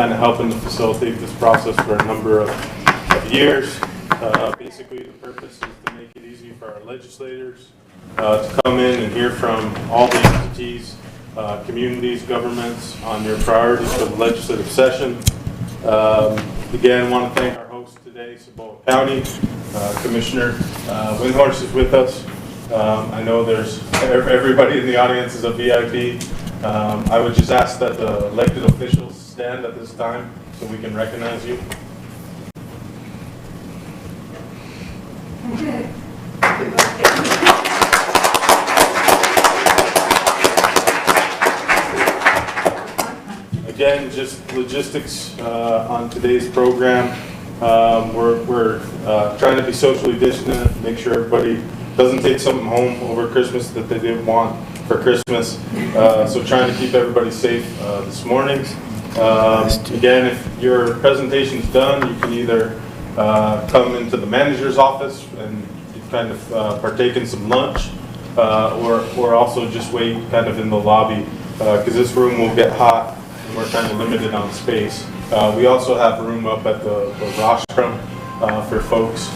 kind of helping to facilitate this process for a number of years. Basically, the purpose is to make it easy for our legislators to come in and hear from all the entities, communities, governments on your priorities for the legislative session. Again, I want to thank our host today, Cibola County. Commissioner Windhorst is with us. I know there's everybody in the audience is a VIP. I would just ask that the elected officials stand at this time so we can recognize you. Again, just logistics on today's program. We're trying to be socially distant, make sure everybody doesn't take something home over Christmas that they didn't want for Christmas. So trying to keep everybody safe this morning. Again, if your presentation's done, you can either come into the manager's office and kind of partake in some lunch, or also just wait kind of in the lobby, because this room will get hot and we're kind of limited on space. We also have room up at the rostrum for folks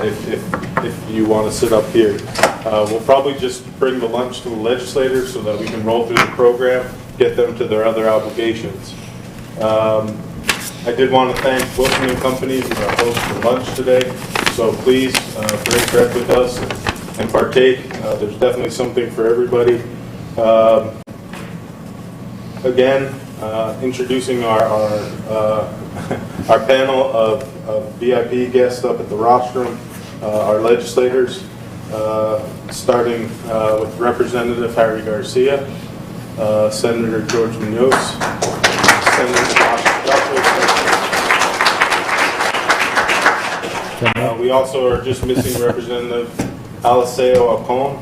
if you want to sit up here. We'll probably just bring the lunch to the legislators so that we can roll through the program, get them to their other obligations. I did want to thank Wilson and Company as our host for lunch today. So please break bread with us and partake. There's definitely something for everybody. Again, introducing our panel of VIP guests up at the rostrum, our legislators, starting with Representative Harry Garcia, Senator George Munoz, Senator we also are just missing Representative Aliseo Acon.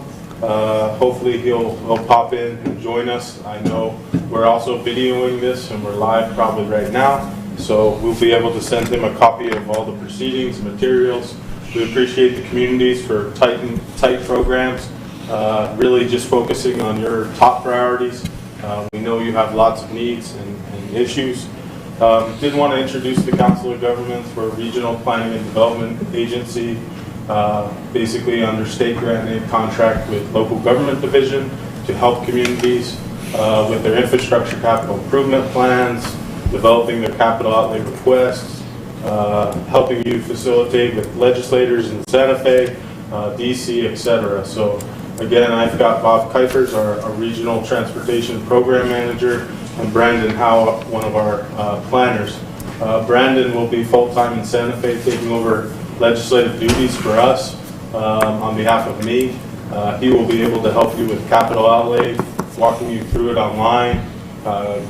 Hopefully he'll pop in and join us. I know we're also videoing this and we're live probably right now, so we'll be able to send him a copy of all the proceedings, materials. We appreciate the communities for tight programs, really just focusing on your top priorities. We know you have lots of needs and issues. Did want to introduce the Council of Governments. We're a regional planning and development agency, basically under state grant aid contract with local government division to help communities with their infrastructure capital improvement plans, developing their capital outlay requests, helping you facilitate with legislators in Santa Fe, DC, etc. So again, I've got Bob Kuipers, our regional transportation program manager, and Brandon Howe, one of our planners. Brandon will be full-time in Santa Fe, taking over legislative duties for us on behalf of me. He will be able to help you with capital outlay, walking you through it online,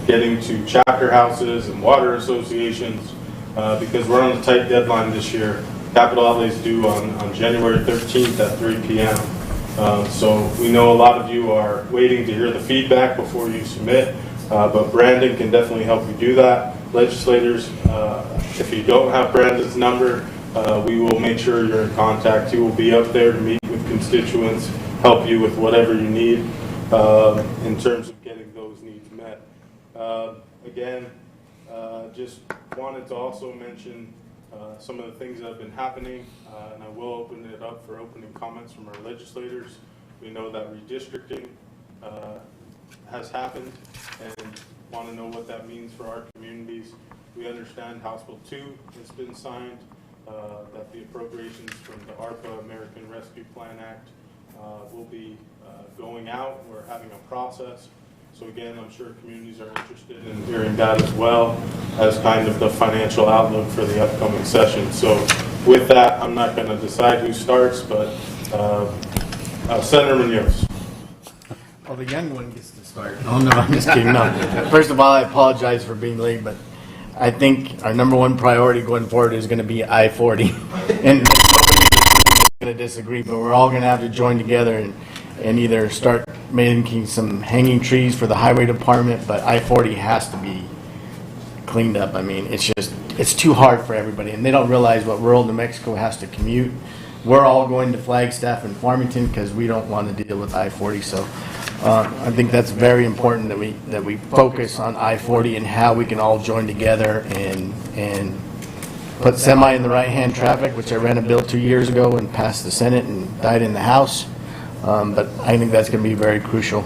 getting to chapter houses and water associations, because we're on a tight deadline this year. Capital outlay is due on January 13th at 3 p.m. So we know a lot of you are waiting to hear the feedback before you submit. But Brandon can definitely help you do that. Legislators, if you don't have Brandon's number, we will make sure you're in contact. He will be up there to meet with constituents, help you with whatever you need in terms of getting those needs met. Again, just wanted to also mention some of the things that have been happening, and I will open it up for opening comments from our legislators. We know that redistricting has happened and want to know what that means for our communities. We understand House Bill 2 has been signed, that the appropriations from the ARPA, American Rescue Plan Act, will be going out. We're having a process. So again, I'm sure communities are interested in hearing that as well as kind of the financial outlook for the upcoming session. So with that, I'm not going to decide who starts, but Senator Munoz. Well, the young one gets to start. Oh, no, I'm just kidding. No. First of all, I apologize for being late, but I think our number one priority going forward is going to be I-40. And we're going to disagree, but we're all going to have to join together and either start making some hanging trees for the highway department, but I-40 has to be cleaned up. I mean, it's too hard for everybody, and they don't realize what rural New Mexico has to commute. We're all going to Flagstaff and Farmington because we don't want to deal with I-40, so I think that's very important that we focus on I-40 and how we can all join together and put semi in the right-hand traffic, which I ran a bill 2 years ago and passed the Senate and died in the House. But I think that's going to be very crucial.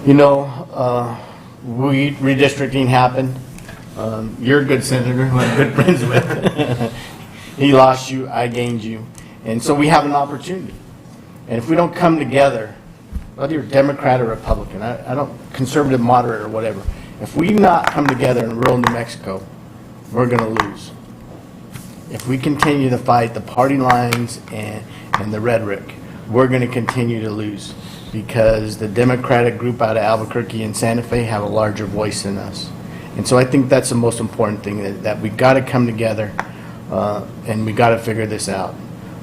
You know, redistricting happened. You're a good senator who I'm good friends with. He lost you, I gained you. And so we have an opportunity. And if we don't come together, whether you're Democrat or Republican, I don't, conservative, moderate, or whatever, if we not come together in rural New Mexico, we're going to lose. If we continue to fight the party lines and the rhetoric, we're going to continue to lose because the Democratic group out of Albuquerque and Santa Fe have a larger voice than us. And so I think that's the most important thing, that we got to come together and we got to figure this out.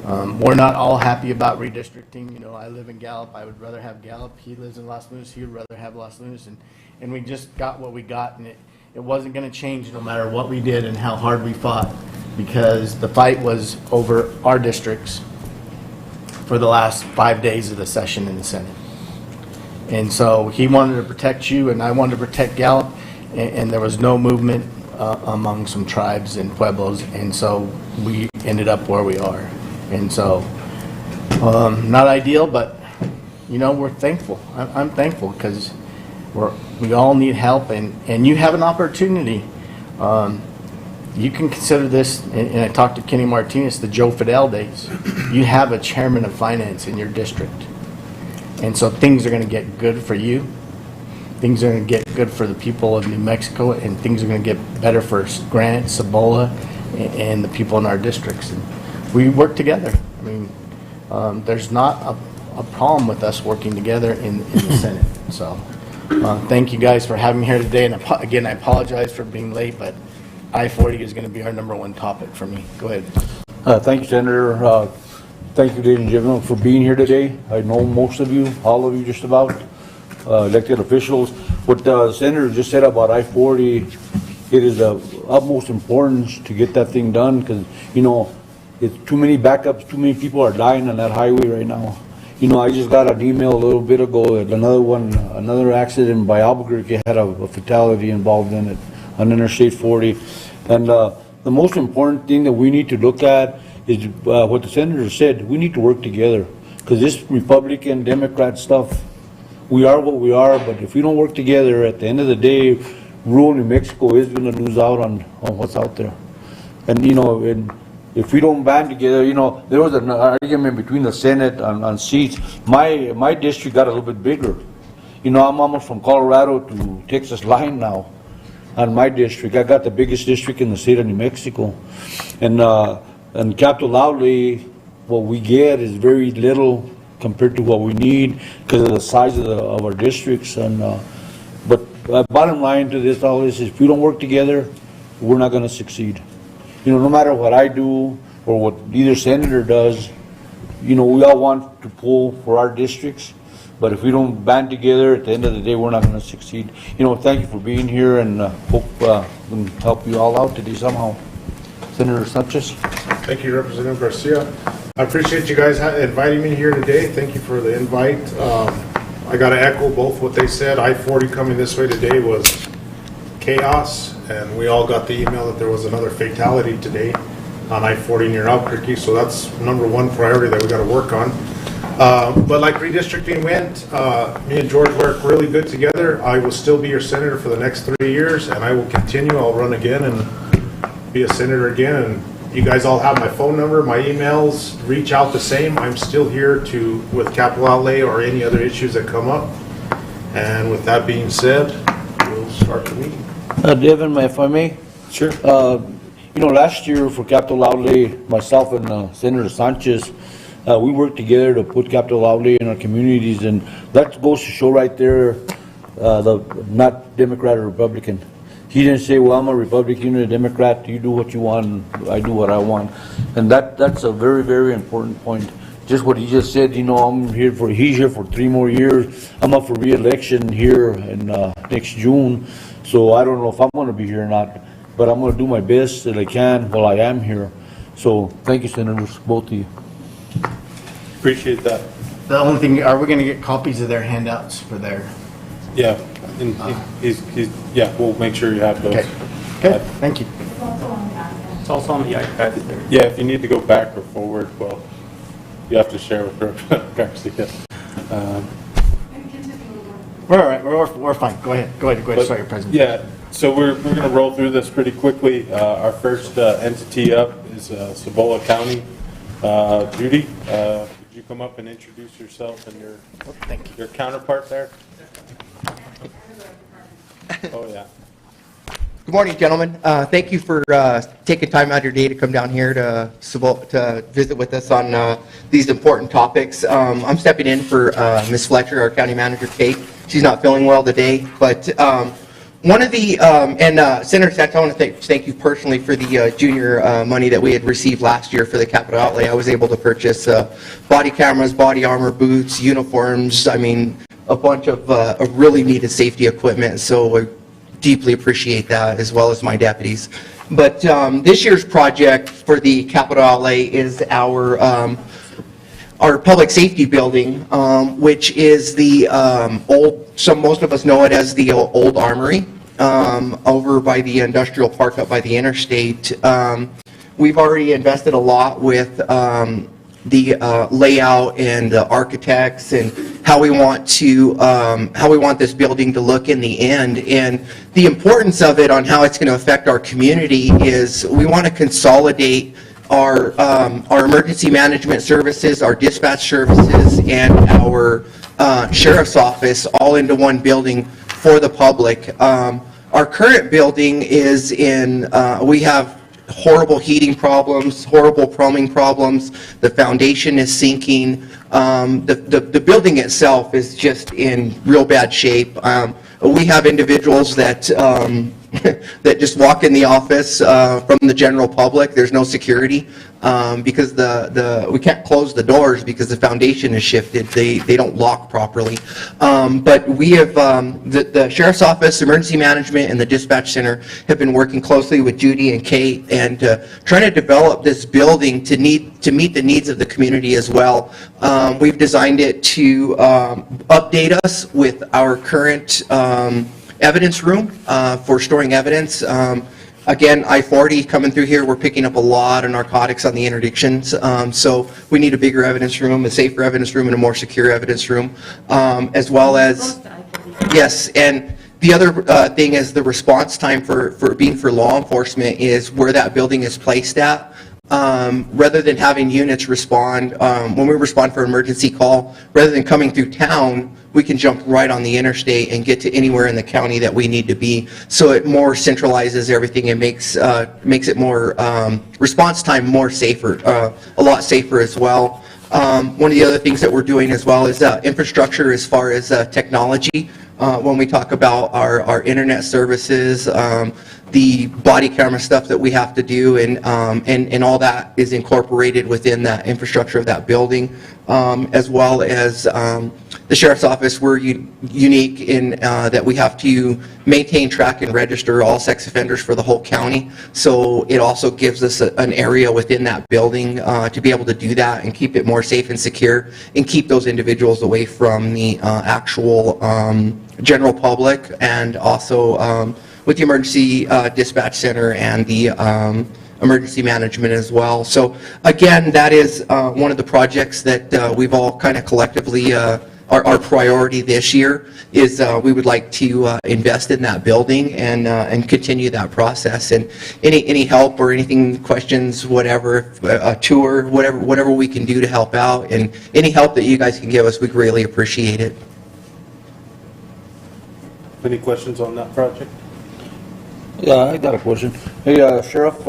We're not all happy about redistricting. You know, I live in Gallup. I would rather have Gallup. He lives in Los Lunas. He would rather have Los Lunas. And we just got what we got, and it wasn't going to change no matter what we did and how hard we fought, because the fight was over our districts for the last 5 days of the session in the Senate. And so he wanted to protect you, and I wanted to protect Gallup, and there was no movement among some tribes and pueblos, and so we ended up where we are. And so, not ideal, but, you know, we're thankful. I'm thankful because we all need help, and you have an opportunity. You can consider this, and I talked to Kenny Martinez, the Joe Fidel days. You have a chairman of finance in your district. And so things are going to get good for you. Things are going to get good for the people of New Mexico, and things are going to get better for Grant, Cibola, and the people in our districts. And we work together. I mean, there's not a problem with us working together in the Senate. So thank you guys for having me here today. And again, I apologize for being late, but I-40 is going to be our #1 topic for me. Go ahead. Thank you, Senator. Thank you, ladies and gentlemen, for being here today. I know most of you, all of you just about, elected officials. What the Senator just said about I-40, it is of utmost importance to get that thing done because, you know, it's too many backups, too many people are dying on that highway right now. You know, I just got an email a little bit ago that another accident by Albuquerque had a fatality involved in it on Interstate 40. And the most important thing that we need to look at is what the Senator said. We need to work together because this Republican, Democrat stuff, we are what we are, but if we don't work together, at the end of the day, rural New Mexico is going to lose out on what's out there. And, you know, if we don't band together, you know, there was an argument between the Senate on seats. My district got a little bit bigger. You know, I'm almost from Colorado to Texas line now on my district. I got the biggest district in the state of New Mexico. And capital outlay, what we get is very little compared to what we need because of the size of our districts. And but bottom line to this, all this is if we don't work together, we're not going to succeed. You know, no matter what I do or what either senator does, you know, we all want to pull for our districts. But if we don't band together, at the end of the day, we're not going to succeed. You know, thank you for being here, and hope we can help you all out today somehow. Senator Sanchez. Thank you, Representative Garcia. I appreciate you guys inviting me here today. Thank you for the invite. I got to echo both what they said. I-40 coming this way today was chaos, and we all got the email that there was another fatality today on I-40 near Albuquerque, so that's #1 priority that we got to work on. But like redistricting went, me and George work really good together. I will still be your senator for the next 3 years, and I will continue. I'll run again and be a senator again. And you guys all have my phone number, my emails. Reach out the same. I'm still here with capital outlay or any other issues that come up. And with that being said, we'll start the meeting. Devin, if I may. Sure. You know, last year for capital outlay, myself and Senator Sanchez, we worked together to put capital outlay in our communities, and that goes to show right there, not Democrat or Republican. He didn't say, well, I'm a Republican, you're a Democrat, you do what you want, I do what I want. And that's a very, very important point. Just what he just said, you know, he's here for 3 more years. I'm up for re-election here in next June, so I don't know if I'm going to be here or not, but I'm going to do my best that I can while I am here. So thank you, Senators, both of you. Appreciate that. The only thing, are we gonna get copies of their handouts for their? Yeah, and yeah, we'll make sure you have those. Okay, okay, thank you. It's also on the iPad there. Yeah, if you need to go back or forward, well, you have to share with Representative Garcia. We're all right, we're fine, go ahead, start your presentation. Yeah, so we're going to roll through this pretty quickly. Our first entity up is Cibola County. Judy, could you come up and introduce yourself and your counterpart there? Oh, yeah. Good morning, gentlemen. Thank you for taking time out of your day to come down here to visit with us on these important topics. I'm stepping in for Ms. Fletcher, our county manager, Kate. She's not feeling well today, but one of the, Senator Santos, I want to thank you personally for the junior money that we had received last year for the capital outlay. I was able to purchase body cameras, body armor, boots, uniforms, I mean, a bunch of really needed safety equipment, so I deeply appreciate that, as well as my deputies. But this year's project for the capital outlay is our public safety building, which is the most of us know it as the old armory, over by the industrial park up by the interstate. We've already invested a lot with the layout and the architects and how we want this building to look in the end. And the importance of it on how it's going to affect our community is we want to consolidate our emergency management services, our dispatch services, and our sheriff's office all into one building for the public. Our current building is in, we have horrible heating problems, horrible plumbing problems. The foundation is sinking. The building itself is just in real bad shape. We have individuals that that just walk in the office from the general public. There's no security because we can't close the doors because the foundation is shifted. They don't lock properly. But we have the sheriff's office, emergency management, and the dispatch center have been working closely with Judy and Kate and trying to develop this building to meet the needs of the community as well. We've designed it to update us with our current evidence room for storing evidence. Again, I-40 coming through here, we're picking up a lot of narcotics on the interdictions, so we need a bigger evidence room, a safer evidence room, and a more secure evidence room, as well as, yes, and the other thing is the response time for law enforcement is where that building is placed at. Rather than having units respond, when we respond for an emergency call, rather than coming through town, we can jump right on the interstate and get to anywhere in the county that we need to be. So it more centralizes everything and makes it more, response time more safer, a lot safer as well. One of the other things that we're doing as well is infrastructure as far as technology. When we talk about our internet services, the body camera stuff that we have to do, and all that is incorporated within that infrastructure of that building, as well as the sheriff's office. We're unique in that we have to maintain, track, and register all sex offenders for the whole county. So it also gives us an area within that building to be able to do that and keep it more safe and secure and keep those individuals away from the actual general public, and also with the emergency dispatch center and the emergency management as well. So again, that is one of the projects that we've all kind of collectively, our priority this year is we would like to invest in that building and continue that process. And any help or anything, questions, whatever, a tour, whatever we can do to help out, and any help that you guys can give us, we greatly appreciate it. Any questions on that project? Yeah, I got a question. Hey, Sheriff,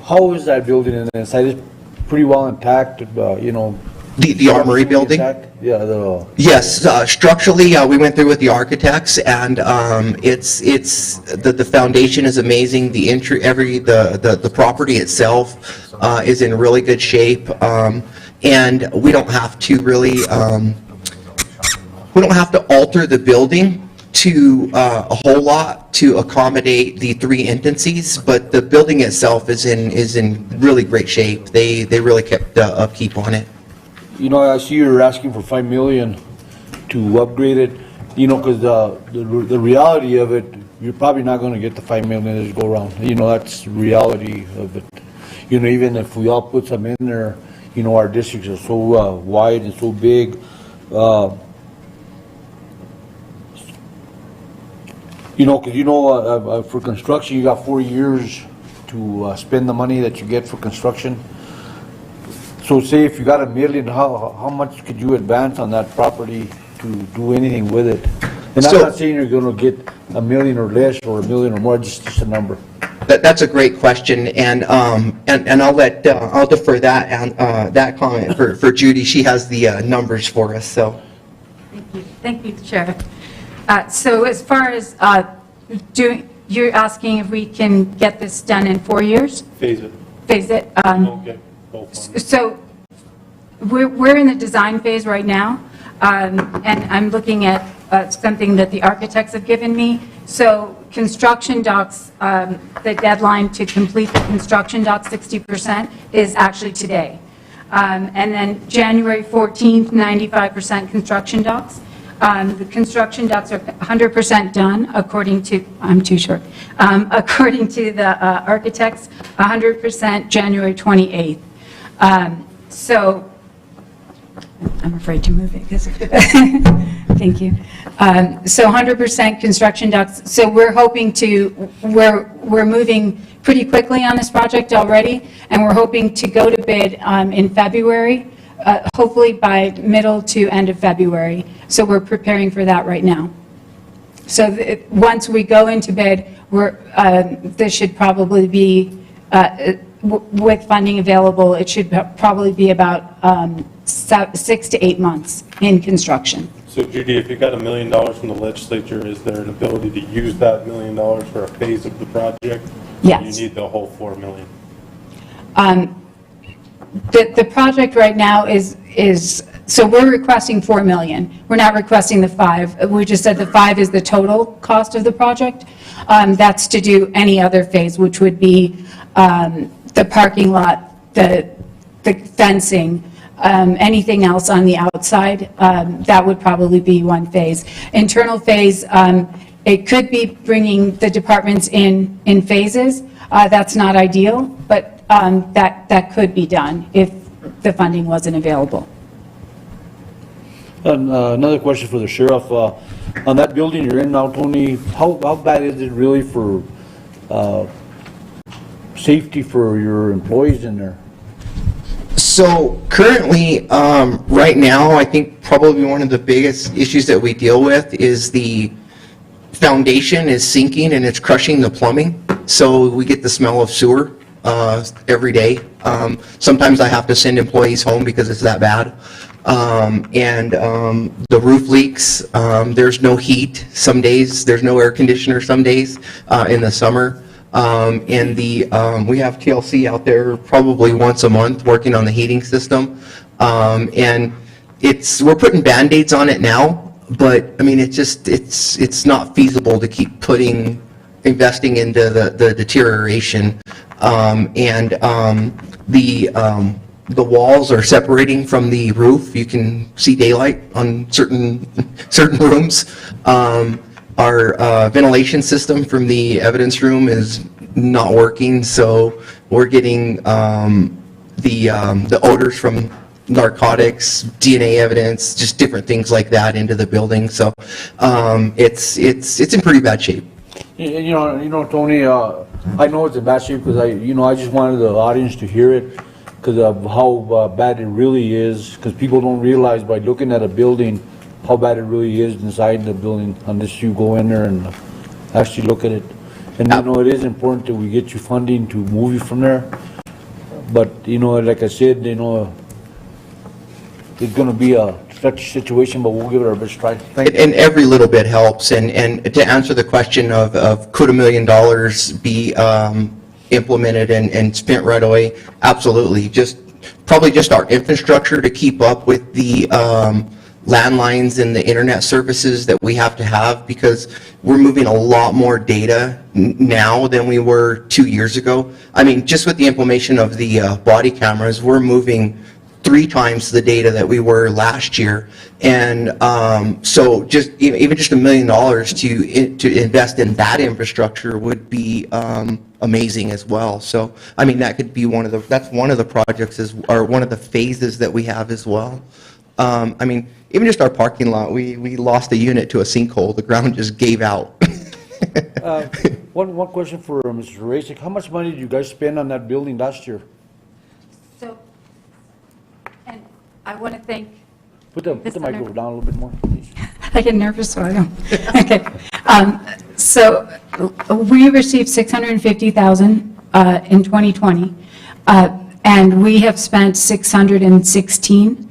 how is that building in the inside? It's pretty well intact, you know. The armory building? Intact? Yeah, Yes, structurally, we went through with the architects, and the foundation is amazing. The property itself is in really good shape, and we don't have to really we don't have to alter the building to a whole lot to accommodate the three entities, but the building itself is in really great shape. They really kept upkeep on it. you know, I see you're asking for 5 million to upgrade it, you know, because the reality of it, you're probably not gonna get the 5 million to go around. You know, that's the reality of it. You know, even if we all put some in there, you know, our districts are so wide and so big. You know, because you know, for construction, you got 4 years to spend the money that you get for construction. So say if you got $1 million, how much could you advance on that property to do anything with it? And I'm not saying you're gonna get $1 million or less or $1 million or more, just a number. That's a great question, and I'll defer that comment for Judy. She has the numbers for us, so. Thank you, Chair. So as far as you're asking if we can get this done in 4 years? Phase it. Phase it. Okay. Both on. So we're in the design phase right now, and I'm looking at something that the architects have given me. So construction docs, the deadline to complete the construction docs 60% is actually today. And then January 14th, 95% construction docs. The construction docs are 100% done according to, I'm too short, according to the architects, 100% January 28th. So I'm afraid to move it because thank you. So 100% construction docs. So we're hoping to, we're moving pretty quickly on this project already, and we're hoping to go to bid in February, hopefully by middle to end of February. So we're preparing for that right now. So once we go into bid, this should probably be, with funding available, it should probably be about 6 to 8 months in construction. So Judy, if you got $1 million from the legislature, is there an ability to use that $1 million for a phase of the project? Yes. You need the whole 4 million. The project right now is, so we're requesting 4 million. We're not requesting the 5. We just said the 5 is the total cost of the project. That's to do any other phase, which would be the parking lot, the fencing, anything else on the outside. That would probably be one phase. Internal phase, it could be bringing the departments in phases. That's not ideal, but that could be done if the funding wasn't available. Another question for the sheriff. On that building you're in now, Tony, how bad is it really for safety for your employees in there? So currently, right now, I think probably one of the biggest issues that we deal with is the foundation is sinking and it's crushing the plumbing. So we get the smell of sewer every day. Sometimes I have to send employees home because it's that bad. And the roof leaks. There's no heat some days. There's no air conditioner some days in the summer. And we have TLC out there probably once a month working on the heating system. And we're putting Band-Aids on it now, but I mean, it's not feasible to keep investing into the deterioration. The walls are separating from the roof. You can see daylight on certain rooms. Our ventilation system from the evidence room is not working, so we're getting the odors from narcotics, DNA evidence, just different things like that into the building. So it's in pretty bad shape. You know, Tony, I know it's in bad shape because I just wanted the audience to hear it because of how bad it really is. Because people don't realize by looking at a building how bad it really is inside the building unless you go in there and actually look at it. And you know, it is important that we get you funding to move you from there. But you know, like I said, you know, it's going to be a stretchy situation, but we'll give it our best try. Thank you. And every little bit helps. And to answer the question of could $1 million be implemented and spent right away? Absolutely. Probably just our infrastructure to keep up with the landlines and the internet services that we have to have, because we're moving a lot more data now than we were 2 years ago. I mean, just with the implementation of the body cameras, we're moving 3 times the data that we were last year. And so just even just $1 million to invest in that infrastructure would be amazing as well. So I mean, that could be that's one of the projects or one of the phases that we have as well. I mean, even just our parking lot, we lost a unit to a sinkhole. The ground just gave out. One question for Mr. Racic. How much money did you guys spend on that building last year? So, and I want to thank, Put the Mr. microphone Mayor. down a little bit more, please. I get nervous, so I don't. Okay. So we received $650,000 in 2020, and we have spent 616.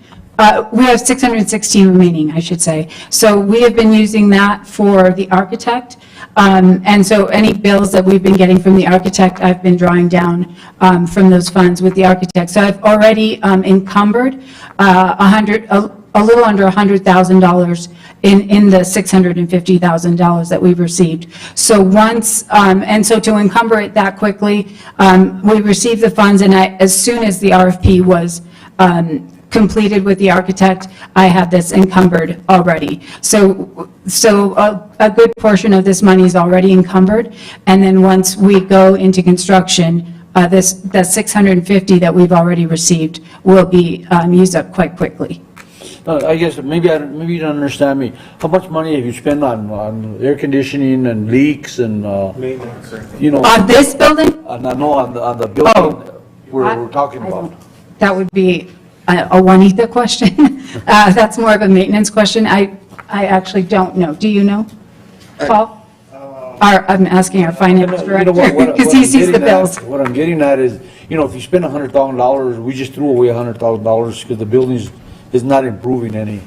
We have 616 remaining, I should say. So we have been using that for the architect. And so any bills that we've been getting from the architect, I've been drawing down from those funds with the architect. So I've already encumbered a little under $100,000 in the $650,000 that we've received. So once, and so to encumber it that quickly, we received the funds, and as soon as the RFP was completed with the architect, I had this encumbered already. So a good portion of this money is already encumbered, and then once we go into construction, the 650 that we've already received will be used up quite quickly. I guess maybe you don't understand me. How much money have you spent on air conditioning and leaks and, Maintenance, sir. you know? On this building? No, on the building Oh. we're talking about. That would be a Juanita question. That's more of a maintenance question. I actually don't know. Do you know, Paul? I'm asking our finance You know director, what because I'm he sees the getting at- bills. What I'm getting at is, you know, if you spend $100,000, we just threw away $100,000 because the building is not improving any.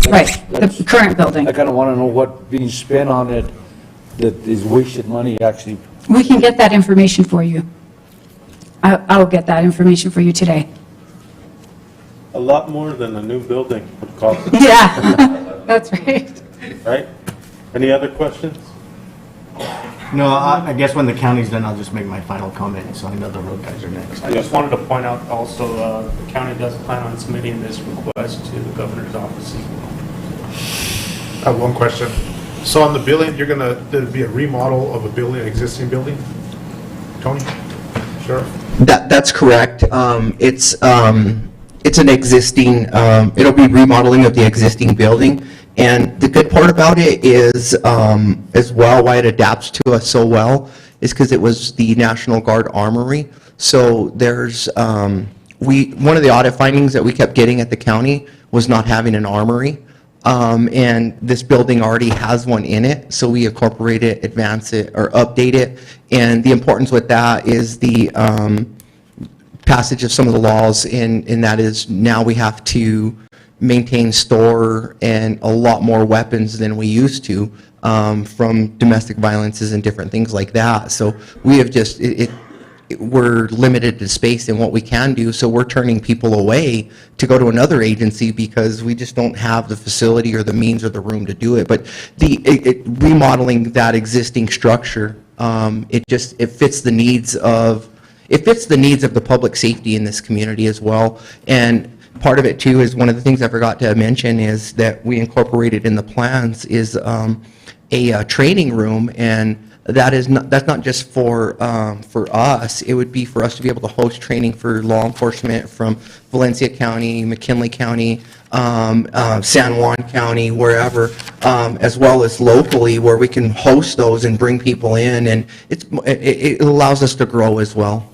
Right, the current building. I kind of want to know what being spent on it that is wasted money actually. We can get that information for you. I'll get that information for you today. A lot more than a new building would cost, Yeah, that's right. right? Any other questions? No, I guess when the county's done, I'll just make my final comment, so I know the road guys are next. I just wanted to point out also, the county does plan on submitting this request to the governor's office as well. I have one question. So on the building, there'd be a remodel of a building, existing building? Tony? Sheriff? That's correct. It's an existing, it'll be remodeling of the existing building. And the good part about it is, as well, why it adapts to us so well, is because it was the National Guard Armory. So there's, one of the audit findings that we kept getting at the county was not having an armory. And this building already has one in it, so we incorporate it, advance it, or update it. And the importance with that is the passage of some of the laws, and that is now we have to maintain, store, and a lot more weapons than we used to, from domestic violences and different things like that. So we have just, we're limited to space in what we can do, so we're turning people away to go to another agency because we just don't have the facility or the means or the room to do it. But remodeling that existing structure, it fits the needs of the public safety in this community as well. And part of it too is, one of the things I forgot to mention is that we incorporated in the plans is a training room, and that's not just for us. It would be for us to be able to host training for law enforcement from Valencia County, McKinley County, San Juan County, wherever, as well as locally, where we can host those and bring people in, and it allows us to grow as well.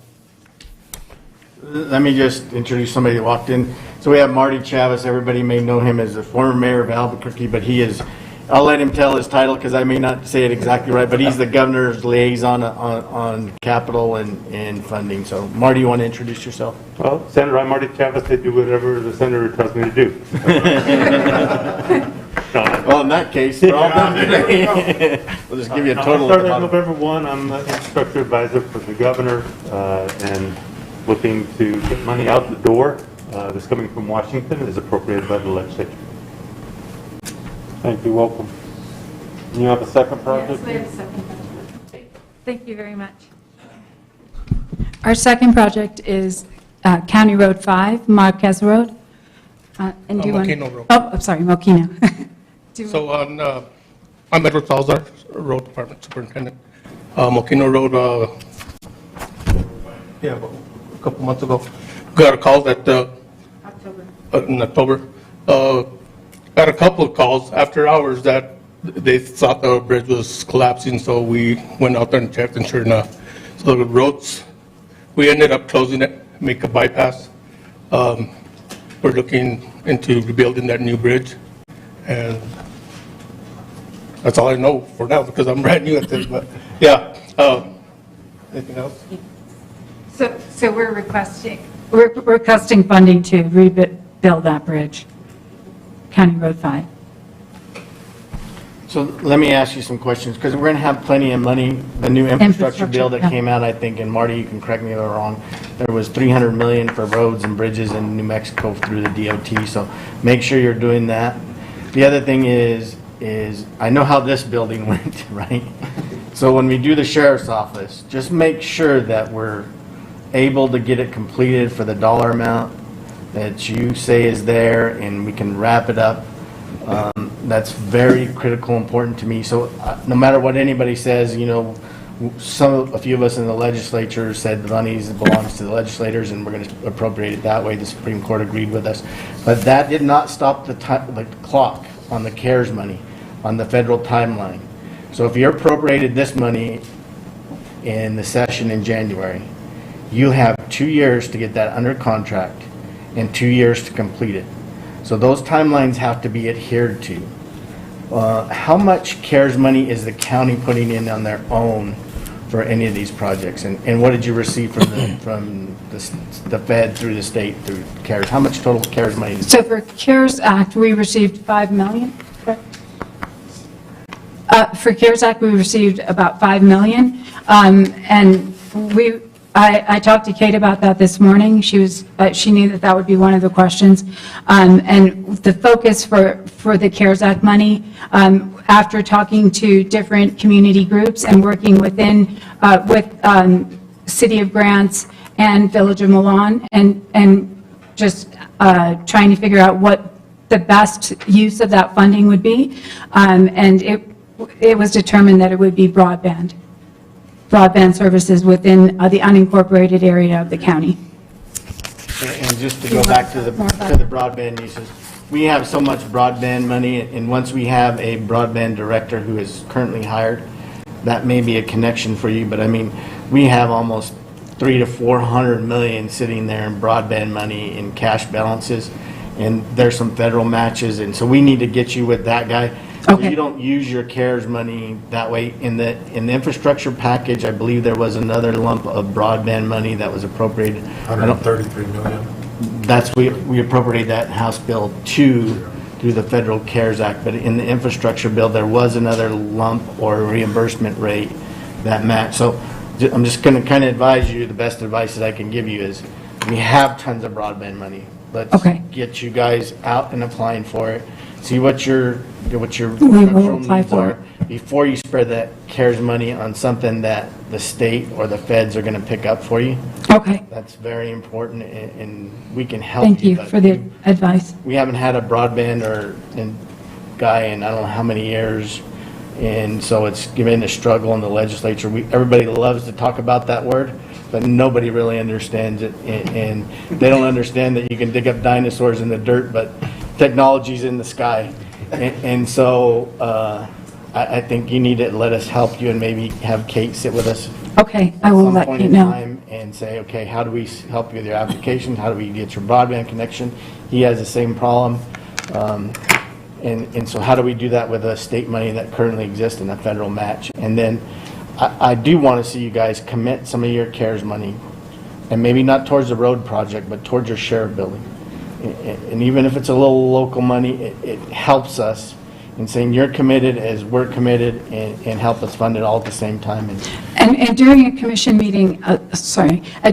Let me just introduce somebody that walked in. So we have Marty Chavez. Everybody may know him as the former mayor of Albuquerque, but he is, I'll let him tell his title because I may not say it exactly right, but he's the governor's liaison on capital and funding. So Marty, you want to introduce yourself? Well, Senator, I'm Marty Chavez. I do whatever the senator tells me to do. Well, in that case, we're all done today. We'll just give you a total. Starting November 1, I'm the infrastructure advisor for the governor, and looking to get money out the door that's coming from Washington is appropriated by the legislature. Thank you. Welcome. You have a second project? Yes, we have a second project. Thank you very much. Our second project is County Road 5, Marquez Road. And do you want- Moquino Road. Oh, I'm sorry, Moquino. Do you- So on, I'm Edward Salzar, Road Department Superintendent. Moquino Road, about a couple months ago, got a call that, in October, got a couple of calls after hours that they thought the bridge was collapsing, so we went out there and checked, and sure enough. So the roads, we ended up closing it, make a bypass. We're looking into rebuilding that new bridge, and that's all I know for now, because I'm brand new at this, but, yeah. Anything else? So we're requesting funding to rebuild that bridge, County Road 5. So let me ask you some questions, because we're going to have plenty of money. The new infrastructure bill that yeah. came out, I think, and Marty, you can correct me if I'm wrong, there was $300 million for roads and bridges in New Mexico through the DOT, so make sure you're doing that. The other thing is I know how this building went, right? So when we do the sheriff's office, just make sure that we're able to get it completed for the dollar amount that you say is there, and we can wrap it up. That's very critical, important to me. So no matter what anybody says, you know, a few of us in the legislature said the money belongs to the legislators and we're going to appropriate it that way. The Supreme Court agreed with us. But that did not stop the clock on the CARES money, on the federal timeline. So if you appropriated this money in the session in January, you have 2 years to get that under contract and 2 years to complete it. So those timelines have to be adhered to. How much CARES money is the county putting in on their own for any of these projects? And what did you receive from the Fed through the state through CARES? How much total CARES money? So for CARES Act, we received $5 million, correct? For CARES Act, we received about $5 million. And I talked to Kate about that this morning. She knew that would be one of the questions. And the focus for the CARES Act money, after talking to different community groups and working with City of Grants and Village of Milan, and just trying to figure out what the best use of that funding would be. And it was determined that it would be broadband services within the unincorporated area of the county. And just to go back to the broadband uses, we have so much broadband money, and once we have a broadband director who is currently hired, that may be a connection for you, but I mean, we have almost $300 to $400 million sitting there in broadband money in cash balances, and there's some federal matches, and so we need to get you with that guy. So Okay. you don't use your CARES money that way. In the infrastructure package, I believe there was another lump of broadband money that was appropriated. $133 million. That's, we appropriated that in House Bill 2 through the Federal CARES Act, but in the infrastructure bill, there was another lump or reimbursement rate that matched. So I'm just going to kind of advise you, the best advice that I can give you is, we have tons of broadband money. Let's Okay. get you guys out and applying for it. See what your We will structural apply needs for are before you spread that CARES money on something that the state or the feds are going to pick up for you. Okay, That's very important, and we can help thank you but for the advice. we haven't had a broadband guy in I don't know how many years, and so it's been a struggle in the legislature. Everybody loves to talk about that word, but nobody really understands it, and they don't understand that you can dig up dinosaurs in the dirt, but technology's in the sky. And so I think you need to let us help you and maybe have Kate sit with us Okay, I will some let point you in know. time and say, okay, how do we help you with your application? How do we get your broadband connection? He has the same problem. And so how do we do that with the state money that currently exists in a federal match? And then I do want to see you guys commit some of your CARES money, and maybe not towards the road project, but towards your sheriff building. And even if it's a little local money, it helps us in saying you're committed as we're committed, and help us fund it all at the same time. And during a commission meeting,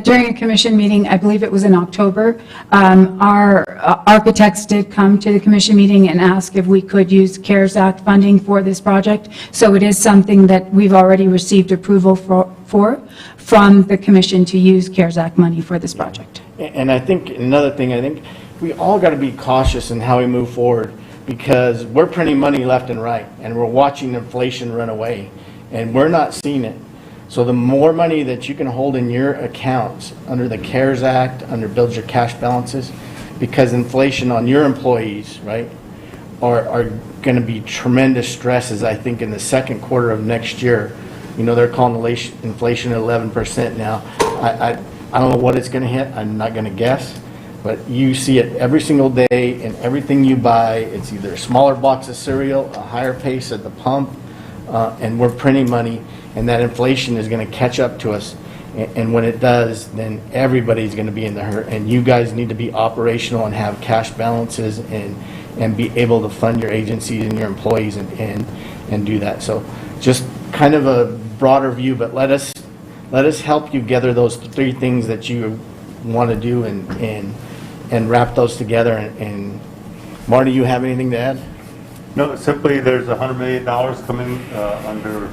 during a commission meeting, I believe it was in October, our architects did come to the commission meeting and ask if we could use CARES Act funding for this project. So it is something that we've already received approval for from the commission to use CARES Act money for this project. And I think another thing, I think we all got to be cautious in how we move forward, because we're printing money left and right, and we're watching inflation run away, and we're not seeing it. So the more money that you can hold in your accounts under the CARES Act, under Build Your Cash Balances, because inflation on your employees, right, are going to be tremendous stresses, I think, in the second quarter of next year. You know, they're calling inflation at 11% now. I don't know what it's going to hit. I'm not going to guess. But you see it every single day in everything you buy. It's either a smaller box of cereal, a higher pace at the pump, and we're printing money, and that inflation is going to catch up to us. And when it does, then everybody's going to be in the hurt. And you guys need to be operational and have cash balances and be able to fund your agencies and your employees and do that. So just kind of a broader view, but let us help you gather those three things that you want to do and wrap those together. And Marty, you have anything to add? No, simply there's $100 million coming under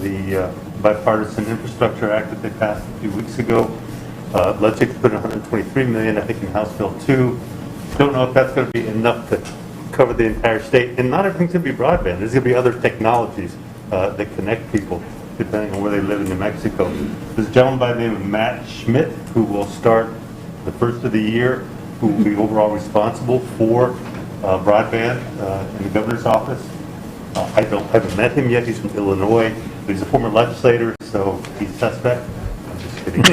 the Bipartisan Infrastructure Act that they passed a few weeks ago. Legislature put in $123 million, I think, in House Bill 2. Don't know if that's going to be enough to cover the entire state. And not everything's going to be broadband. There's going to be other technologies that connect people depending on where they live in New Mexico. There's a gentleman by the name of Matt Schmidt who will start the first of the year, who will be overall responsible for broadband in the governor's office. I haven't met him yet. He's from Illinois. He's a former legislator, so he's suspect. I'm just kidding.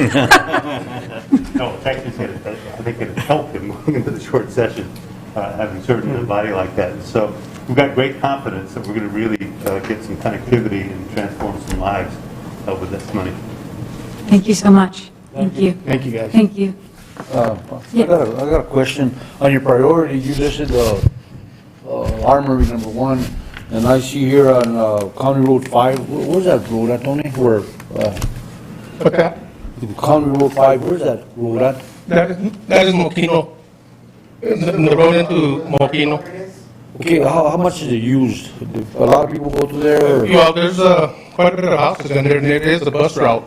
No, it's actually, I think it'll help him going into the short session, having served in a body like that. So we've got great confidence that we're going to really get some connectivity and transform some lives with this money. Thank you so much. Thank you. Thank you, guys. Thank you. I got a question. On your priority, you listed Armory number 1, and I see here on County Road 5, where's that road at, Tony? Where, What's that? County Road 5, where's that road at? That is Moquino. The road into Moquino. Okay, how much is it used? A lot of people go through there? Yeah, there's quite a bit of houses in there, and it is a bus route.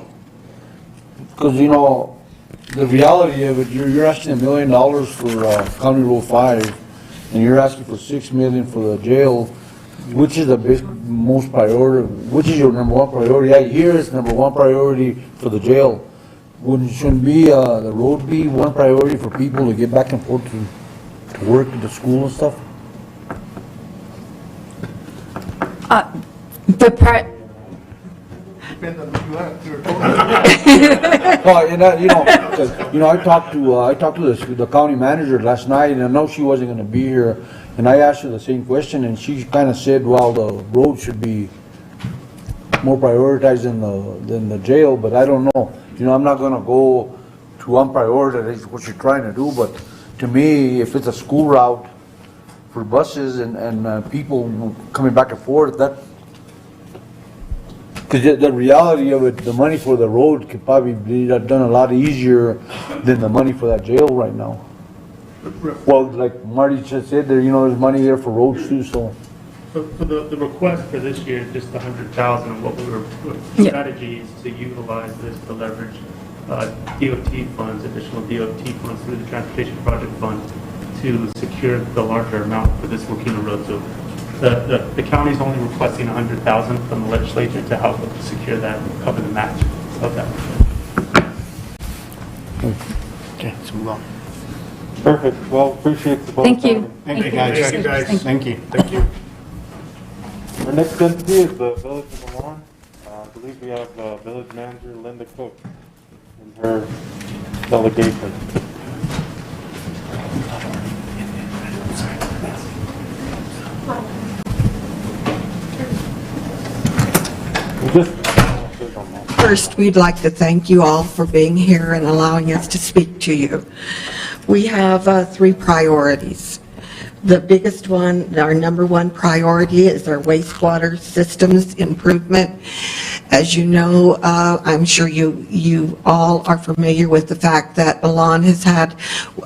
Because, you know, the reality of it, you're asking $1 million for County Road 5, and you're asking for $6 million for the jail. Which is the most priority? Which is your number one priority? I hear it's number one priority for the jail. Shouldn't be the road be one priority for people to get back and forth to work and to school and stuff? Well, and I talked to the county manager last night, and I know she wasn't going to be here, and I asked her the same question, and she kind of said, well, the road should be more prioritized than the jail, but I don't know. You know, I'm not going to go to unprioritize what you're trying to do, but to me, if it's a school route for buses and people coming back and forth, that. Because the reality of it, the money for the road could probably be done a lot easier than the money for that jail right now. Well, like Marty just said, there's money there for roads too, so. So the request for this year is just $100,000, and what strategy is to utilize this to leverage DOT funds, additional DOT funds through the Transportation Project Fund to secure the larger amount for this Moquino Road. So the county's only requesting $100,000 from the legislature to help secure that and cover the match of that. Okay, let's move on. Perfect. Well, appreciate the both. Thank you. Thank you, guys. Thank you, guys. Thank you. Thank you. Our next entity is the Village of Milan. I believe we have Village Manager Linda Cook in her delegation. First, we'd like to thank you all for being here and allowing us to speak to you. We have 3 priorities. The biggest one, our number 1 priority, is our wastewater systems improvement. As you know, I'm sure you all are familiar with the fact that Milan has had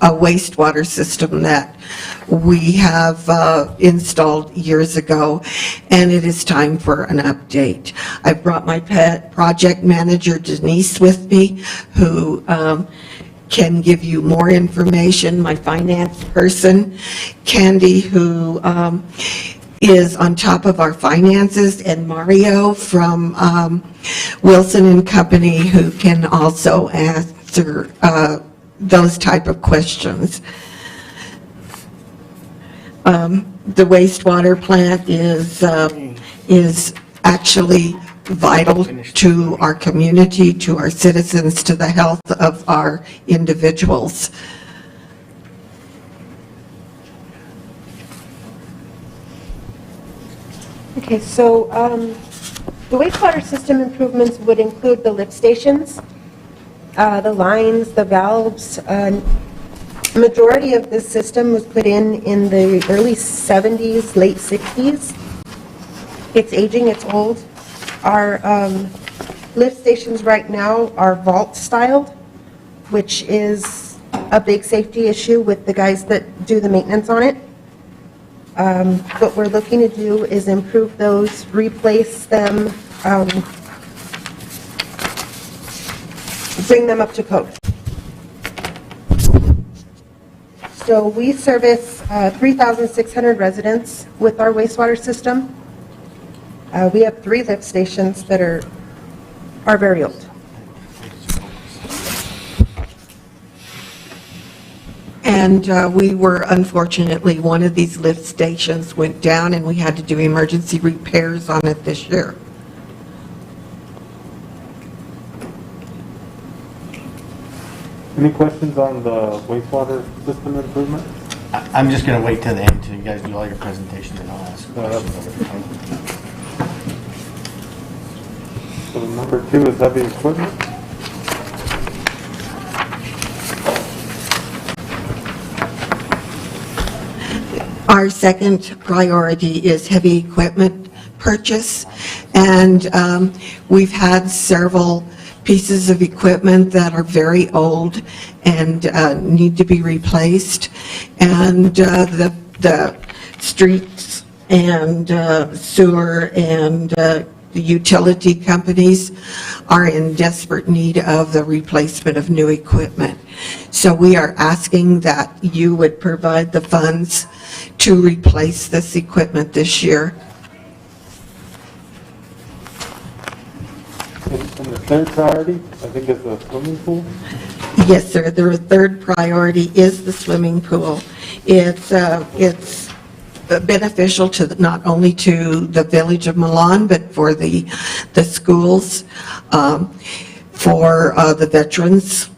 a wastewater system that we have installed years ago, and it is time for an update. I brought my project manager Denise with me, who can give you more information. My finance person, Candy, who is on top of our finances, and Mario from Wilson and Company, who can also answer those type of questions. The wastewater plant is actually vital to our community, to our citizens, to the health of our individuals. Okay, so the wastewater system improvements would include the lift stations, the lines, the valves. Majority of this system was put in the early 70s, late 60s. It's aging, it's old. Our lift stations right now are vault styled, which is a big safety issue with the guys that do the maintenance on it. What we're looking to do is improve those, replace them, bring them up to code. So we service 3,600 residents with our wastewater system. We have 3 lift stations that are very old. And we were, unfortunately, one of these lift stations went down and we had to do emergency repairs on it this year. Any questions on the wastewater system improvement? I'm just going to wait till the end, till you guys do all your presentation, and I'll ask questions over time. So number 2 is heavy equipment. Our second priority is heavy equipment purchase, and we've had several pieces of equipment that are very old and need to be replaced, and the streets and sewer and the utility companies are in desperate need of the replacement of new equipment. So we are asking that you would provide the funds to replace this equipment this year. And the third priority, I think, is the swimming pool. Yes, sir. The third priority is the swimming pool. It's beneficial to not only to the village of Milan, but for the schools, for the veterans,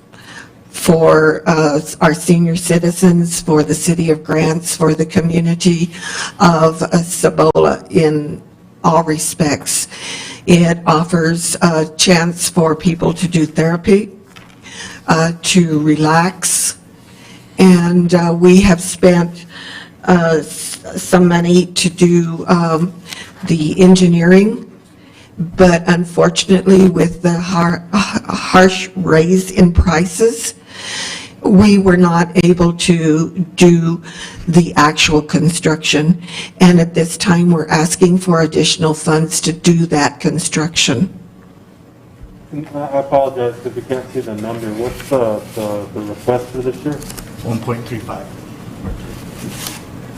for our senior citizens, for the city of Grants, for the community of Cibola in all respects. It offers a chance for people to do therapy, to relax, and we have spent some money to do the engineering, but unfortunately with the harsh raise in prices, we were not able to do the actual construction, and at this time we're asking for additional funds to do that construction. I apologize because we can't see the number. What's the request for this year? 1.35.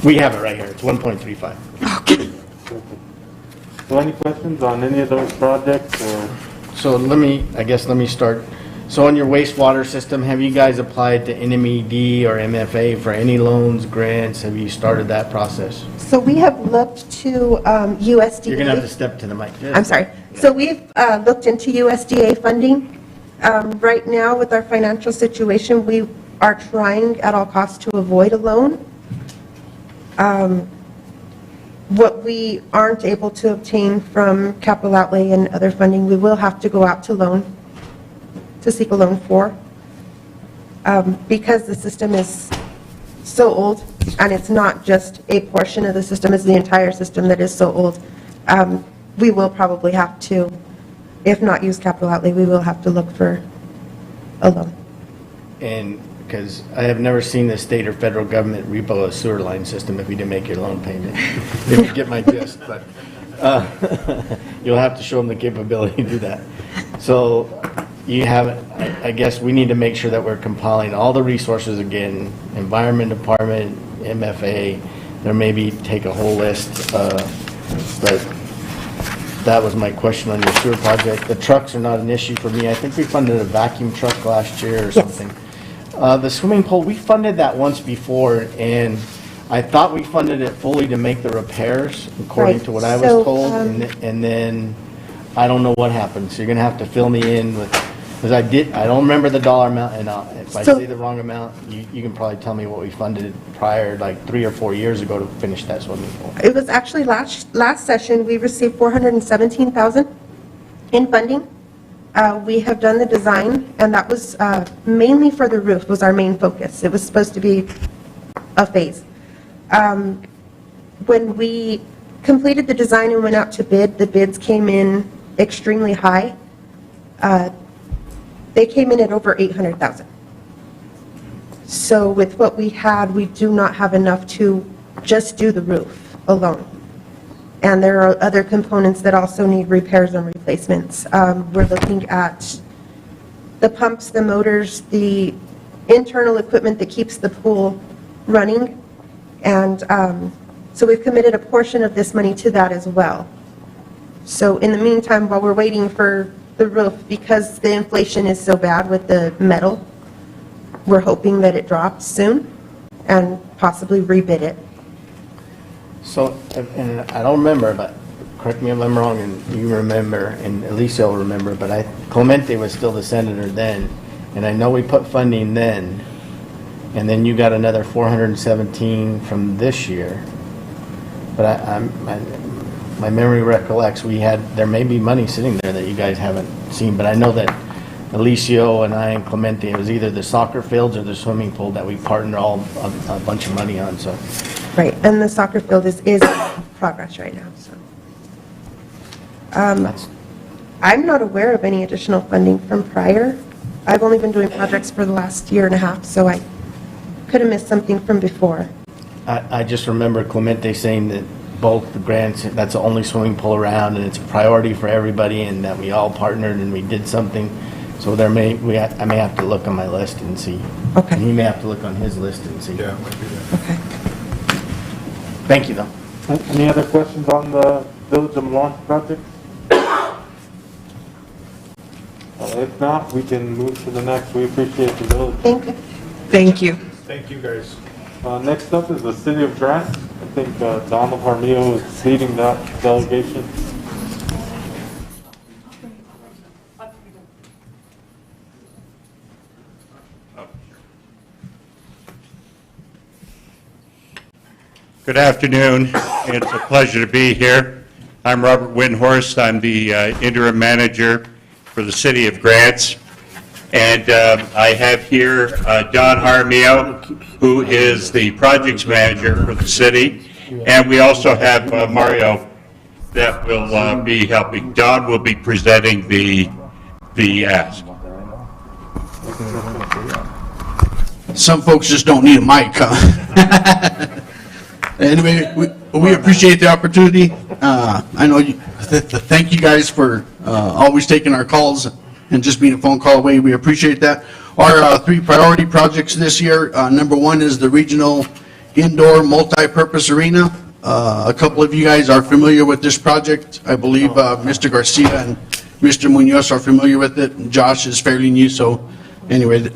We have it right here. It's 1.35. Okay. So any questions on any of those projects? Or? So let me start. So on your wastewater system, have you guys applied to NMED or MFA for any loans, grants? Have you started that process? So we have looked to USDA. You're going to have to step to the mic. I'm sorry. So we've looked into USDA funding. Right now, with our financial situation, we are trying at all costs to avoid a loan. What we aren't able to obtain from capital outlay and other funding, we will have to go out to seek a loan for. Because the system is so old, and it's not just a portion of the system, it's the entire system that is so old, we will probably have to, if not use capital outlay, we will have to look for a loan. And because I have never seen the state or federal government repo a sewer line system if you didn't make your loan payment. If you get my gist, but you'll have to show them the capability to do that. So you have, I guess we need to make sure that we're compiling all the resources again, Environment Department, MFA, there maybe take a whole list, but that was my question on your sewer project. The trucks are not an issue for me. I think we funded a vacuum truck last year or something. The swimming pool, we funded that once before, and I thought we funded it fully to make the repairs, according Right. to what I was So, told, and then I don't know what happened, so you're gonna have to fill me in with, because I don't remember the dollar amount, and if I So- say the wrong amount, you can probably tell me what we funded prior, like 3 or 4 years ago to finish that swimming pool. It was actually last session, we received 417,000 in funding. We have done the design, and that was mainly for the roof, was our main focus. It was supposed to be a phase. When we completed the design and went out to bid, the bids came in extremely high. They came in at over 800,000. So with what we had, we do not have enough to just do the roof alone. And there are other components that also need repairs and replacements. We're looking at the pumps, the motors, the internal equipment that keeps the pool running. And so we've committed a portion of this money to that as well. So in the meantime, while we're waiting for the roof, because the inflation is so bad with the metal, we're hoping that it drops soon and possibly rebid it. So, and I don't remember, but correct me if I'm wrong, and you remember, and Alicia will remember, but Clemente was still the senator then, and I know we put funding then, and then you got another 417 from this year. But my memory recollects there may be money sitting there that you guys haven't seen, but I know that Alicio and I and Clemente, it was either the soccer fields or the swimming pool that we partnered all a bunch of money on, so. Right, and the soccer field is in progress right now, so. I'm not aware of any additional funding from prior. I've only been doing projects for the last year and a half, so I could have missed something from before. I just remember Clemente saying that both the grants, that's the only swimming pool around, and it's a priority for everybody, and that we all partnered and we did something. So I may have to look on my list and see. Okay. And he may have to look on his list and see. Yeah, might be that. Okay. Thank you, though. Any other questions on the Village of Launch project? If not, we can move to the next. We appreciate the village. Thank you. Thank you. Thank you, guys. Next up is the City of Grants. I think Donald Harmio is leading that delegation. Good afternoon. It's a pleasure to be here. I'm Robert Windhorst. I'm the interim manager for the City of Grants. And I have here Don Harmio, who is the projects manager for the city. And we also have Mario that will be helping. Don will be presenting the ask. Some folks just don't need a mic, huh? Anyway, we appreciate the opportunity. I know thank you guys for always taking our calls and just being a phone call away. We appreciate that. Our 3 priority projects this year, number 1 is the regional indoor multi-purpose arena. A couple of you guys are familiar with this project. I believe Mr. Garcia and Mr. Munoz are familiar with it. Josh is fairly new, so anyway,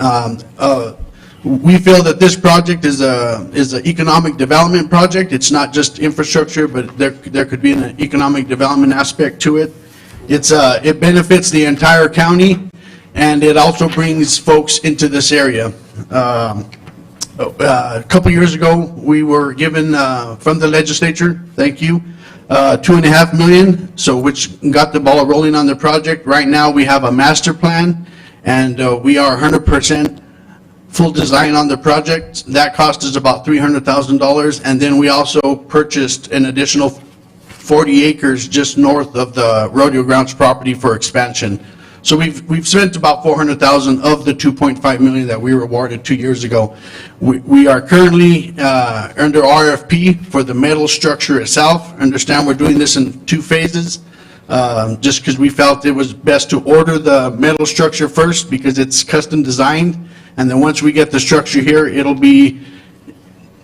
we feel that this project is an economic development project. It's not just infrastructure, but there could be an economic development aspect to it. It benefits the entire county, and it also brings folks into this area. A couple years ago, we were given from the legislature, thank you, $2.5 million, so which got the ball rolling on the project. Right now, we have a master plan, and we are 100% full design on the project. That cost us about $300,000, and then we also purchased an additional 40 acres just north of the rodeo grounds property for expansion. So we've spent about $400,000 of the $2.5 million that we were awarded 2 years ago. We are currently under RFP for the metal structure itself. Understand we're doing this in 2 phases. just because we felt it was best to order the metal structure first because it's custom designed. And then once we get the structure here, it'll be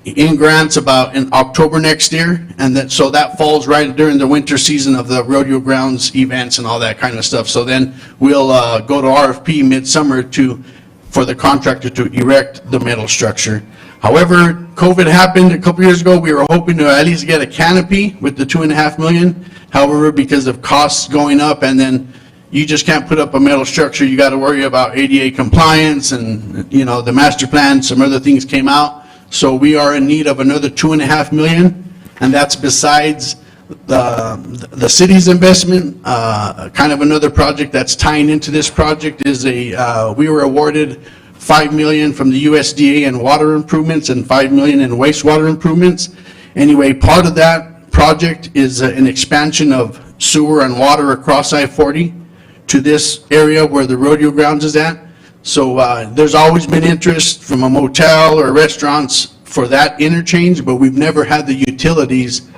in grants about in October next year. And that, so that falls right during the winter season of the rodeo grounds events and all that kind of stuff. So then we'll go to RFP midsummer for the contractor to erect the metal structure. However, COVID happened a couple years ago. We were hoping to at least get a canopy with the 2.5 million. However, because of costs going up, and then you just can't put up a metal structure, you got to worry about ADA compliance and, you know, the master plan, some other things came out. So we are in need of another 2.5 million, and that's besides the city's investment. Kind of another project that's tying into this project is we were awarded $5 million from the USDA in water improvements and $5 million in wastewater improvements. Anyway, part of that project is an expansion of sewer and water across I-40 to this area where the rodeo grounds is at. So there's always been interest from a motel or restaurants for that interchange, but we've never had the utilities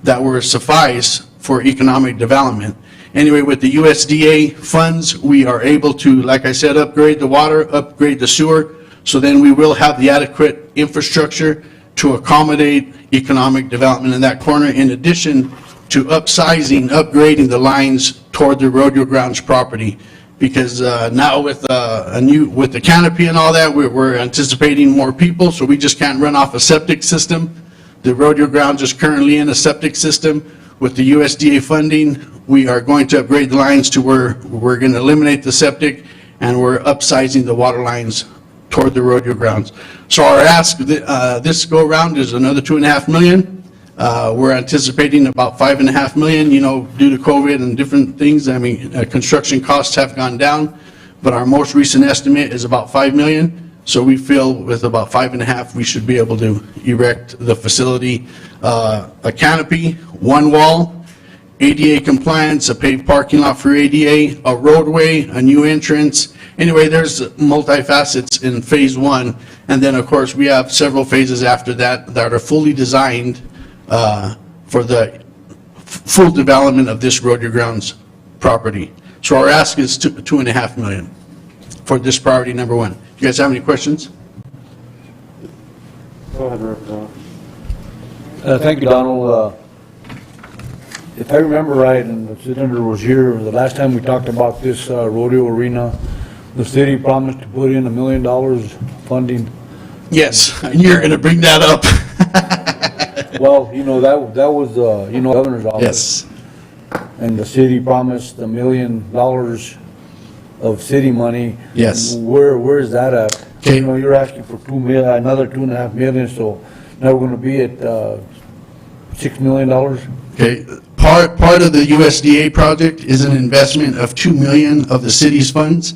that were suffice for economic development. Anyway, with the USDA funds, we are able to, like I said, upgrade the water, upgrade the sewer, so then we will have the adequate infrastructure to accommodate economic development in that corner, in addition to upgrading the lines toward the rodeo grounds property. Because now with the canopy and all that, we're anticipating more people, so we just can't run off a septic system. The rodeo grounds is currently in a septic system. With the USDA funding, we are going to upgrade the lines to where we're going to eliminate the septic, and we're upsizing the water lines toward the rodeo grounds. So our ask this go around is another 2.5 million. We're anticipating about 5.5 million, you know, due to COVID and different things. I mean, construction costs have gone down, but our most recent estimate is about 5 million. So we feel with about 5.5, we should be able to erect the facility, a canopy, one wall, ADA compliance, a paved parking lot for ADA, a roadway, a new entrance. Anyway, there's multifacets in phase 1. And then, of course, we have several phases after that that are fully designed for the full development of this rodeo grounds property. So our ask is 2.5 million for this priority number 1. You guys have any questions? Go ahead, Representative. Thank you, Donald. If I remember right, and the senator was here, the last time we talked about this rodeo arena, the city promised to put in $1 million funding. Yes, and you're going to bring that up. Well, you know, that was, you know, governor's office. Yes. And the city promised $1 million of city money. Yes. Where is that at? Okay. You know, you're asking for another 2.5 million, so now we're gonna be at $6 million. Okay, part of the USDA project is an investment of 2 million of the city's funds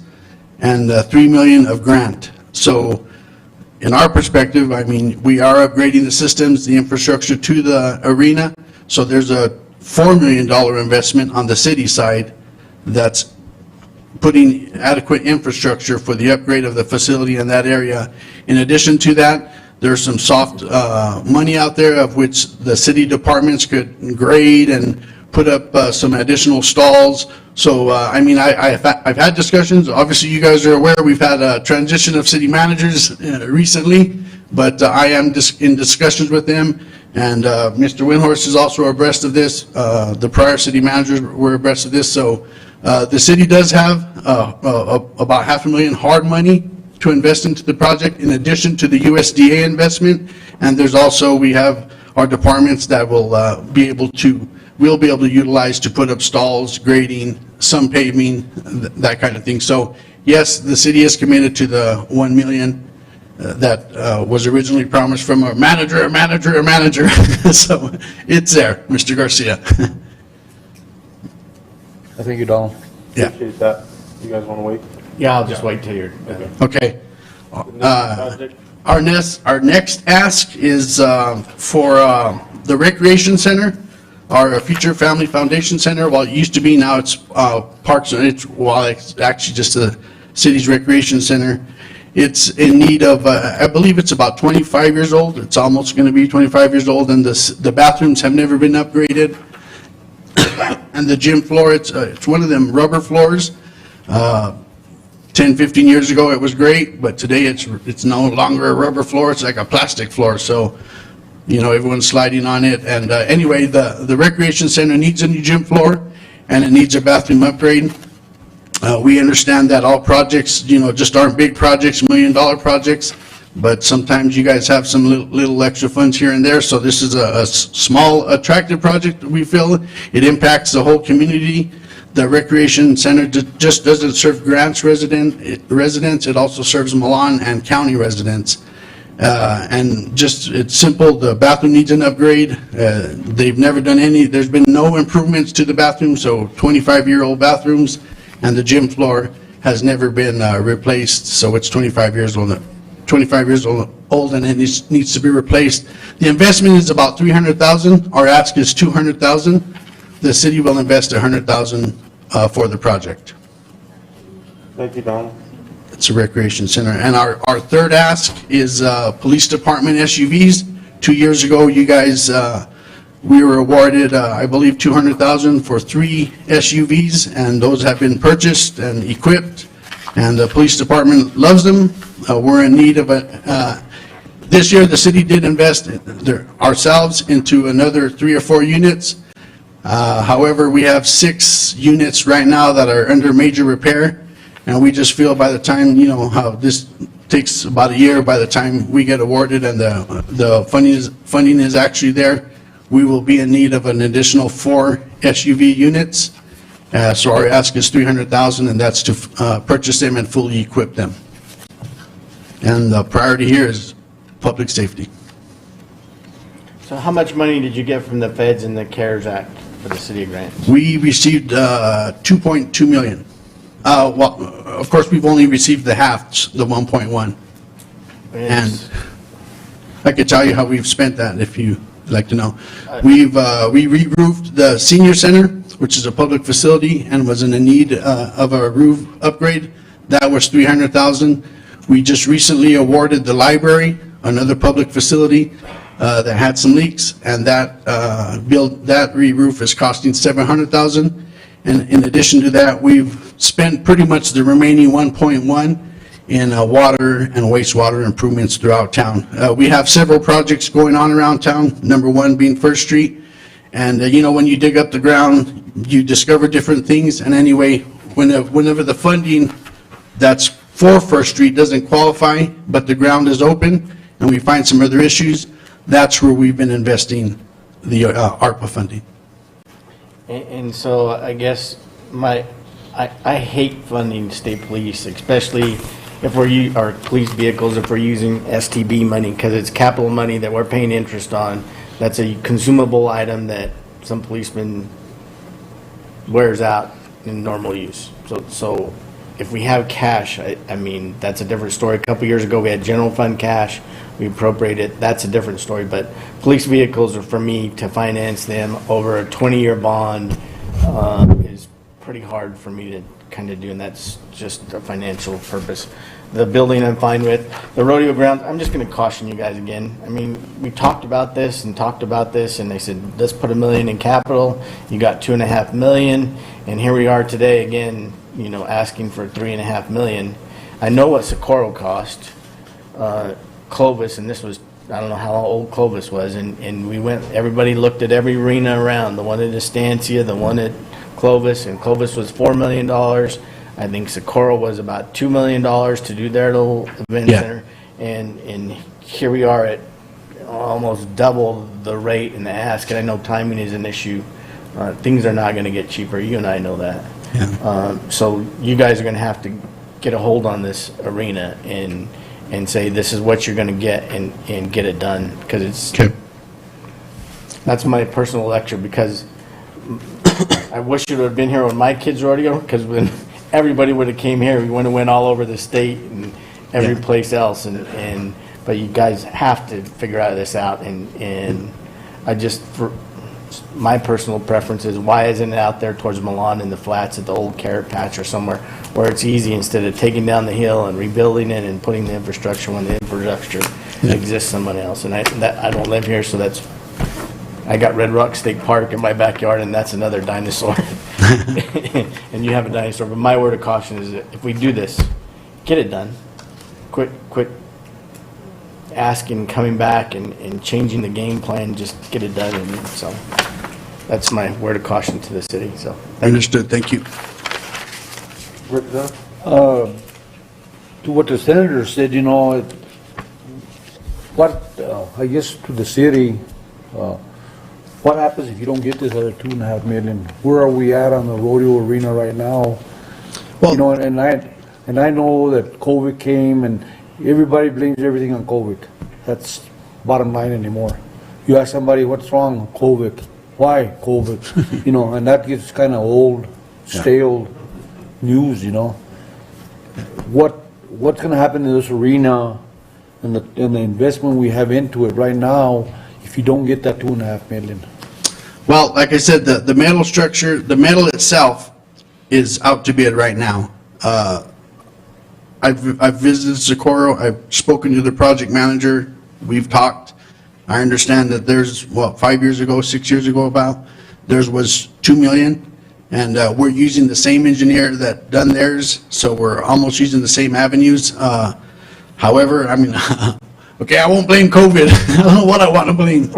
and 3 million of grant. So in our perspective, I mean, we are upgrading the systems, the infrastructure to the arena. So there's a $4 million investment on the city side that's putting adequate infrastructure for the upgrade of the facility in that area. In addition to that, there's some soft money out there of which the city departments could grade and put up some additional stalls. So, I mean, I've had discussions. Obviously, you guys are aware we've had a transition of city managers recently, but I am in discussions with them. And Mr. Windhorst is also abreast of this. The prior city managers were abreast of this. So the city does have about $500,000 hard money to invest into the project in addition to the USDA investment. And there's also, we have our departments that will be able to utilize to put up stalls, grading, some paving, that kind of thing. So yes, the city is committed to the 1 million that was originally promised from a manager. So it's there, Mr. Garcia. I think you don't. Yeah. Appreciate that. You guys want to wait? Yeah, I'll just wait till you're. Okay. Project? Our next ask is for the Recreation Center, our Future Family Foundation Center. Well, it used to be, now it's Parks, and it's actually just the city's Recreation Center. It's in need of, I believe it's about 25 years old. It's almost going to be 25 years old, and the bathrooms have never been upgraded. And the gym floor, it's one of them rubber floors. 10, 15 years ago, it was great, but today it's no longer a rubber floor, it's like a plastic floor, so, you know, everyone's sliding on it. And anyway, the recreation center needs a new gym floor, and it needs a bathroom upgrade. We understand that all projects, you know, just aren't big projects, million-dollar projects, but sometimes you guys have some little extra funds here and there, so this is a small, attractive project, we feel. It impacts the whole community. The recreation center just doesn't serve Grants residents, it also serves Milan and county residents. And just, it's simple, the bathroom needs an upgrade. They've never done there's been no improvements to the bathroom, so 25-year-old bathrooms, and the gym floor has never been replaced, so it's 25 years old, and it needs to be replaced. The investment is about $300,000. Our ask is $200,000. The city will invest $100,000 for the project. Thank you, Donald. It's a recreation center. And our third ask is police department SUVs. 2 years ago, you guys, we were awarded, I believe, $200,000 for 3 SUVs, and those have been purchased and equipped, and the police department loves them. We're in need of this year, the city did invest ourselves into another 3 or 4 units. However, we have 6 units right now that are under major repair, and we just feel by the time, you know, how this takes about a year by the time we get awarded and the funding is actually there, we will be in need of an additional 4 SUV units. So our ask is $300,000, and that's to purchase them and fully equip them. And the priority here is public safety. So how much money did you get from the feds in the CARES Act for the city of Grants? We received $2.2 million. Well, of course, we've only received the half, the 1.1. And I could tell you how we've spent that if you'd like to know. We re-roofed the senior center, which is a public facility and was in need of a roof upgrade. That was $300,000. We just recently awarded the library, another public facility that had some leaks, and that re-roof is costing $700,000. And in addition to that, we've spent pretty much the remaining 1.1 in water and wastewater improvements throughout town. We have several projects going on around town, number one being First Street. And you know, when you dig up the ground, you discover different things. And anyway, whenever the funding that's for First Street doesn't qualify, but the ground is open, and we find some other issues, that's where we've been investing the ARPA funding. And so I guess I hate funding state police, especially if our police vehicles, if we're using STB money, because it's capital money that we're paying interest on. That's a consumable item that some policeman wears out in normal use. So if we have cash, I mean, that's a different story. A couple years ago, we had general fund cash. We appropriated. That's a different story. But police vehicles are, for me, to finance them over a 20-year bond is pretty hard for me to kind of do, and that's just a financial purpose. The building I'm fine with. The rodeo grounds, I'm just going to caution you guys again. I mean, we talked about this, and they said, let's put $1 million in capital. You got $2.5 million, and here we are today again, you know, asking for $3.5 million. I know what Socorro cost, Clovis, and this was, I don't know how old Clovis was, and we went, everybody looked at every arena around, the one at Estancia, the one at Clovis, and Clovis was $4 million. I think Socorro was about $2 million to do their little event center, and here we are at almost double the rate in the ask, and I know timing is an issue. Things are not going to get cheaper. You and I know that. Yeah. So you guys are going to have to get a hold on this arena and say this is what you're going to get and get it done, because it's that's my personal lecture, because I wish you would have been here when my kids rodeo, because when everybody would have came here, we would have went all over the state and every place else, but you guys have to figure this out, and I just, for my personal preference is, why isn't it out there towards Milan in the flats at the old carrot patch or somewhere where it's easy, instead of taking down the hill and rebuilding it and putting the infrastructure when the infrastructure exists somewhere else. And I don't live here, so that's I got Red Rock State Park in my backyard, and that's another dinosaur. And you have a dinosaur, but my word of caution is that if we do this, get it done. Quit asking, coming back, and changing the game plan, just get it done, and so that's my word of caution to the city, so. Understood, thank you. To what the senator said, you know, I guess to the city, what happens if you don't get this other 2.5 million? Where are we at on the rodeo arena right now? Well- You know, and I know that COVID came and everybody blames everything on COVID. That's bottom line anymore. You ask somebody, what's wrong? COVID. Why COVID? You know, and that gets kind of old, stale news, you know. What's going to happen in this arena and the investment we have into it right now if you don't get that 2.5 million? Well, like I said, the metal structure, the metal itself is out to bid right now. I've visited Socorro, I've spoken to the project manager, we've talked. I understand that there's, 5 years ago, 6 years ago about, theirs was 2 million, and we're using the same engineer that done theirs, so we're almost using the same avenues. However, I mean, okay, I won't blame COVID, I don't know what I want to blame.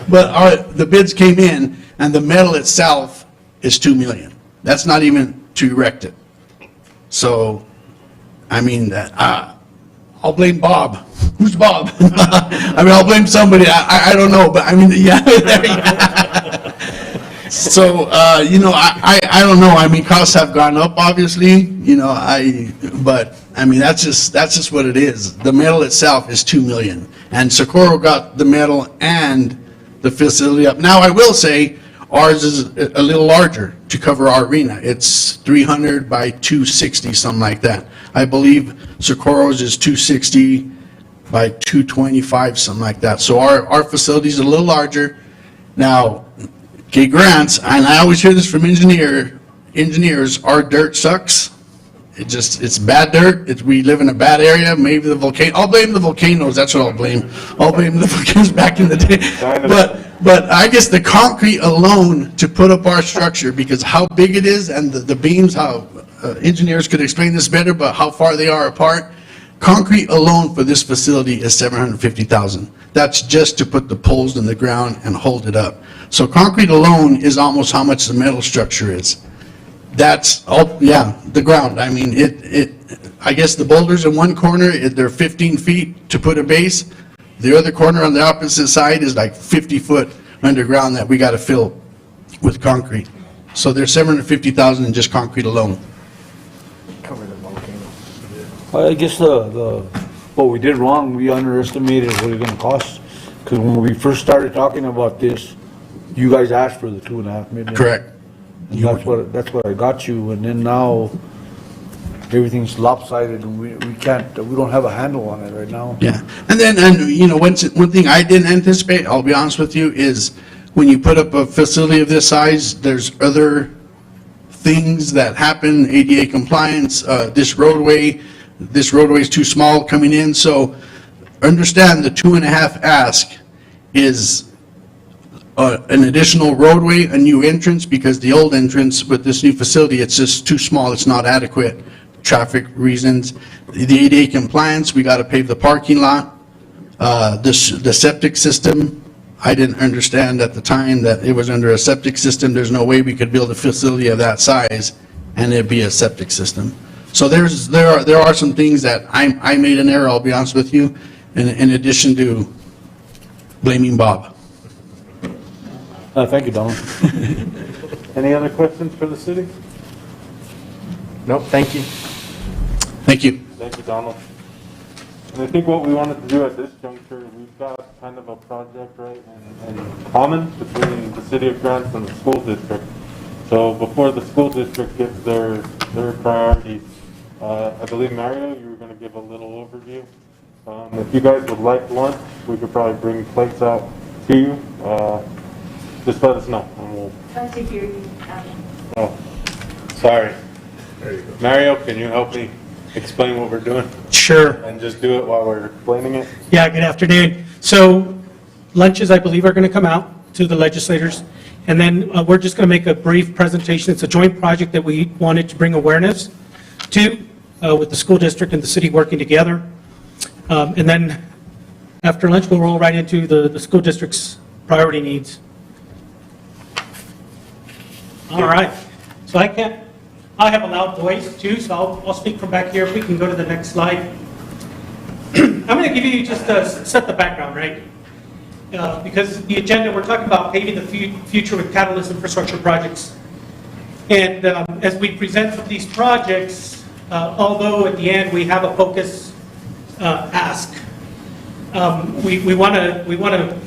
But the bids came in, and the metal itself is 2 million. That's not even to erect it. So, I mean, I'll blame Bob. Who's Bob? I mean, I'll blame somebody. I don't know, but I mean, yeah. So, you know, I don't know. I mean, costs have gone up, obviously. You know, but I mean, that's just what it is. The metal itself is 2 million, and Socorro got the metal and the facility up. Now, I will say ours is a little larger to cover our arena. It's 300 by 260, something like that. I believe Socorro's is 260 by 225, something like that. So our facility is a little larger. Now, okay, grants, and I always hear this from engineers, our dirt sucks. It's bad dirt. We live in a bad area. Maybe the volcano. I'll blame the volcanoes. That's what I'll blame. I'll blame the volcanoes back in the day. But I guess the concrete alone to put up our structure, because how big it is and the beams, how engineers could explain this better, but how far they are apart. Concrete alone for this facility is $750,000. That's just to put the poles in the ground and hold it up. So concrete alone is almost how much the metal structure is. That's all, yeah, the ground. I mean, I guess the boulders in one corner, they're 15 feet to put a base. The other corner on the opposite side is like 50 foot underground that we got to fill with concrete. So there's $750,000 in just concrete alone. Cover the volcano. I guess what we did wrong, we underestimated what it's going to cost. Because when we first started talking about this, you guys asked for the 2.5 million. Correct. And that's what I got you, and then now everything's lopsided, and we don't have a handle on it right now. Yeah, and you know, one thing I didn't anticipate, I'll be honest with you, is when you put up a facility of this size, there's other things that happen, ADA compliance, this roadway is too small coming in, so understand the 2.5 ask is an additional roadway, a new entrance, because the old entrance with this new facility, it's just too small, it's not adequate, traffic reasons. The ADA compliance, we got to pave the parking lot. The septic system, I didn't understand at the time that it was under a septic system. There's no way we could build a facility of that size and it'd be a septic system. So there are some things that I made an error, I'll be honest with you, in addition to blaming Bob. Thank you, Donald. Any other questions for the city? Nope, thank you. Thank you. Thank you, Donald. And I think what we wanted to do at this juncture, we've got kind of a project, right, in common between the city of Grants and the school district. So before the school district gives their priorities, I believe, Mario, you were going to give a little overview. If you guys would like lunch, we could probably bring plates out to you. Just let us know, and we'll... Trying to hear you. Oh, sorry. There you go. Mario, can you help me explain what we're doing? Sure. And just do it while we're explaining it? Yeah, good afternoon. So lunches, I believe, are going to come out to the legislators. And then we're just going to make a brief presentation. It's a joint project that we wanted to bring awareness to with the school district and the city working together. And then after lunch, we'll roll right into the school district's priority needs. All right. So I have a loud voice too, so I'll speak from back here. If we can go to the next slide. I'm going to give you just set the background, right? Because the agenda, we're talking about paving the future with catalyst infrastructure projects. And as we present some of these projects, although at the end we have a focus ask, we want to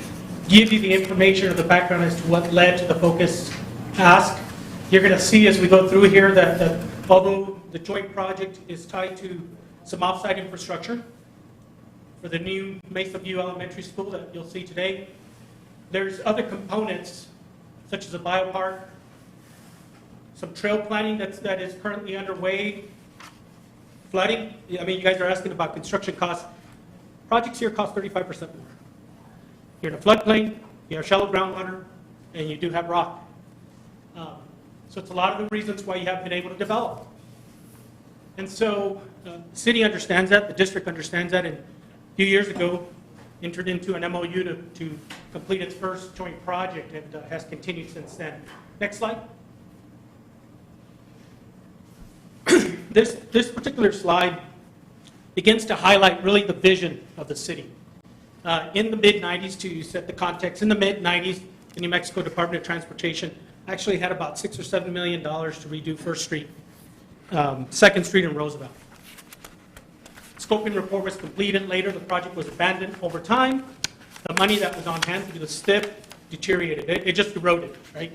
give you the information or the background as to what led to the focus ask. You're going to see as we go through here that although the joint project is tied to some offsite infrastructure for the new Mesa View Elementary School that you'll see today, there's other components such as a biopark, some trail planning that is currently underway, flooding. I mean, you guys are asking about construction costs. Projects here cost 35% more. You're in a floodplain, you have shallow groundwater, and you do have rock. So it's a lot of the reasons why you haven't been able to develop. And so the city understands that, the district understands that, and a few years ago entered into an MOU to complete its first joint project, and has continued since then. Next slide. This particular slide begins to highlight really the vision of the city. In the mid-90s, to set the context, in the mid-90s, the New Mexico Department of Transportation actually had about $6 or $7 million to redo First Street, Second Street, and Roosevelt. Scoping report was completed later. The project was abandoned over time. The money that was on hand to do the STIP deteriorated. It just eroded, right?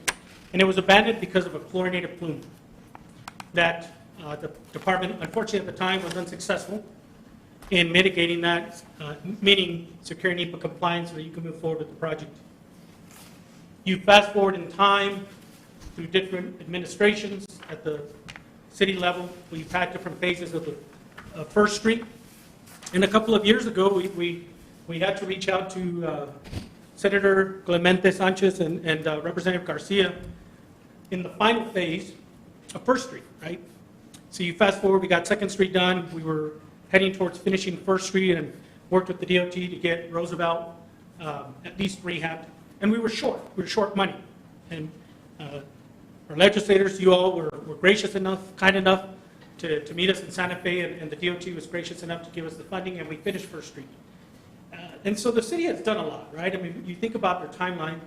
And it was abandoned because of a chlorinated plume that the department, unfortunately at the time, was unsuccessful in mitigating that, meaning securing NEPA compliance so that you can move forward with the project. You fast forward in time through different administrations at the city level. We've had different phases of the First Street. And a couple of years ago, we had to reach out to Senator Clemente Sanchez and Representative Garcia in the final phase of First Street, right? So you fast forward, we got Second Street done. We were heading towards finishing First Street and worked with the DOT to get Roosevelt at least rehabbed. And we were short. We were short money. And our legislators, you all were gracious enough, kind enough to meet us in Santa Fe, and the DOT was gracious enough to give us the funding, and we finished First Street. And so the city has done a lot, right? I mean, you think about their timeline.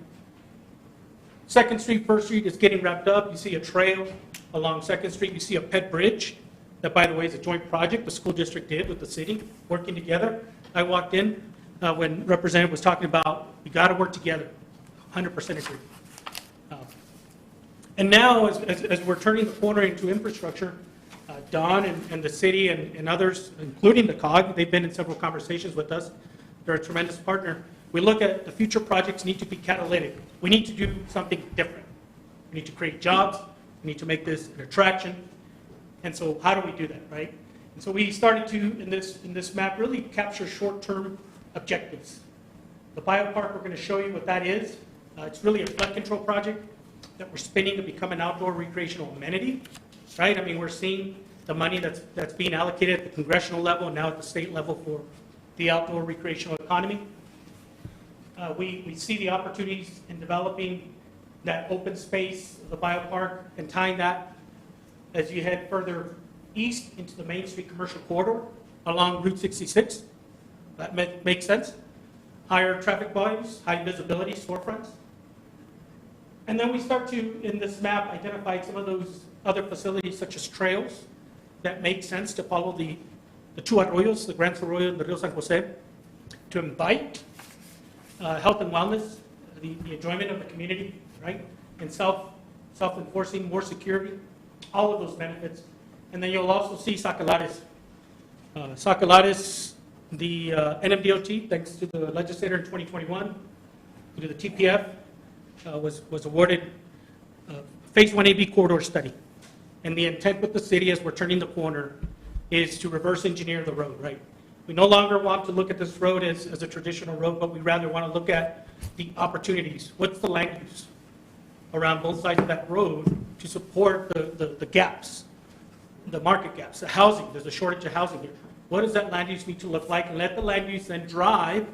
Second Street, First Street is getting wrapped up. You see a trail along Second Street. You see a pet bridge that, by the way, is a joint project the school district did with the city, working together. I walked in when Representative was talking about, we got to work together. 100% agree. And now, as we're turning the corner into infrastructure, Don and the city and others, including the COG, they've been in several conversations with us. They're a tremendous partner. We look at the future projects need to be catalytic. We need to do something different. We need to create jobs. We need to make this an attraction. And so how do we do that, right? And so we started to, in this map, really capture short-term objectives. The biopark, we're going to show you what that is. It's really a flood control project that we're spinning to become an outdoor recreational amenity, right? I mean, we're seeing the money that's being allocated at the congressional level and now at the state level for the outdoor recreational economy. We see the opportunities in developing that open space, the biopark, and tying that as you head further east into the Main Street commercial corridor along Route 66. That makes sense. Higher traffic volumes, high visibility storefronts. And then we start to, in this map, identify some of those other facilities such as trails that make sense to follow the two arroyos, the Gran Arroyo and the Rio San Jose, to invite health and wellness, the enjoyment of the community, right? And self-enforcing, more security, all of those benefits. And then you'll also see Sacalares. Sacalares, the NMDOT, thanks to the legislator in 2021, to the TPF, was awarded Phase 1AB corridor study. And the intent with the city as we're turning the corner is to reverse engineer the road, right? We no longer want to look at this road as a traditional road, but we rather want to look at the opportunities. What's the land use around both sides of that road to support the gaps, the market gaps, the housing? There's a shortage of housing here. What does that land use need to look like? And let the land use then drive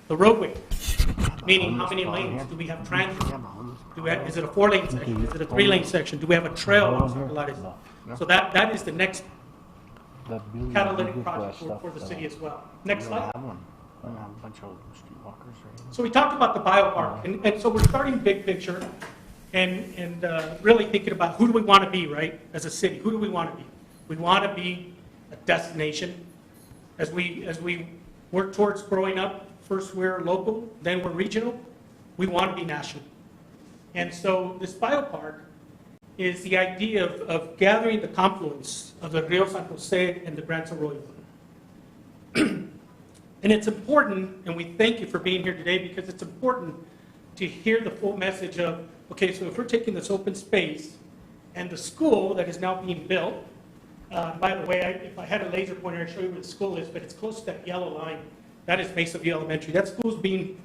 the roadway. Meaning, how many lanes? Do we have transit? Is it a 4-lane section? Is it a 3-lane section? Do we have a trail along the line? So that is the next catalytic project for the city as well. Next slide. So we talked about the biopark, and so we're starting big picture and really thinking about who do we want to be, right, as a city? Who do we want to be? We want to be a destination. As we work towards growing up, first we're local, then we're regional, we want to be national. And so this biopark is the idea of gathering the confluence of the Rio San Jose and the Gran Arroyo. And it's important, and we thank you for being here today, because it's important to hear the full message of, okay, so if we're taking this open space and the school that is now being built, by the way, if I had a laser pointer, I'd show you where the school is, but it's close to that yellow line. That is Mesa View Elementary. That school is being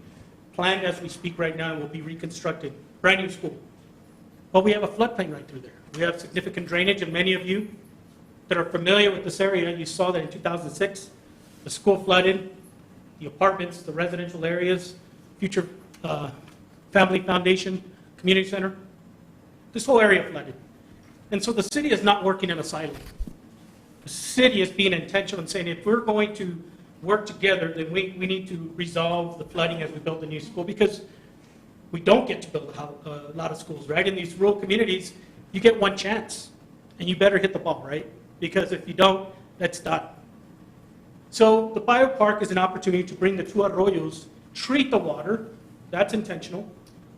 planned as we speak right now and will be reconstructed. Brand new school. But we have a floodplain right through there. We have significant drainage, and many of you that are familiar with this area, you saw that in 2006, the school flooded, the apartments, the residential areas, future family foundation, community center. This whole area flooded. And so the city is not working in a silo. The city is being intentional and saying, if we're going to work together, then we need to resolve the flooding as we build the new school, because we don't get to build a lot of schools, right? In these rural communities, you get one chance, and you better hit the ball, right? Because if you don't, that's done. So the biopark is an opportunity to bring the two arroyos, treat the water, that's intentional,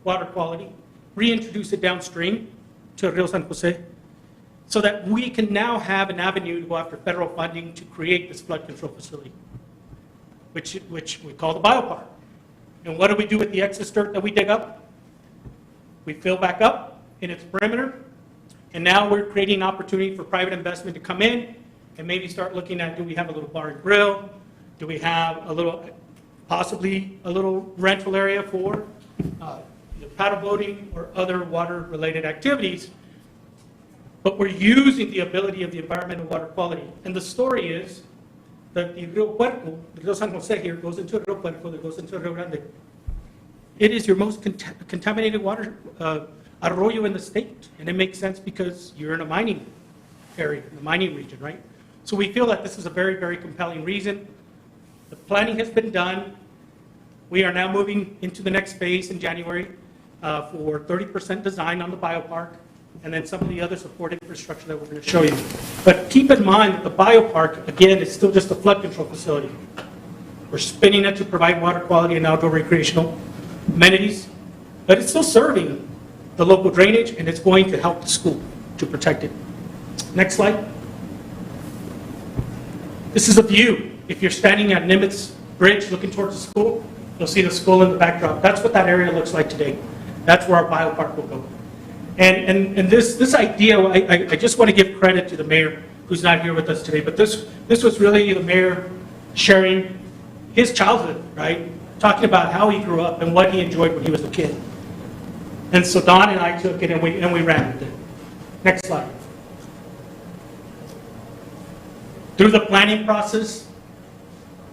water quality, reintroduce it downstream to Rio San Jose, so that we can now have an avenue to go after federal funding to create this flood control facility, which we call the biopark. And what do we do with the excess dirt that we dig up? We fill back up in its perimeter, and now we're creating an opportunity for private investment to come in and maybe start looking at, do we have a little bar and grill? Do we have possibly a little rental area for paddle boating or other water-related activities? But we're using the ability of the environmental water quality. And the story is that the Rio Puerco, the Rio San Jose here, goes into Rio Puerco, that goes into Rio Grande. It is your most contaminated water arroyo in the state. And it makes sense because you're in a mining area, in a mining region, right? So we feel that this is a very, very compelling reason. The planning has been done. We are now moving into the next phase in January for 30% design on the biopark, and then some of the other support infrastructure that we're going to show you. But keep in mind that the biopark, again, is still just a flood control facility. We're spinning it to provide water quality and outdoor recreational amenities, but it's still serving the local drainage, and it's going to help the school to protect it. Next slide. This is a view. If you're standing at Nimitz Bridge looking towards the school, you'll see the school in the backdrop. That's what that area looks like today. That's where our biopark will go. And this idea, I just want to give credit to the mayor, who's not here with us today, but this was really the mayor sharing his childhood, right? Talking about how he grew up and what he enjoyed when he was a kid. And so Don and I took it and we ran with it. Next slide. Through the planning process,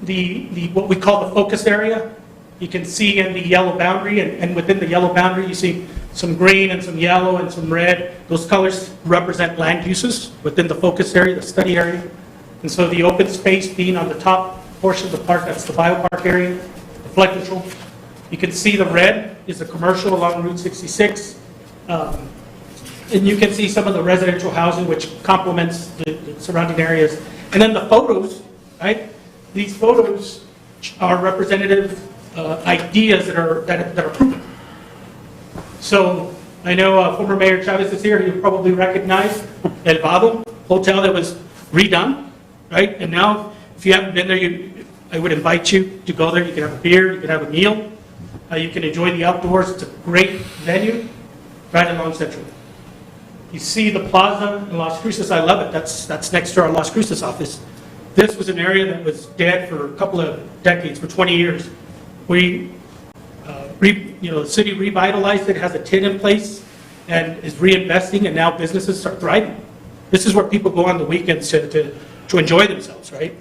what we call the focus area, you can see in the yellow boundary, and within the yellow boundary you see some green and some yellow and some red. Those colors represent land uses within the focus area, the study area. And so the open space being on the top portion of the park, that's the biopark area, the flood control. You can see the red is the commercial along Route 66. And you can see some of the residential housing, which complements the surrounding areas. And then the photos, right? These photos are representative ideas that are proven. So I know former Mayor Chavez is here. You probably recognize El Vado Hotel that was redone, right? And now, if you haven't been there, I would invite you to go there. You can have a beer, you can have a meal, you can enjoy the outdoors. It's a great venue right along Central. You see the plaza in Las Cruces. I love it. That's next to our Las Cruces office. This was an area that was dead for a couple of decades, for 20 years. We the city revitalized it, has a TID in place, and is reinvesting, and now businesses start thriving. This is where people go on the weekends to enjoy themselves, right?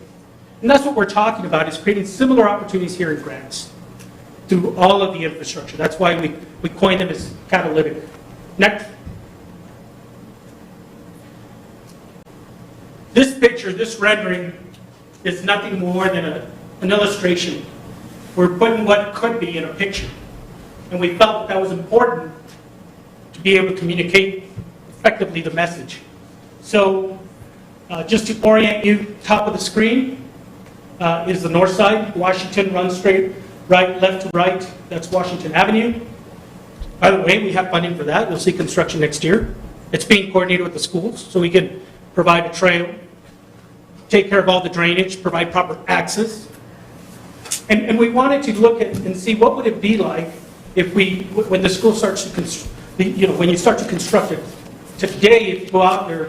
And that's what we're talking about, is creating similar opportunities here in Grants through all of the infrastructure. That's why we coined them as catalytic. Next. This picture, this rendering, is nothing more than an illustration. We're putting what could be in a picture. And we felt that was important to be able to communicate effectively the message. So just to orient you, top of the screen is the north side. Washington runs straight right, left to right. That's Washington Avenue. By the way, we have funding for that. You'll see construction next year. It's being coordinated with the schools, so we can provide a trail, take care of all the drainage, provide proper access. And we wanted to look at and see what would it be like if when the school starts to when you start to construct it. Today, if you go out there,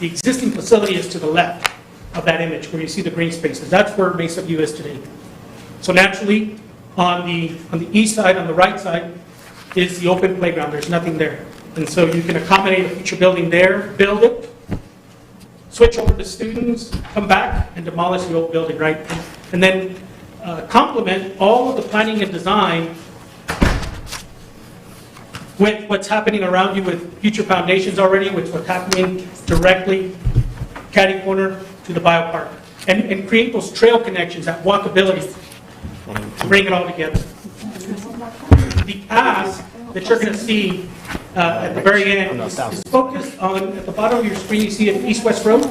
the existing facility is to the left of that image where you see the green spaces. That's where Mesa View is today. So naturally, on the east side, on the right side, is the open playground. There's nothing there. And so you can accommodate a future building there, build it, switch over to students, come back and demolish the old building, right? And then complement all of the planning and design with what's happening around you with future foundations already, with what's happening directly catty corner to the biopark. And create those trail connections, that walkability, to bring it all together. The ask that you're going to see at the very end is focused on, at the bottom of your screen, you see an east-west road.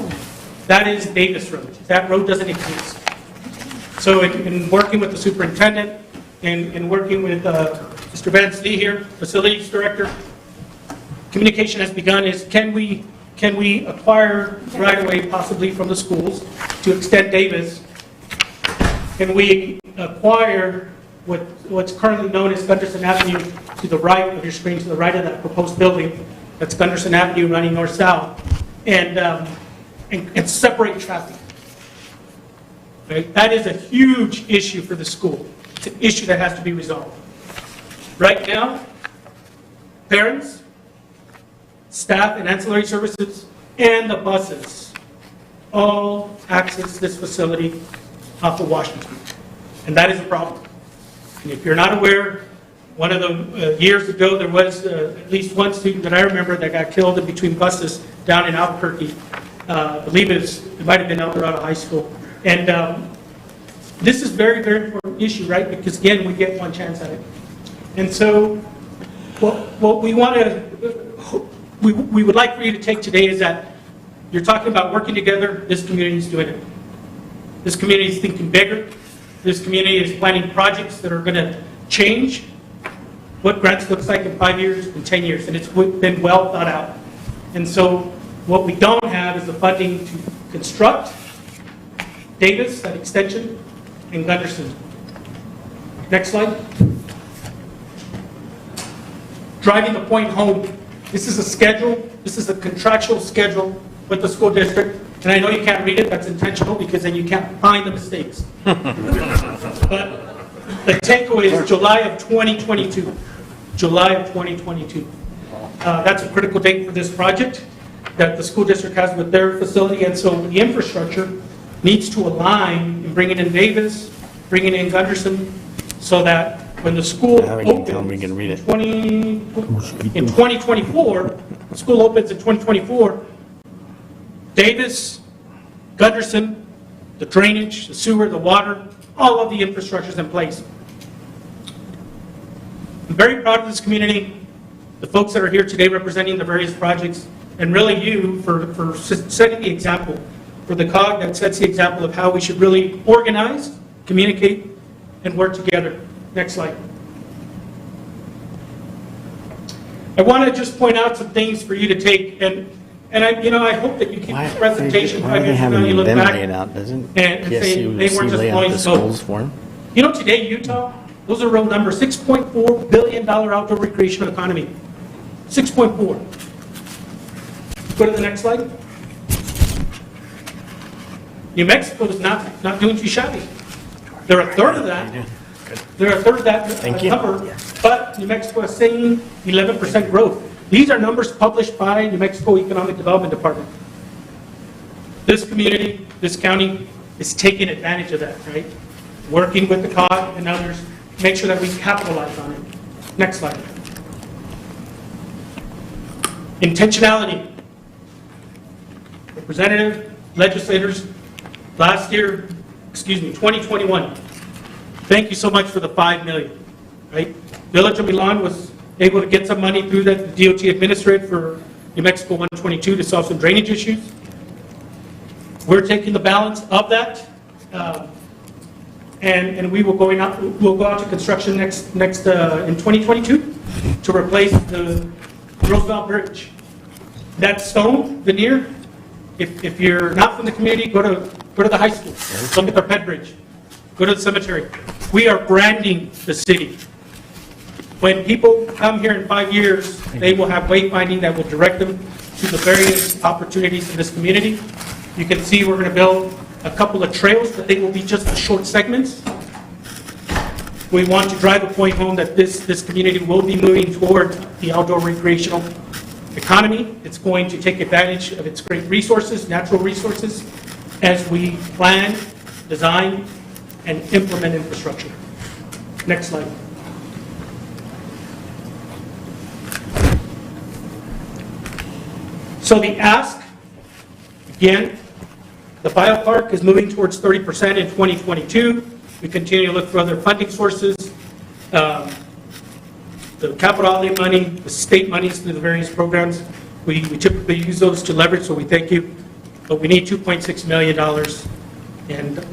That is Davis Road. That road doesn't exist. So in working with the superintendent and working with Mr. Vance Lee here, facilities director, communication has begun is can we acquire right away possibly from the schools to extend Davis? Can we acquire what's currently known as Gunderson Avenue to the right of your screen, to the right of that proposed building? That's Gunderson Avenue running north-south, and separate traffic. Right? That is a huge issue for the school. It's an issue that has to be resolved. Right now, parents, staff and ancillary services, and the buses all access this facility off of Washington. And that is a problem. And if you're not aware, one of the years ago, there was at least one student that I remember that got killed in between buses down in Albuquerque. I believe it might have been El Dorado High School. And this is a very, very important issue, right? Because again, we get one chance at it. And so what we want to, we would like for you to take today is that you're talking about working together. This community is doing it. This community is thinking bigger. This community is planning projects that are going to change what Grants looks like in 5 years, in 10 years, and it's been well thought out. And so what we don't have is the funding to construct Davis, that extension, and Gunderson. Next slide. Driving the point home. This is a schedule. This is a contractual schedule with the school district. And I know you can't read it. That's intentional because then you can't find the mistakes. But the takeaway is July of 2022. July of 2022. That's a critical date for this project that the school district has with their facility. And so the infrastructure needs to align in bringing in Davis, bringing in Gunderson, so that when the school opens in 2024, the school opens in 2024, Davis, Gunderson, the drainage, the sewer, the water, all of the infrastructure is in place. I'm very proud of this community, the folks that are here today representing the various projects, and really you for setting the example, for the COG that sets the example of how we should really organize, communicate, and work together. Next slide. I want to just point out some things for you to take, and I hope that you keep this presentation 5 years from now, you look back and say they weren't just blowing smoke. You know, today, Utah, those are real numbers, $6.4 billion outdoor recreational economy. 6.4. Go to the next slide. New Mexico is not doing too shabby. They're a third of that, They're a third of that Thank you. number, but New Mexico is saying 11% growth. These are numbers published by New Mexico Economic Development Department. This community, this county is taking advantage of that, right? Working with the COG and others, make sure that we capitalize on it. Next slide. Intentionality. Representative, legislators, last year, 2021, thank you so much for the $5 million, right? Village of Milan was able to get some money through that the DOT administrated for New Mexico 122 to solve some drainage issues. We're taking the balance of that, and we will we'll go out to construction next in 2022 to replace the Roosevelt Bridge. That stone veneer, if you're not from the community, go to the high school, look at the pet bridge, go to the cemetery. We are branding the city. When people come here in 5 years, they will have wayfinding that will direct them to the various opportunities in this community. You can see we're going to build a couple of trails, but they will be just the short segments. We want to drive a point home that this community will be moving toward the outdoor recreational economy. It's going to take advantage of its great resources, natural resources, as we plan, design, and implement infrastructure. Next slide. So the ask, again, the biopark is moving towards 30% in 2022. We continue to look for other funding sources. The capital outlay money, the state monies through the various programs, we typically use those to leverage, so we thank you. But we need $2.6 million, and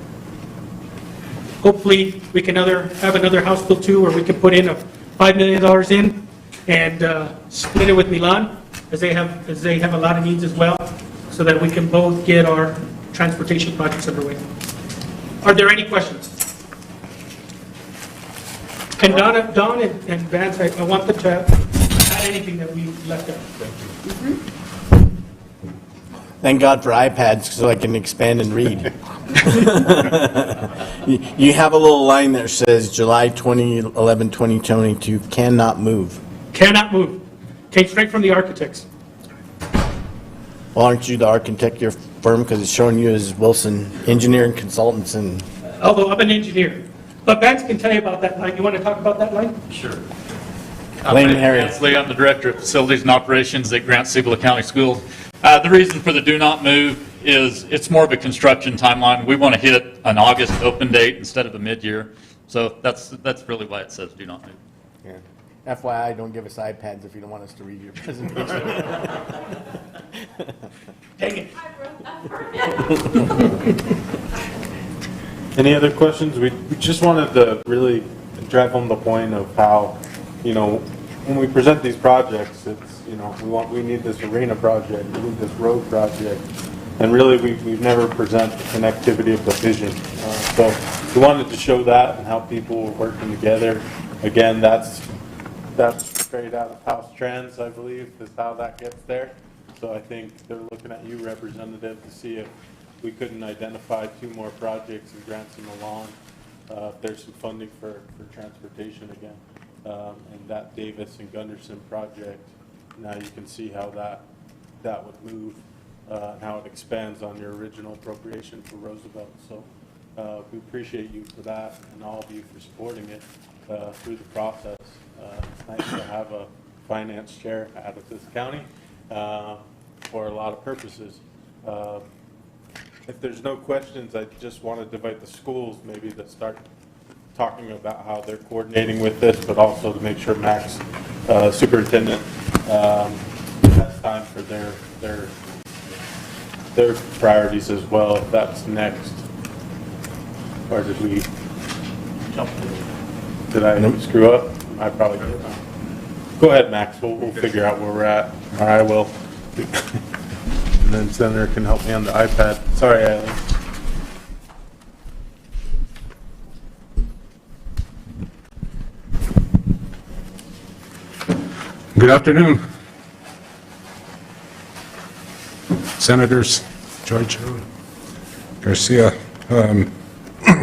hopefully we can have another House Bill 2 where we can put in a $5 million in and split it with Milan, as they have a lot of needs as well, so that we can both get our transportation projects underway. Are there any questions? And Don and Vance, I want them to add anything that we left out. Thank God for iPads so I can expand and read. You have a little line that says July 2011, 2022, cannot move. Cannot move. Came straight from the architects. Well, aren't you the architect of your firm, because it's showing you as Wilson Engineering Consultants? And Although I'm an engineer. But Vance can tell you about that line. You want to talk about that line? Sure. Lane Harry. I'm the Director of Facilities and Operations at Grant Cibola County Schools. The reason for the do not move is it's more of a construction timeline. We want to hit an August open date instead of a mid-year. So that's really why it says do not move. Yeah. FYI, don't give us iPads if you don't want us to read your presentation. Dang it. Any other questions? We just wanted to really drive home the point of how, when we present these projects, it's, we need this arena project, we need this road project, and really we've never present the connectivity of the vision. So we wanted to show that and how people are working together. Again, that's straight out of House Trends, I believe, is how that gets there. So I think they're looking at you, Representative, to see if we couldn't identify 2 more projects in Grants and Milan. If there's some funding for transportation again. And that Davis and Gunderson project, now you can see how that would move and how it expands on your original appropriation for Roosevelt. So we appreciate you for that and all of you for supporting it through the process. It's nice to have a finance chair out of this county for a lot of purposes. If there's no questions, I just wanted to invite the schools maybe to start talking about how they're coordinating with this, but also to make sure Max, superintendent, has time for their priorities as well, if that's next. Or did we jump? Did I screw up? I probably did. Go ahead, Max. We'll figure out where we're at. Or I will. And then Senator can help me on the iPad. Sorry, Eileen. Good afternoon. Senators George Garcia,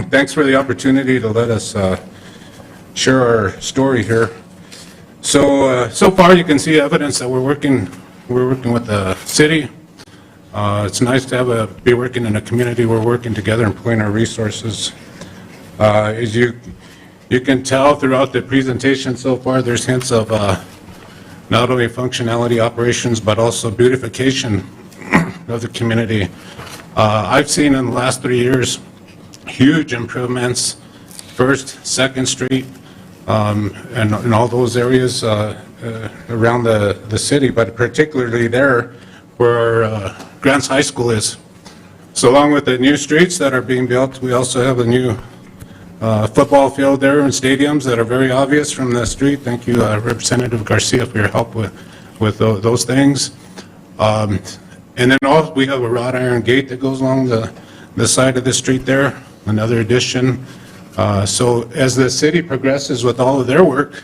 thanks for the opportunity to let us share our story here. So far you can see evidence that we're working with the city. It's nice to be working in a community. We're working together and pulling our resources. As you can tell throughout the presentation so far, there's hints of not only functionality operations, but also beautification of the community. I've seen in the last 3 years huge improvements, First, Second Street, and all those areas around the city, but particularly there where Grants High School is. So along with the new streets that are being built, we also have a new football field there and stadiums that are very obvious from the street. Thank you, Representative Garcia, for your help with those things. And then also we have a wrought iron gate that goes along the side of the street there, another addition. So as the city progresses with all of their work,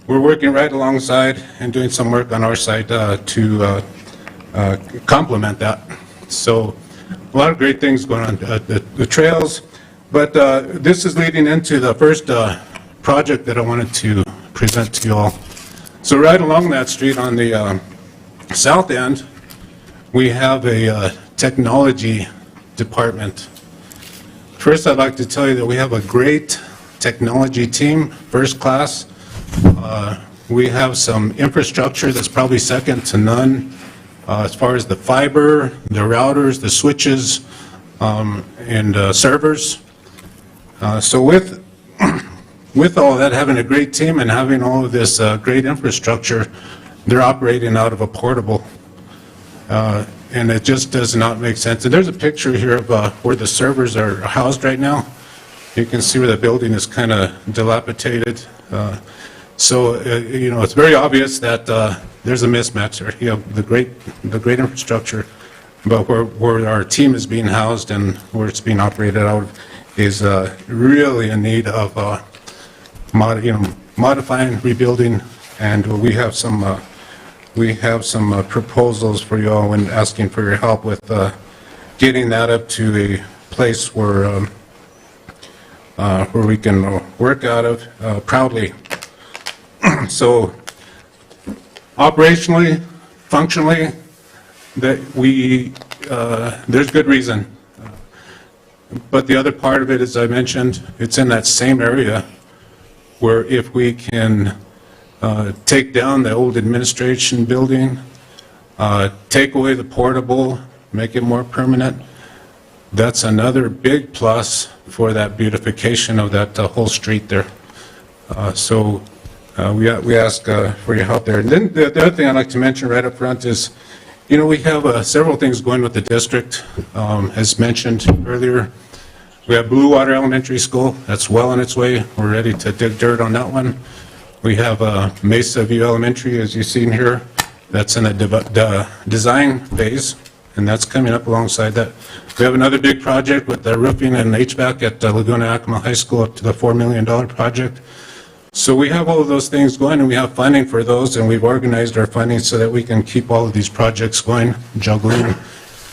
we're working right alongside and doing some work on our side to complement that. So a lot of great things going on, the trails. But this is leading into the first project that I wanted to present to you all. So right along that street on the south end, we have a technology department. First, I'd like to tell you that we have a great technology team, first class. We have some infrastructure that's probably second to none as far as the fiber, the routers, the switches, and servers. So with all that, having a great team and having all of this great infrastructure, they're operating out of a portable. And it just does not make sense. And there's a picture here of where the servers are housed right now. You can see where the building is kind of dilapidated. So it's very obvious that there's a mismatch there. You have the great infrastructure, but where our team is being housed and where it's being operated out of is really in need of modifying, rebuilding, and we have some proposals for you all and asking for your help with getting that up to a place where we can work out of proudly. So operationally, functionally, that there's good reason. But the other part of it, as I mentioned, it's in that same area where if we can take down the old administration building, take away the portable, make it more permanent, that's another big plus for that beautification of that whole street there. So we ask for your help there. And then the other thing I'd like to mention right up front is, we have several things going with the district. As mentioned earlier, we have Blue Water Elementary School. That's well on its way. We're ready to dig dirt on that one. We have Mesa View Elementary, as you've seen here. That's in the design phase, and that's coming up alongside that. We have another big project with the roofing and HVAC at Laguna Acoma High School, up to the $4 million project. So we have all of those things going, and we have funding for those, and we've organized our funding so that we can keep all of these projects going, juggling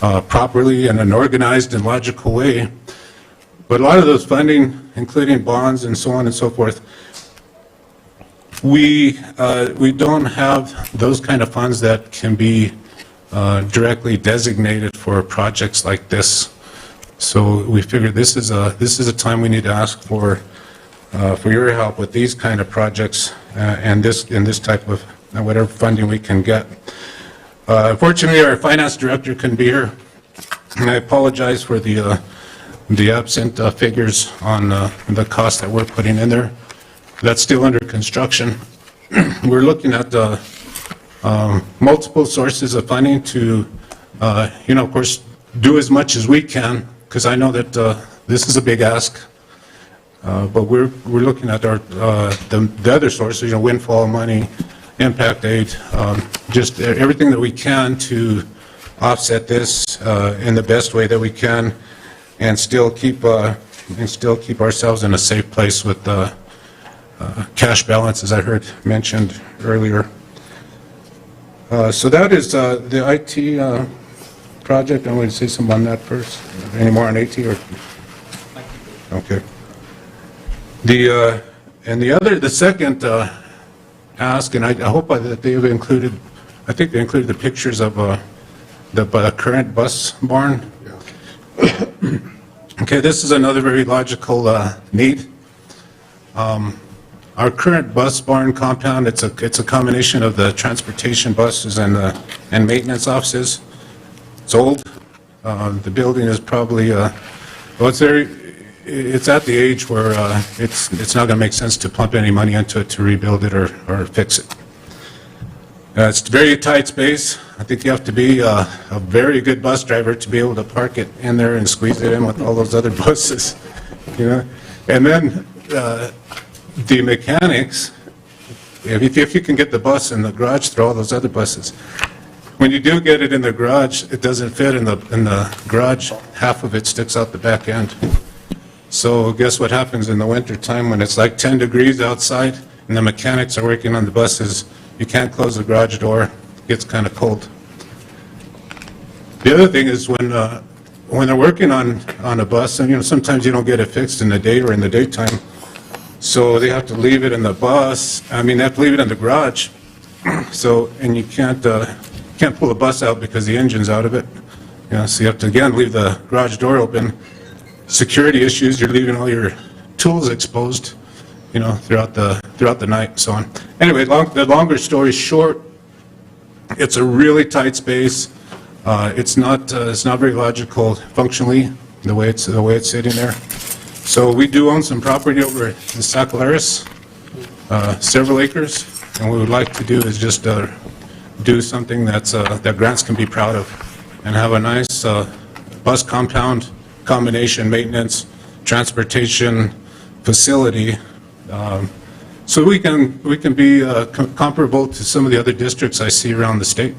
properly in an organized and logical way. But a lot of those funding, including bonds and so on and so forth, we don't have those kind of funds that can be directly designated for projects like this. So we figured this is a time we need to ask for your help with these kind of projects and this type of whatever funding we can get. Unfortunately, our finance director couldn't be here, and I apologize for the absent figures on the cost that we're putting in there. That's still under construction. We're looking at multiple sources of funding to, of course, do as much as we can, because I know that this is a big ask. But we're looking at the other sources, windfall money, impact aid, just everything that we can to offset this in the best way that we can, and still keep ourselves in a safe place with cash balance, as I heard mentioned earlier. So that is the IT project. I'm going to say something on that first. Any more on AT? Or? Okay. And the second ask, and I hope that they've included, I think they included the pictures of the current bus barn. Okay, this is another very logical need. Our current bus barn compound, it's a combination of the transportation buses and maintenance offices. It's old. The building is probably, well, it's at the age where it's not going to make sense to pump any money into it to rebuild it or fix it. It's a very tight space. I think you have to be a very good bus driver to be able to park it in there and squeeze it in with all those other buses, you know. And then the mechanics, if you can get the bus in the garage through all those other buses, when you do get it in the garage, it doesn't fit in the garage. Half of it sticks out the back end. So guess what happens in the winter time when it's like 10 degrees outside and the mechanics are working on the buses? You can't close the garage door. It gets kind of cold. The other thing is when they're working on a bus, and you know sometimes you don't get it fixed in the day or in the daytime, so they have to leave it in the bus. I mean, they have to leave it in the garage. So and you can't pull the bus out because the engine's out of it. You know, so you have to again leave the garage door open. Security issues. You're leaving all your tools exposed, you know, throughout the night and so on. Anyway, the longer story short, it's a really tight space. It's not very logical functionally the way it's sitting there. So we do own some property over in Sacalaris, several acres, and what we would like to do is just do something that Grants can be proud of, and have a nice bus compound, combination maintenance, transportation facility. So we can be comparable to some of the other districts I see around the state.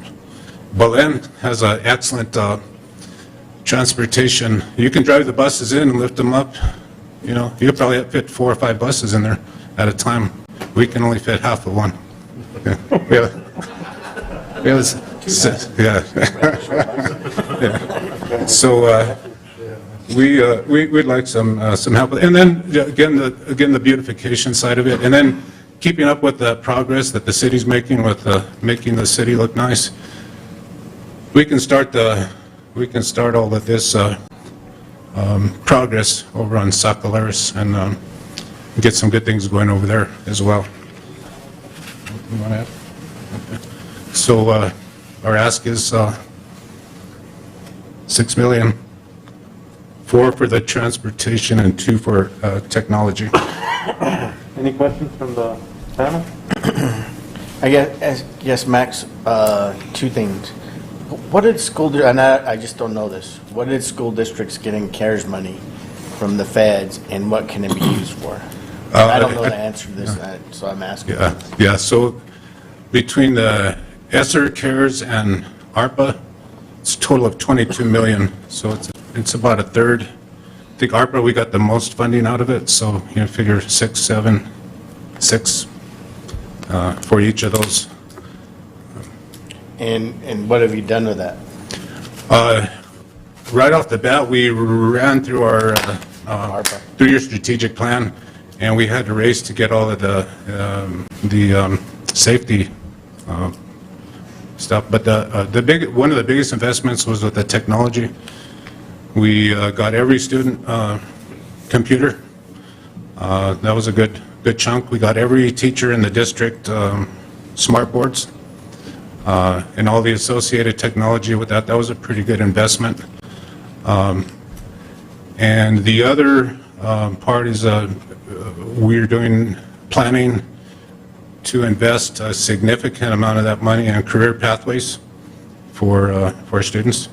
Belen has an excellent transportation. You can drive the buses in and lift them up. You know, you could probably fit 4 or 5 buses in there at a time. We can only fit half of one. Yeah. So we'd like some help, and then again the beautification side of it, and then keeping up with the progress that the city's making with making the city look nice. We can start all of this progress over on Sacalaris and get some good things going over there as well. You want to add? Okay. So our ask is $6 million. 4 for the transportation and 2 for technology. Any questions from the panel? I guess Max, 2 things. What did and I just don't know this, what did school districts get in CARES money from the feds, and what can it be used for? I don't know the answer to this, so I'm asking. Yeah, so between the ESSER, CARES, and ARPA, it's a total of $22 million, so it's about a third. I think ARPA, we got the most funding out of it, so you know, figure 6, 7, 6 for each of those. And what have you done with that? Right off the bat, we ran through our 3-year strategic plan, and we had to race to get all of the safety stuff. But one of the biggest investments was with the technology. We got every student computer. That was a good chunk. We got every teacher in the district smart boards and all the associated technology with that. That was a pretty good investment. And the other part is we're doing planning to invest a significant amount of that money in career pathways for students.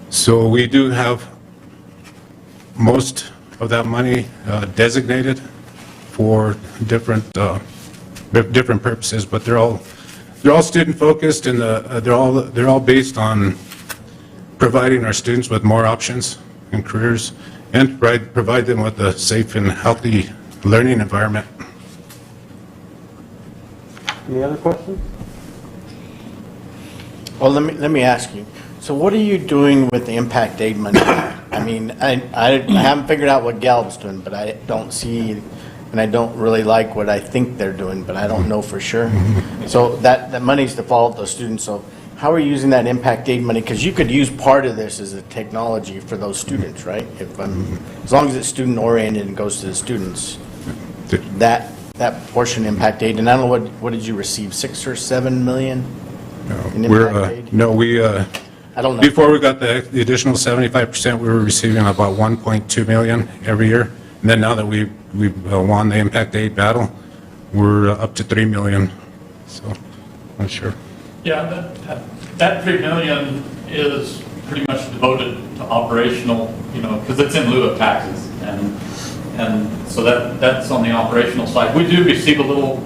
So we do have most of that money designated for different purposes, but they're all student focused, and they're all based on providing our students with more options and careers, and provide them with a safe and healthy learning environment. Any other questions? Well, let me ask you. So what are you doing with the impact aid money? I mean, I haven't figured out what Gallups doing, but I don't see and I don't really like what I think they're doing, but I don't know for sure. So that money's to follow up those students. So how are you using that impact aid money? Because you could use part of this as a technology for those students, right? As long as it's student oriented and goes to the students, that portion impact aid. And I don't know, what did you receive, 6 or 7 million in impact aid? No, I don't know. before we got the additional 75%, we were receiving about 1.2 million every year. And then now that we've won the impact aid battle, we're up to 3 million. So, not sure. Yeah, that 3 million is pretty much devoted to operational, because it's in lieu of taxes. And so that's on the operational side. We do receive a little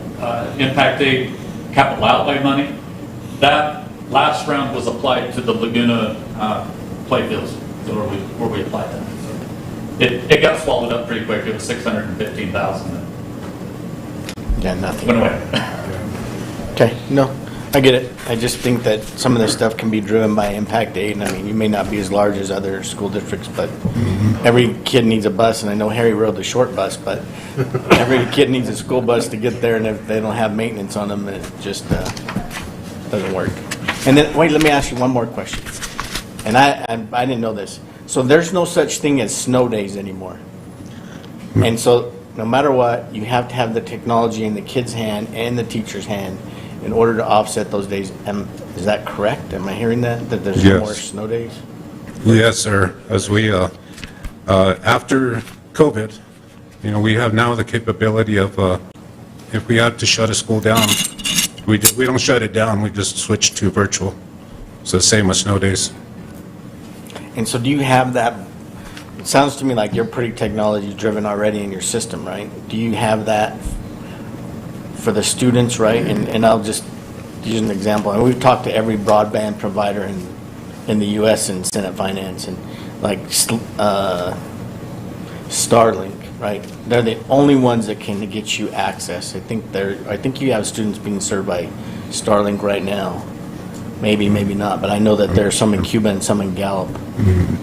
impact aid capital outlay money. That last round was applied to the Laguna playfields, where we applied that. So it got swallowed up pretty quick. It was 615,000. Yeah, nothing. Went away. Okay, no, I get it. I just think that some of this stuff can be driven by impact aid. I mean, you may not be as large as other school districts, but every kid needs a bus, and I know Harry rode the short bus, but every kid needs a school bus to get there, and if they don't have maintenance on them, it just doesn't work. And then, wait, let me ask you one more question. And I didn't know this. So there's no such thing as snow days anymore. And so no matter what, you have to have the technology in the kid's hand and the teacher's hand in order to offset those days. Is that correct? Am I hearing that there's no more snow days? Yes, sir. As we, after COVID, we have now the capability of, if we have to shut a school down, we don't shut it down, we just switch to virtual. So same with snow days. And so do you have that? It sounds to me like you're pretty technology driven already in your system, right? Do you have that for the students, right? And I'll just use an example. And we've talked to every broadband provider in the U.S. in Senate Finance, and like Starlink, right? They're the only ones that can get you access. I think you have students being served by Starlink right now. Maybe, maybe not, but I know that there's some in Cuba and some in Gallup.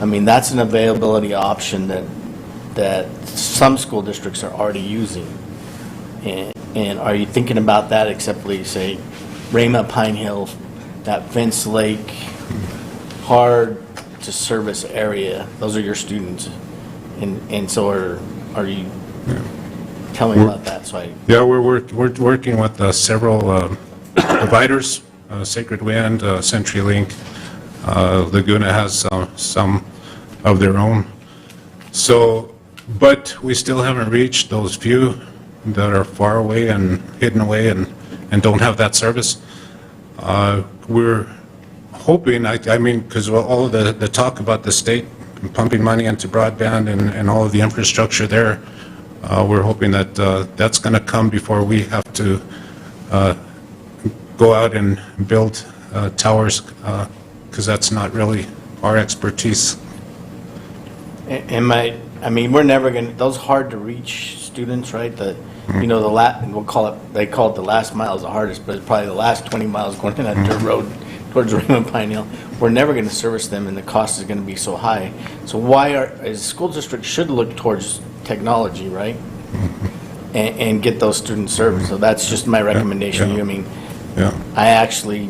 I mean, that's an availability option that some school districts are already using. And are you thinking about that, except say Rama, Pine Hill, that Vince Lake, hard to service area? Those are your students, and so are you? Tell me about that. Yeah, we're working with several providers. Sacred Wind, CenturyLink, Laguna has some of their own. So, but we still haven't reached those few that are far away and hidden away and don't have that service. We're hoping, I mean, because all of the talk about the state pumping money into broadband and all of the infrastructure there, we're hoping that that's going to come before we have to go out and build towers, because that's not really our expertise. I mean, we're never going to, those hard to reach students, right? We'll call it, they call it the last mile is the hardest, but it's probably the last 20 miles going in that dirt road towards Raymond Pine Hill. We're never going to service them, and the cost is going to be so high. So as school districts should look towards technology, right? And get those students served. So that's just my recommendation to you. I mean, I actually,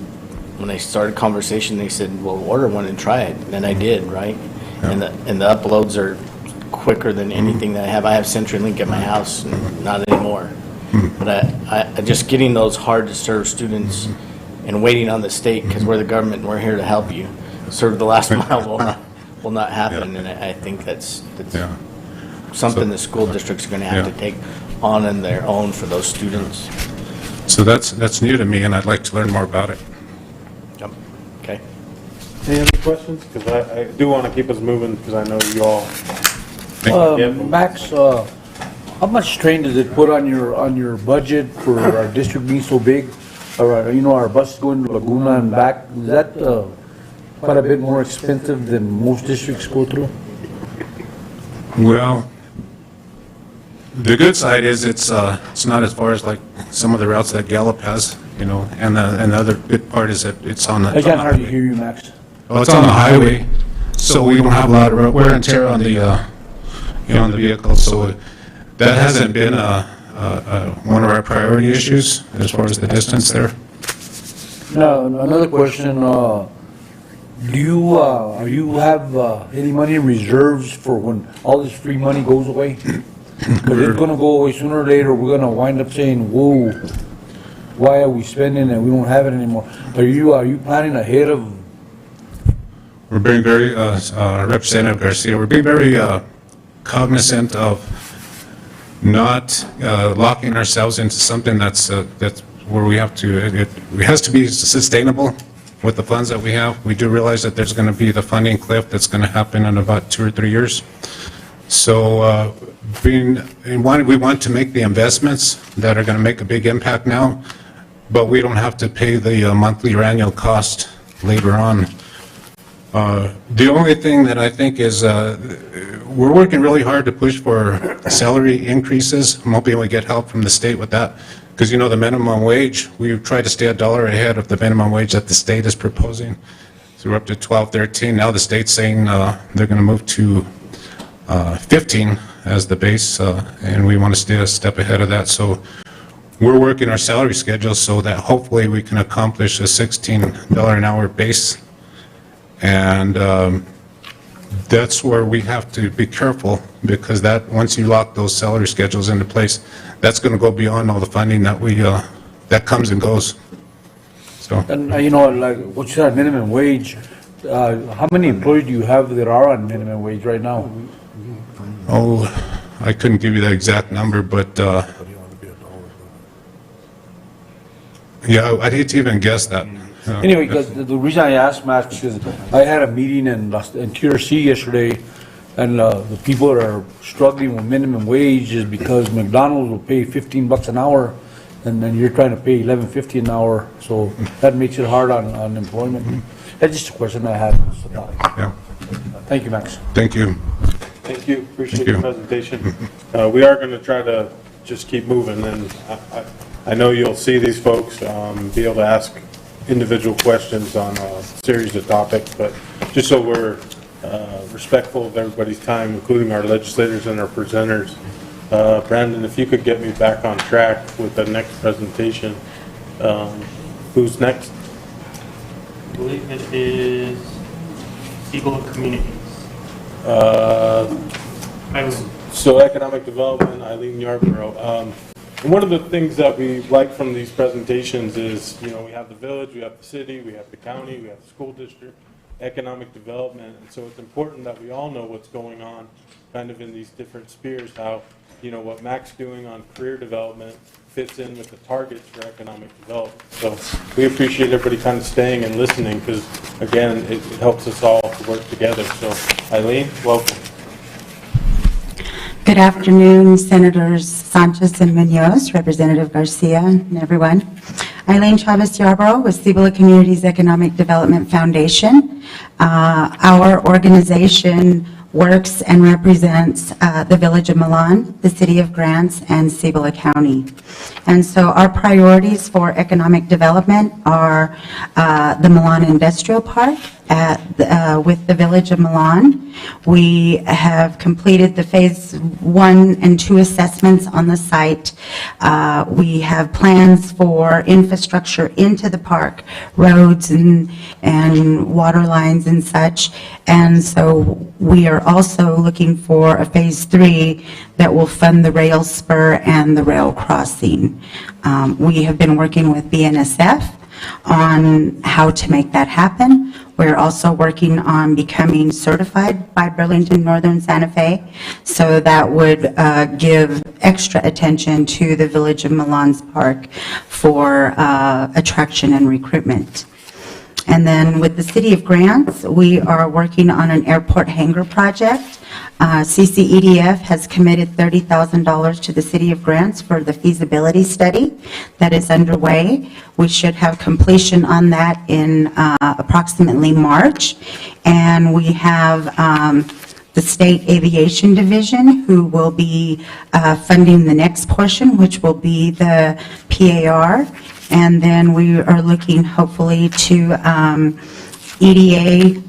when I started conversation, they said, well, order one and try it. And I did, right? And the uploads are quicker than anything that I have. I have CenturyLink at my house, and not anymore. But I just getting those hard to serve students and waiting on the state, because we're the government and we're here to help you. Serve the last mile will not happen. And I think that's something the school districts are going to have to take on their own for those students. So that's new to me, and I'd like to learn more about it. Yep. Okay. Any other questions? Because I do want to keep us moving, because I know you all. Max, how much strain does it put on your budget for our district being so big? Our bus going to Laguna and back, is that quite a bit more expensive than most districts go through? Well, the good side is it's not as far as like some of the routes that Gallup has, and the other good part is that it's on the. I can't hardly hear you, Max. Well, it's on the highway, so we don't have a lot of wear and tear on the on the vehicle, so that hasn't been one of our priority issues as far as the distance there. Now, another question, do you have any money in reserves for when all this free money goes away? Because it's gonna go away sooner or later, we're gonna wind up saying, whoa, why are we spending it, we won't have it anymore. Are you planning ahead of? We're being very, Representative Garcia, we're being very cognizant of not locking ourselves into something that's where we have to, it has to be sustainable with the funds that we have. We do realize that there's going to be the funding cliff that's going to happen in about 2 or 3 years. So we want to make the investments that are going to make a big impact now, but we don't have to pay the monthly or annual cost later on. The only thing that I think is we're working really hard to push for salary increases. I'm hoping we get help from the state with that. Because, you know, the minimum wage, we've tried to stay $1 ahead of the minimum wage that the state is proposing. So we're up to 12, 13. Now the state's saying they're going to move to 15 as the base, and we want to stay a step ahead of that. So we're working our salary schedule so that hopefully we can accomplish a $16 an hour base. And that's where we have to be careful, because that, once you lock those salary schedules into place, that's going to go beyond all the funding that we that comes and goes. So. And you know, like what you said, minimum wage. How many employees do you have that are on minimum wage right now? Oh, I couldn't give you the exact number, but yeah, I'd hate to even guess that. Anyway, because the reason I asked, Matt, because I had a meeting in TRC yesterday, and the people that are struggling with minimum wage is because McDonald's will pay $15 an hour, and then you're trying to pay $11.50 an hour, so that makes it hard on employment. That's just a question I had. Yeah. Thank you, Max. Thank you. Thank you, appreciate the presentation. We are going to try to just keep moving, and I know you'll see these folks be able to ask individual questions on a series of topics, but just so we're respectful of everybody's time, including our legislators and our presenters. Brandon, if you could get me back on track with the next presentation. Who's next? I believe it is Cibola Communities. So economic development, Eileen Yarborough. And one of the things that we like from these presentations is, you know, we have the village, we have the city, we have the county, we have the school district, economic development, and so it's important that we all know what's going on kind of in these different spheres, how, you know, what Mac's doing on career development fits in with the targets for economic development. So we appreciate everybody kind of staying and listening, because, again, it helps us all to work together. So, Eileen, welcome. Good afternoon, Senators Sanchez and Munoz, Representative Garcia, and everyone. Eileen Chavez Yarborough with Cibola Communities Economic Development Foundation. Our organization works and represents the Village of Milan, the City of Grants, and Cibola County. And so our priorities for economic development are the Milan Industrial Park with the Village of Milan. We have completed the phase 1 and 2 assessments on the site. We have plans for infrastructure into the park, roads and water lines and such. And so we are also looking for a phase 3 that will fund the rail spur and the rail crossing. We have been working with BNSF on how to make that happen. We're also working on becoming certified by Burlington Northern Santa Fe, so that would give extra attention to the Village of Milan's Park for attraction and recruitment. And then with the City of Grants, we are working on an airport hangar project. CCEDF has committed $30,000 to the City of Grants for the feasibility study that is underway. We should have completion on that in approximately March. And we have the State Aviation Division, who will be funding the next portion, which will be the PAR. And then we are looking hopefully to EDA,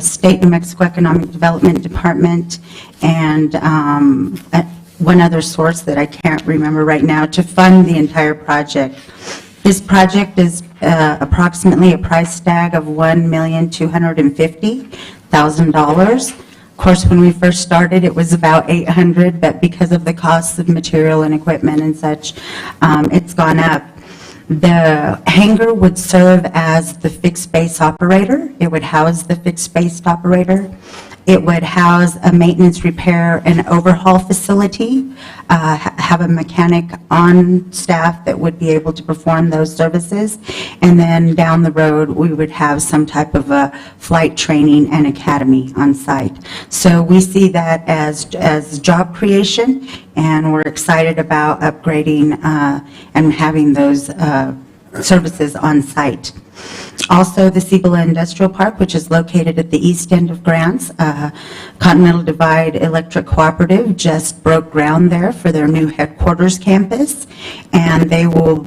State New Mexico Economic Development Department, and one other source that I can't remember right now to fund the entire project. This project is approximately a price tag of $1,250,000. Of course, when we first started, it was about 800, but because of the costs of material and equipment and such, it's gone up. The hangar would serve as the fixed base operator. It would house the fixed base operator. It would house a maintenance, repair, and overhaul facility, have a mechanic on staff that would be able to perform those services, and then down the road, we would have some type of a flight training and academy on site. So we see that as job creation, and we're excited about upgrading and having those services on site. Also, the Cibola Industrial Park, which is located at the east end of Grants, Continental Divide Electric Cooperative just broke ground there for their new headquarters campus, and they will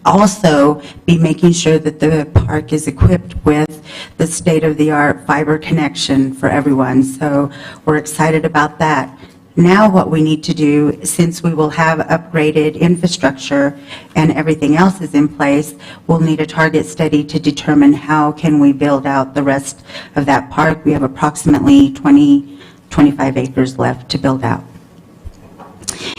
also be making sure that the park is equipped with the state-of-the-art fiber connection for everyone. So we're excited about that. Now what we need to do, since we will have upgraded infrastructure and everything else is in place, we'll need a target study to determine how can we build out the rest of that park. We have approximately 25 acres left to build out.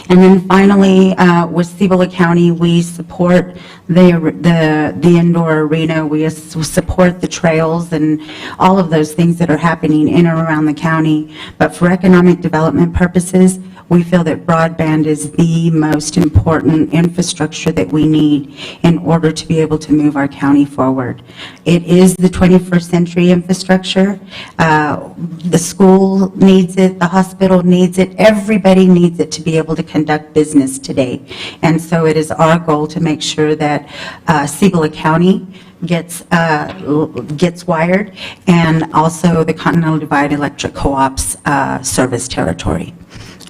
And then finally, with Cibola County, we support the indoor arena. We support the trails and all of those things that are happening in and around the county. But for economic development purposes, we feel that broadband is the most important infrastructure that we need in order to be able to move our county forward. It is the 21st century infrastructure. The school needs it, the hospital needs it, everybody needs it to be able to conduct business today. And so it is our goal to make sure that Cibola County gets wired, and also the Continental Divide Electric Co-op's service territory.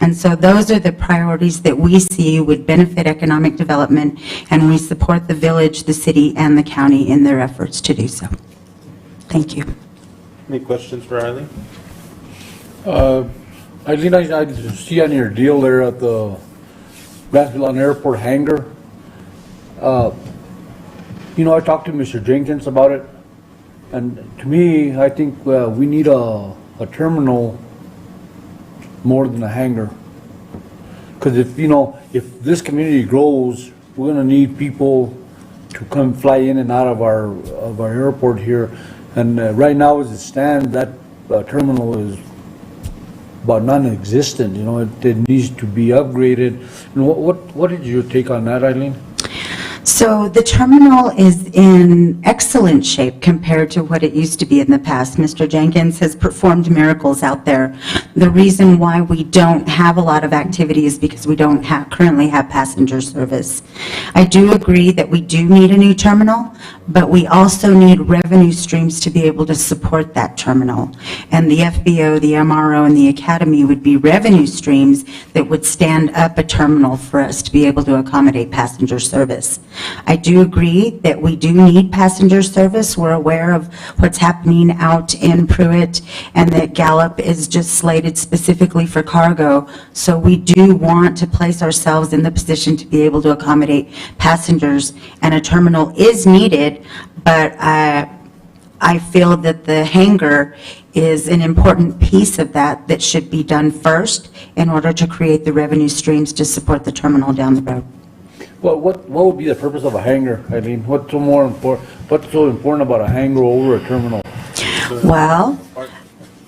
And so those are the priorities that we see would benefit economic development, and we support the village, the city, and the county in their efforts to do so. Thank you. Any questions for Eileen? Eileen, I see on your deal there at the Grants Airport hangar, you know, I talked to Mr. Jenkins about it, and to me, I think we need a terminal more than a hangar. Because if, you know, if this community grows, we're gonna need people to come fly in and out of our airport here. And right now, as it stands, that terminal is about non-existent. You know, it needs to be upgraded. And what is your take on that, Eileen? So the terminal is in excellent shape compared to what it used to be in the past. Mr. Jenkins has performed miracles out there. The reason why we don't have a lot of activity is because we don't currently have passenger service. I do agree that we do need a new terminal, but we also need revenue streams to be able to support that terminal. And the FBO, the MRO, and the Academy would be revenue streams that would stand up a terminal for us to be able to accommodate passenger service. I do agree that we do need passenger service. We're aware of what's happening out in Pruitt, and that Gallup is just slated specifically for cargo. So we do want to place ourselves in the position to be able to accommodate passengers, and a terminal is needed, but I feel that the hangar is an important piece of that should be done first in order to create the revenue streams to support the terminal down the road. Well, what would be the purpose of a hangar, Eileen? What's so important about a hangar over a terminal? Well,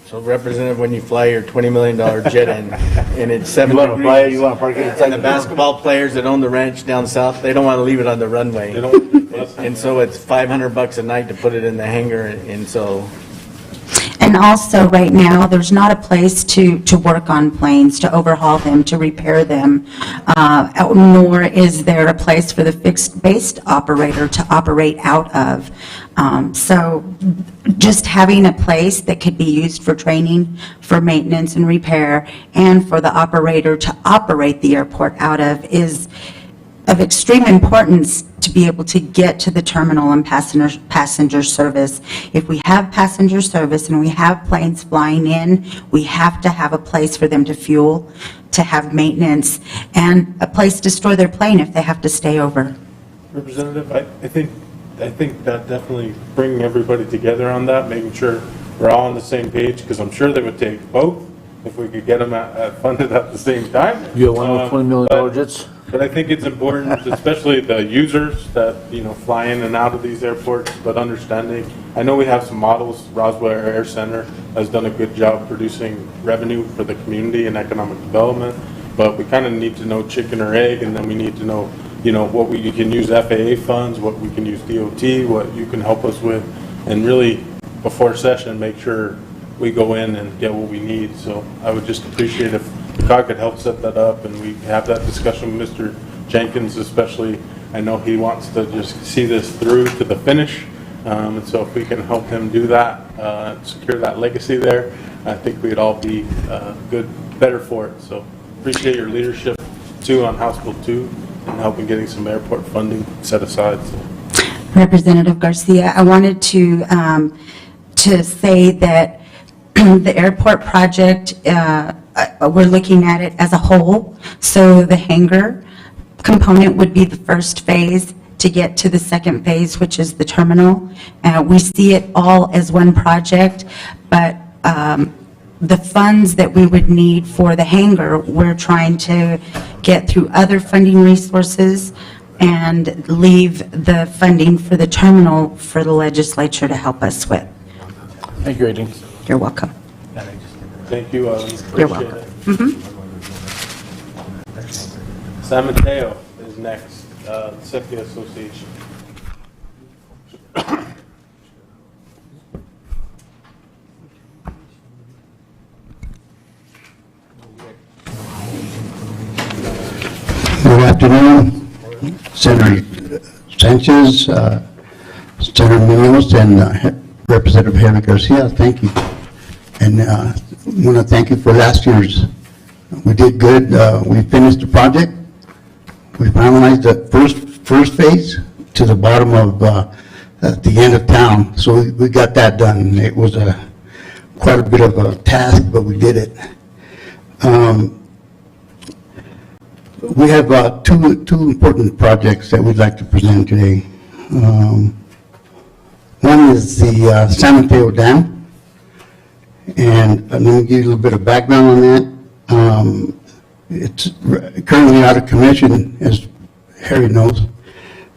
So Representative, when you fly your $20 million jet in, and it's 7 You wanna degrees, fly it, you wanna park it inside and the basketball players that own the ranch down south, they don't want to leave it on the runway. And so it's $500 a night to put it in the hangar, and so. and also, right now, there's not a place to work on planes, to overhaul them, to repair them, nor is there a place for the fixed-based operator to operate out of. So just having a place that could be used for training, for maintenance and repair, and for the operator to operate the airport out of is of extreme importance to be able to get to the terminal and passenger service. If we have passenger service and we have planes flying in, we have to have a place for them to fuel, to have maintenance, and a place to store their plane if they have to stay over. Representative, I think that definitely bringing everybody together on that, making sure we're all on the same page, because I'm sure they would take both if we could get them funded at the same time. You have one with $20 million jets? But I think it's important, especially the users that, fly in and out of these airports, but understanding. I know we have some models. Roswell Air Center has done a good job producing revenue for the community and economic development, but we kind of need to know chicken or egg, and then we need to know, what we can use FAA funds, what we can use DOT, what you can help us with, and really, before session, make sure we go in and get what we need. So I would just appreciate if COG could help set that up, and we have that discussion with Mr. Jenkins especially. I know he wants to just see this through to the finish, and so if we can help him do that, secure that legacy there, I think we'd all be better for it. So appreciate your leadership too on House Bill 2 and helping getting some airport funding set aside. So. Representative Garcia, I wanted to say that the airport project, we're looking at it as a whole. So the hangar component would be the first phase to get to the second phase, which is the terminal. We see it all as one project, but the funds that we would need for the hangar, we're trying to get through other funding resources and leave the funding for the terminal for the legislature to help us with. Thank you, Aileen. You're welcome. Thank you. You're welcome. San Mateo is next, Cynthia Association. Good afternoon, Senator Sanchez, Senator Munoz, and Representative Harry Garcia. Thank you. And I want to thank you for last year's. We did good. We finished the project. We finalized the first phase to the bottom of at the end of town. So we got that done. It was quite a bit of a task, but we did it. We have two important projects that we'd like to present today. One is the San Mateo Dam, and let me give you a little bit of background on that. It's currently out of commission, as Harry knows.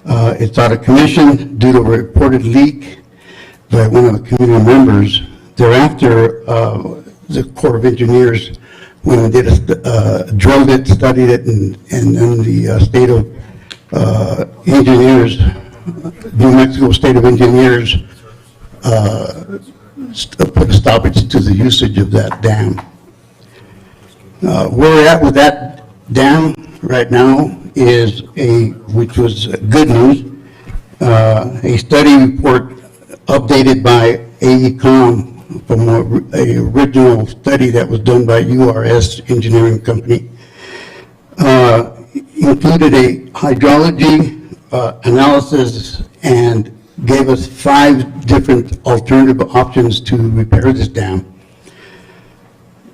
It's out of commission due to a reported leak by one of the community members. Thereafter, the Corps of Engineers went and drilled it, studied it, and then the state of engineers, New Mexico State of Engineers, put a stoppage to the usage of that dam. Where we're at with that dam right now is which was good news, a study report updated by AECOM from a original study that was done by URS Engineering Company, included a hydrology analysis and gave us 5 different alternative options to repair this dam.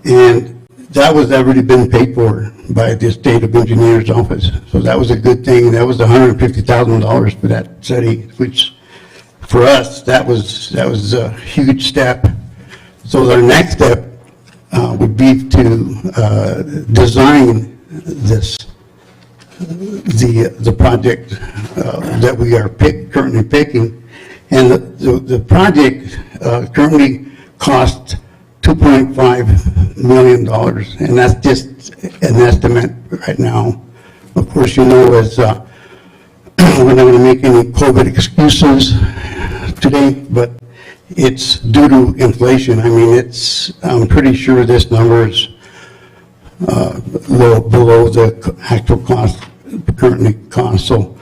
And that was already been paid for by the State of Engineers office. So that was a good thing. That was $150,000 for that study, which for us, that was a huge step. So our next step would be to design the project that we are currently picking. And the project currently costs $2.5 million, and that's just an estimate right now. Of course, you know, as we're not going to make any COVID excuses today, but it's due to inflation. I mean, I'm pretty sure this number is below the actual cost, currently cost. So,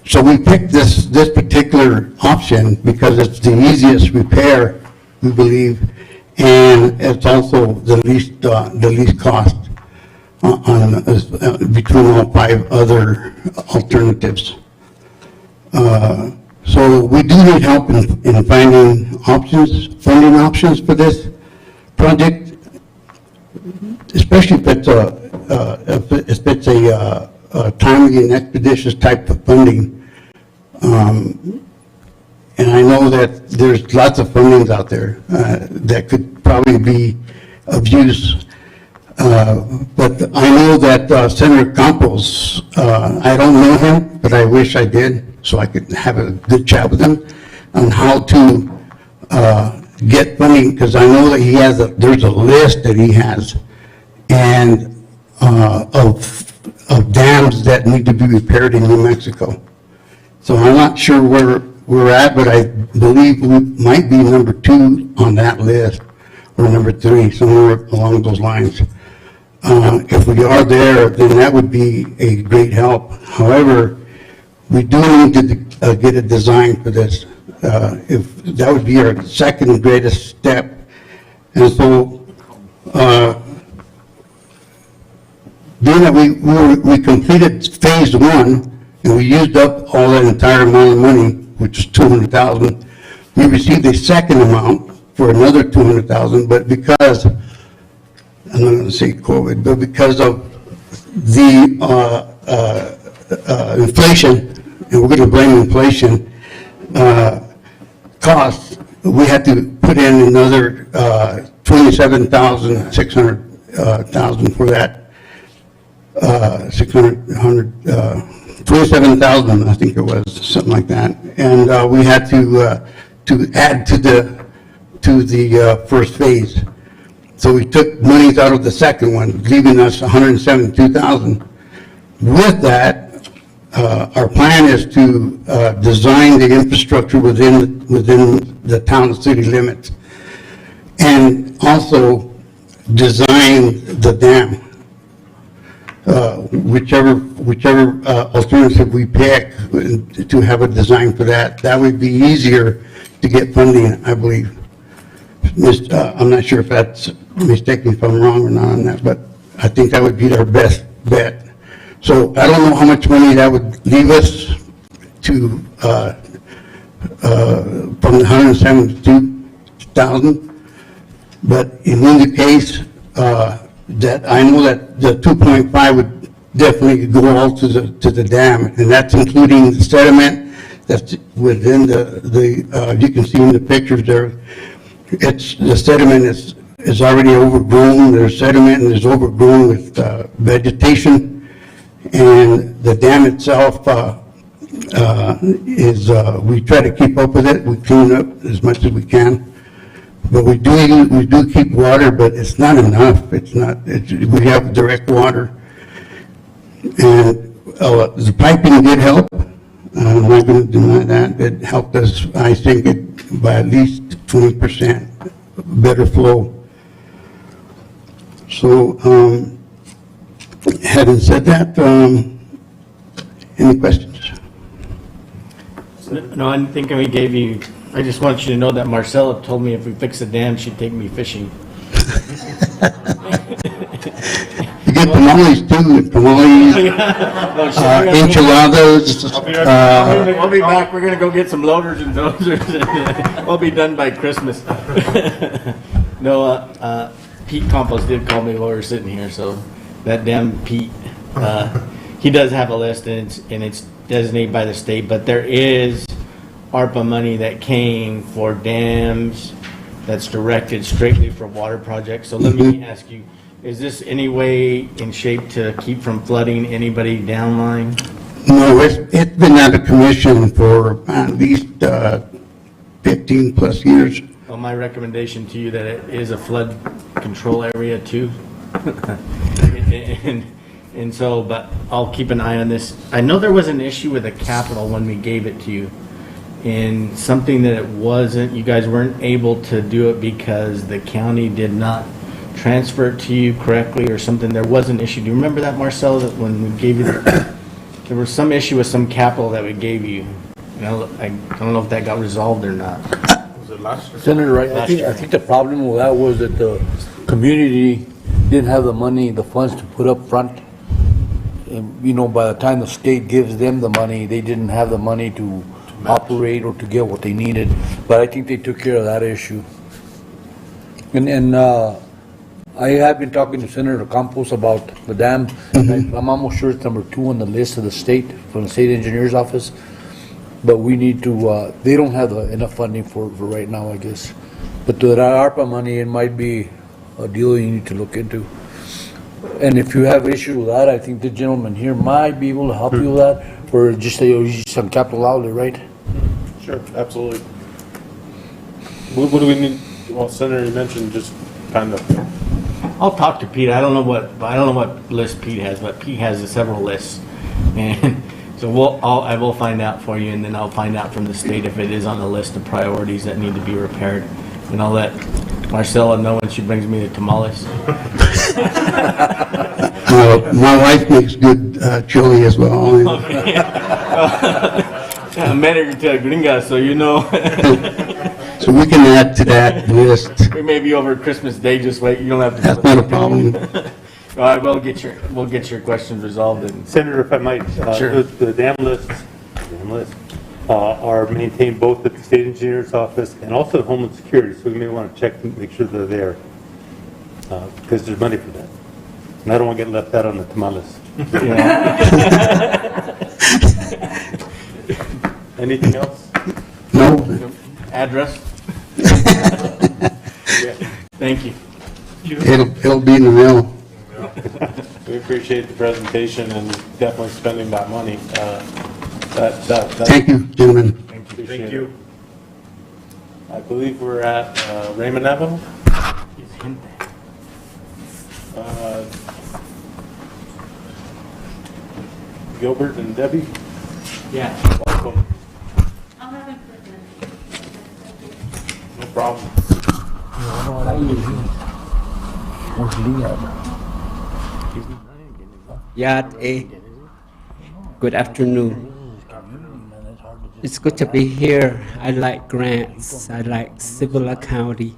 so we picked this particular option because it's the easiest repair, we believe, and it's also the least cost. between all 5 other alternatives. So we do need help in finding funding options for this project, especially if it's a timely and expeditious type of funding. And I know that there's lots of fundings out there that could probably be of use. But I know that Senator Campos, I don't know him, but I wish I did, so I could have a good chat with him on how to get funding, because I know that there's a list that he has, and of dams that need to be repaired in New Mexico. So I'm not sure where we're at, but I believe we might be number 2 on that list, or number 3, somewhere along those lines. If we are there, then that would be a great help. However, we do need to get a design for this. If that would be our second greatest step. And so, being that we completed phase 1, and we used up all that entire amount of money, which is $200,000, we received a second amount for another $200,000, but because, I'm not going to say COVID, but because of the inflation, and we're going to blame inflation, costs, we had to put in another $27,600 for that. 27,000, I think it was, something like that. And we had to add to the first phase. So we took monies out of the second one, leaving us 172,000. With that, our plan is to design the infrastructure within the town and city limits, and also design the dam. Whichever alternative we pick to have a design for that would be easier to get funding, I believe. I'm not sure if that's mistaken, if I'm wrong or not on that, but I think that would be our best bet. So I don't know how much money that would leave us to from the 172,000, but in either case, that I know that the 2.5 would definitely go all to the dam, and that's including the sediment that's within the you can see in the pictures there. The sediment is already overgrown. There's sediment and it's overgrown with vegetation, and the dam itself we try to keep up with it. We clean it up as much as we can. But we do keep water, but it's not enough. We have direct water. And the piping did help. I'm not going to deny that. It helped us, I think, by at least 20% better flow. So, having said that, any questions? No, I think we gave you, I just want you to know that Marcella told me if we fix the dam, she'd take me fishing. You get tamales too, tamales, enchiladas. We'll be back, we're gonna go get some loaders and dozers. We'll be done by Christmas. No, Pete Campos did call me while we were sitting here, so that damn Pete, he does have a list, and it's designated by the state, but there is ARPA money that came for dams that's directed straightly for water projects. So let me ask you, is this any way in shape to keep from flooding anybody downline? No, it's been out of commission for at least 15 plus years. Well, my recommendation to you that it is a flood control area too. And so, but I'll keep an eye on this. I know there was an issue with the capital when we gave it to you, and something that it wasn't, you guys weren't able to do it because the county did not transfer it to you correctly or something. There was an issue. Do you remember that, Marcel, that when we gave you there was some issue with some capital that we gave you? You know, I don't know if that got resolved or not. Senator, I think the problem with that was that the community didn't have the money, the funds to put up front. And, you know, by the time the state gives them the money, they didn't have the money to operate or to get what they needed. But I think they took care of that issue. And I have been talking to Senator Campos about the dam. I'm almost sure it's number 2 on the list of the state, from the state engineer's office. But we need to, they don't have enough funding for right now, I guess. But to that ARPA money, it might be a deal you need to look into. And if you have issue with that, I think the gentleman here might be able to help you with that, or just some capital outlay, right? Sure, absolutely. What do we need? Well, Senator, you mentioned just kind of. I'll talk to Pete. I don't know what list Pete has, but Pete has several lists. And so I will find out for you, and then I'll find out from the state if it is on the list of priorities that need to be repaired. And I'll let Marcella know when she brings me the tamales. My wife makes good chili as well. I met her to Gringa, so you know. So we can add to that list. We may be over Christmas Day, just wait, you don't have to. That's not a problem. All right, we'll get your questions resolved. And Senator, if I might, Sure. the dam lists are maintained both at the state engineer's office and also Homeland Security, so we may want to check to make sure they're there, because there's money for that. And I don't want to get left out on the tamales. Anything else? No. Address? Thank you. It'll be in the mail. We appreciate the presentation and definitely spending that money. Thank you, gentlemen. Thank you. I believe we're at Raymond Navajo. Gilbert and Debbie. Yeah. Welcome. No problem. Good afternoon. It's good to be here. I like Grants. I like Cibola County.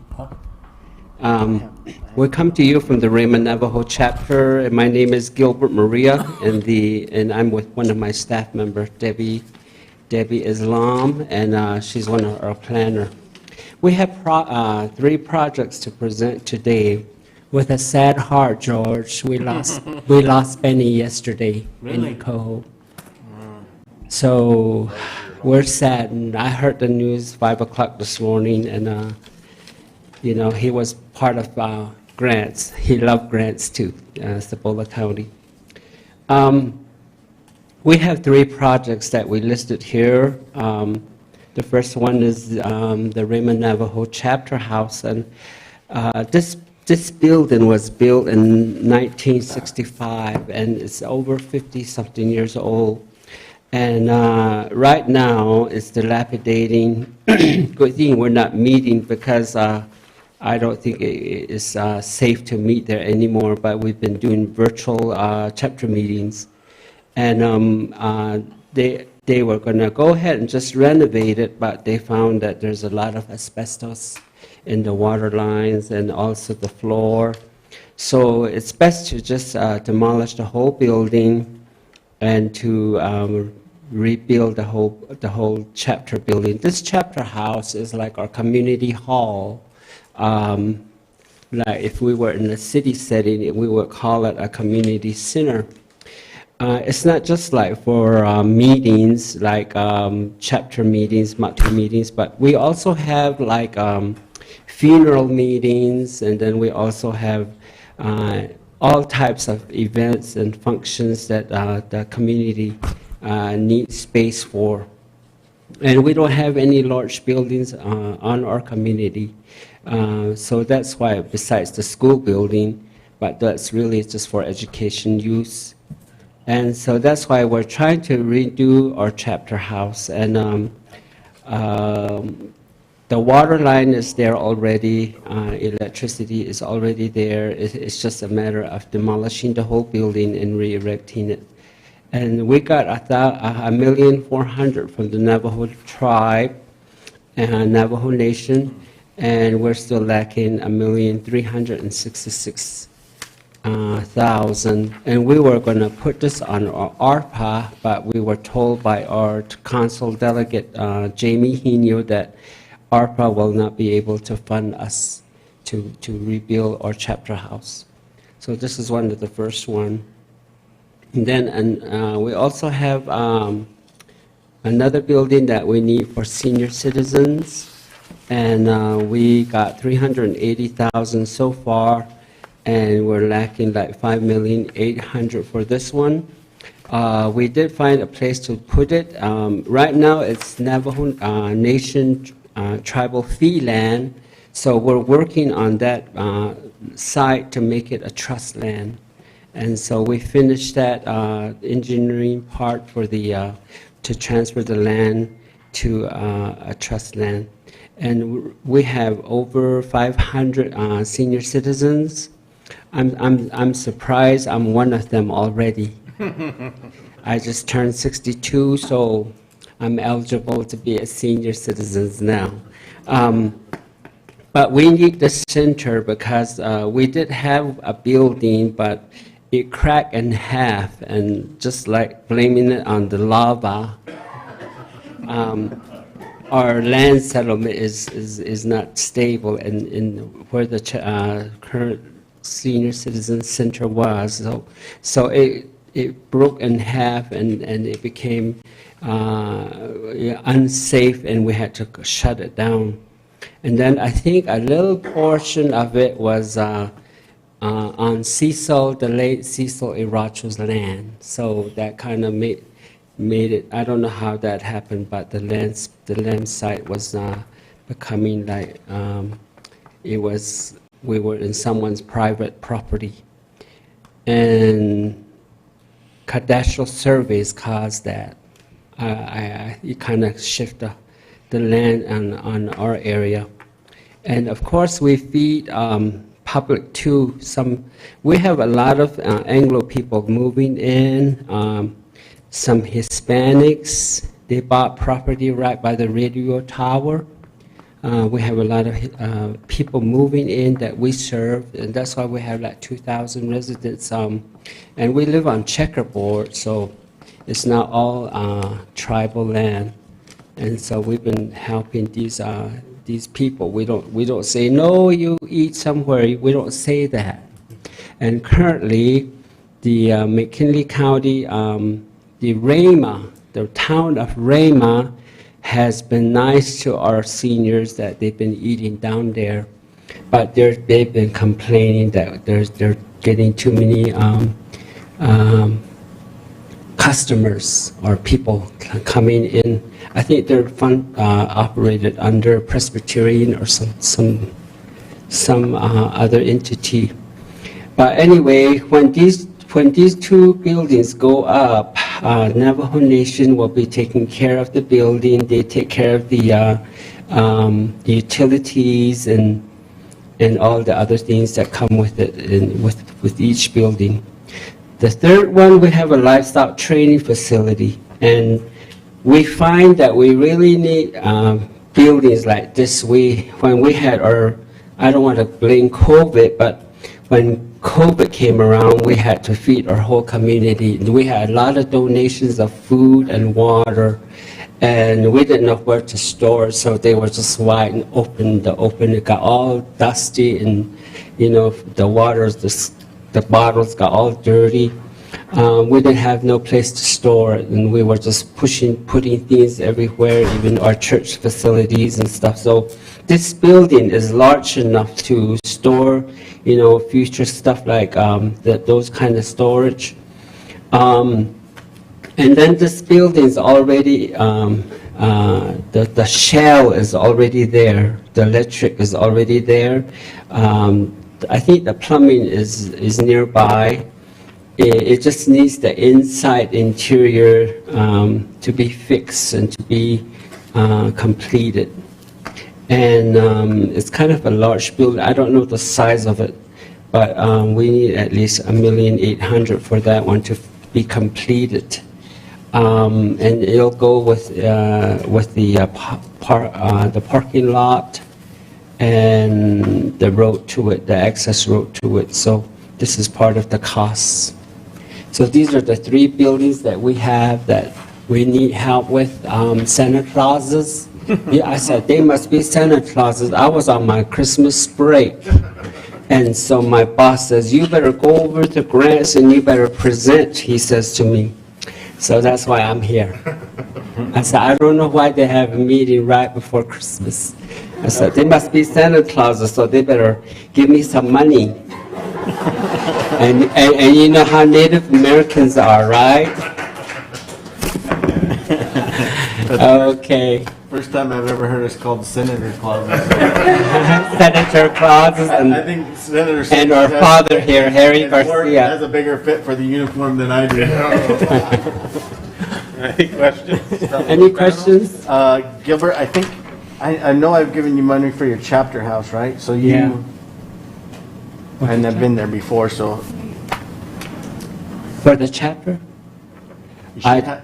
We come to you from the Raymond Navajo chapter, and my name is Gilbert Maria, and I'm with one of my staff members, Debbie Islam, and she's one of our planner. We have 3 projects to present today. With a sad heart, George, we lost Benny yesterday in Coho. So we're saddened. I heard the news 5 o'clock this morning, and you know, he was part of Grants. He loved Grants too, Cibola County. We have 3 projects that we listed here. The first one is the Raymond Navajo Chapter House, and this building was built in 1965, and it's over 50-something years old. And right now, it's dilapidating. Good thing we're not meeting, because I don't think it is safe to meet there anymore, but we've been doing virtual chapter meetings. And they were going to go ahead and just renovate it, but they found that there's a lot of asbestos in the water lines and also the floor. So it's best to just demolish the whole building and to rebuild the whole chapter building. This chapter house is like our community hall. Like if we were in a city setting, we would call it a community center. It's not just like for meetings, like chapter meetings, matu meetings, but we also have like funeral meetings, and then we also have all types of events and functions that the community needs space for. And we don't have any large buildings on our community. So that's why, besides the school building, but that's really just for education use. And so that's why we're trying to redo our chapter house. And the water line is there already, electricity is already there. It's just a matter of demolishing the whole building and re-erecting it. And we got $1,400,000 from the Navajo tribe and Navajo Nation, and we're still lacking $1,366,000 thousand, and we were going to put this on our ARPA, but we were told by our council delegate, Jamie Hino, that ARPA will not be able to fund us to rebuild our chapter house. So this is one of the first one. And then we also have another building that we need for senior citizens, and we got 380,000 so far, and we're lacking like 5,800,000 for this one. We did find a place to put it. Right now, it's Navajo Nation tribal fee land, so we're working on that site to make it a trust land. And so we finished that engineering part for the to transfer the land to a trust land. And we have over 500 senior citizens. I'm surprised I'm one of them already. I just turned 62, so I'm eligible to be a senior citizen now. But we need the center because we did have a building, but it cracked in half, and just like blaming it on the lava, our land settlement is not stable in where the current senior citizen center was. So it broke in half, and it became unsafe, and we had to shut it down. And then I think a little portion of it was on Cecil, the late Cecil Iracho's land. So that kind of made it, I don't know how that happened, but the land site was becoming like, we were in someone's private property. And cadastral surveys caused that. It kind of shifted the land on our area. And of course, we feed public too. We have a lot of Anglo people moving in, some Hispanics. They bought property right by the radio tower. We have a lot of people moving in that we serve, and that's why we have like 2,000 residents. And we live on checkerboard, so it's not all tribal land. And so we've been helping these people. We don't say, no, you eat somewhere. We don't say that. And currently, the McKinley County, the Rama, the town of Rama, has been nice to our seniors that they've been eating down there. But they've been complaining that they're getting too many customers or people coming in. I think they're operated under Presbyterian or some other entity. But anyway, when these two buildings go up, Navajo Nation will be taking care of the building. They take care of the utilities and all the other things that come with it, with each building. The third one, we have a livestock training facility, and we find that we really need buildings like this. When we had I don't want to blame COVID, but when COVID came around, we had to feed our whole community. We had a lot of donations of food and water, and we didn't know where to store, so they were just wide and open. It got all dusty, and the waters, the bottles got all dirty. We didn't have no place to store it, and we were just putting things everywhere, even our church facilities and stuff. So this building is large enough to store, future stuff like those kind of storage. And then this building is already, the shell is already there. The electric is already there. I think the plumbing is nearby. It just needs the inside interior to be fixed and to be completed. And it's kind of a large building. I don't know the size of it, but we need at least $1,800,000 for that one to be completed. And it'll go with the parking lot and the road to it, the access road to it. So this is part of the costs. So these are the 3 buildings that we have that we need help with. Santa Clauses. Yeah, I said, they must be Santa Clauses. I was on my Christmas break. And so my boss says, you better go over to Grants and you better present, he says to me. So that's why I'm here. I said, I don't know why they have a meeting right before Christmas. I said, they must be Santa Clauses, so they better give me some money. And you know how Native Americans are, right? Okay. First time I've ever heard it's called Senator Clauses. Senator Clauses I think Senator and our father here, Harry Garcia. Has a bigger fit for the uniform than I do. Any questions? Any questions? Gilbert, I think, I know I've given you money for your chapter house, right? So you, Yeah. and I've been there before, so. For the chapter?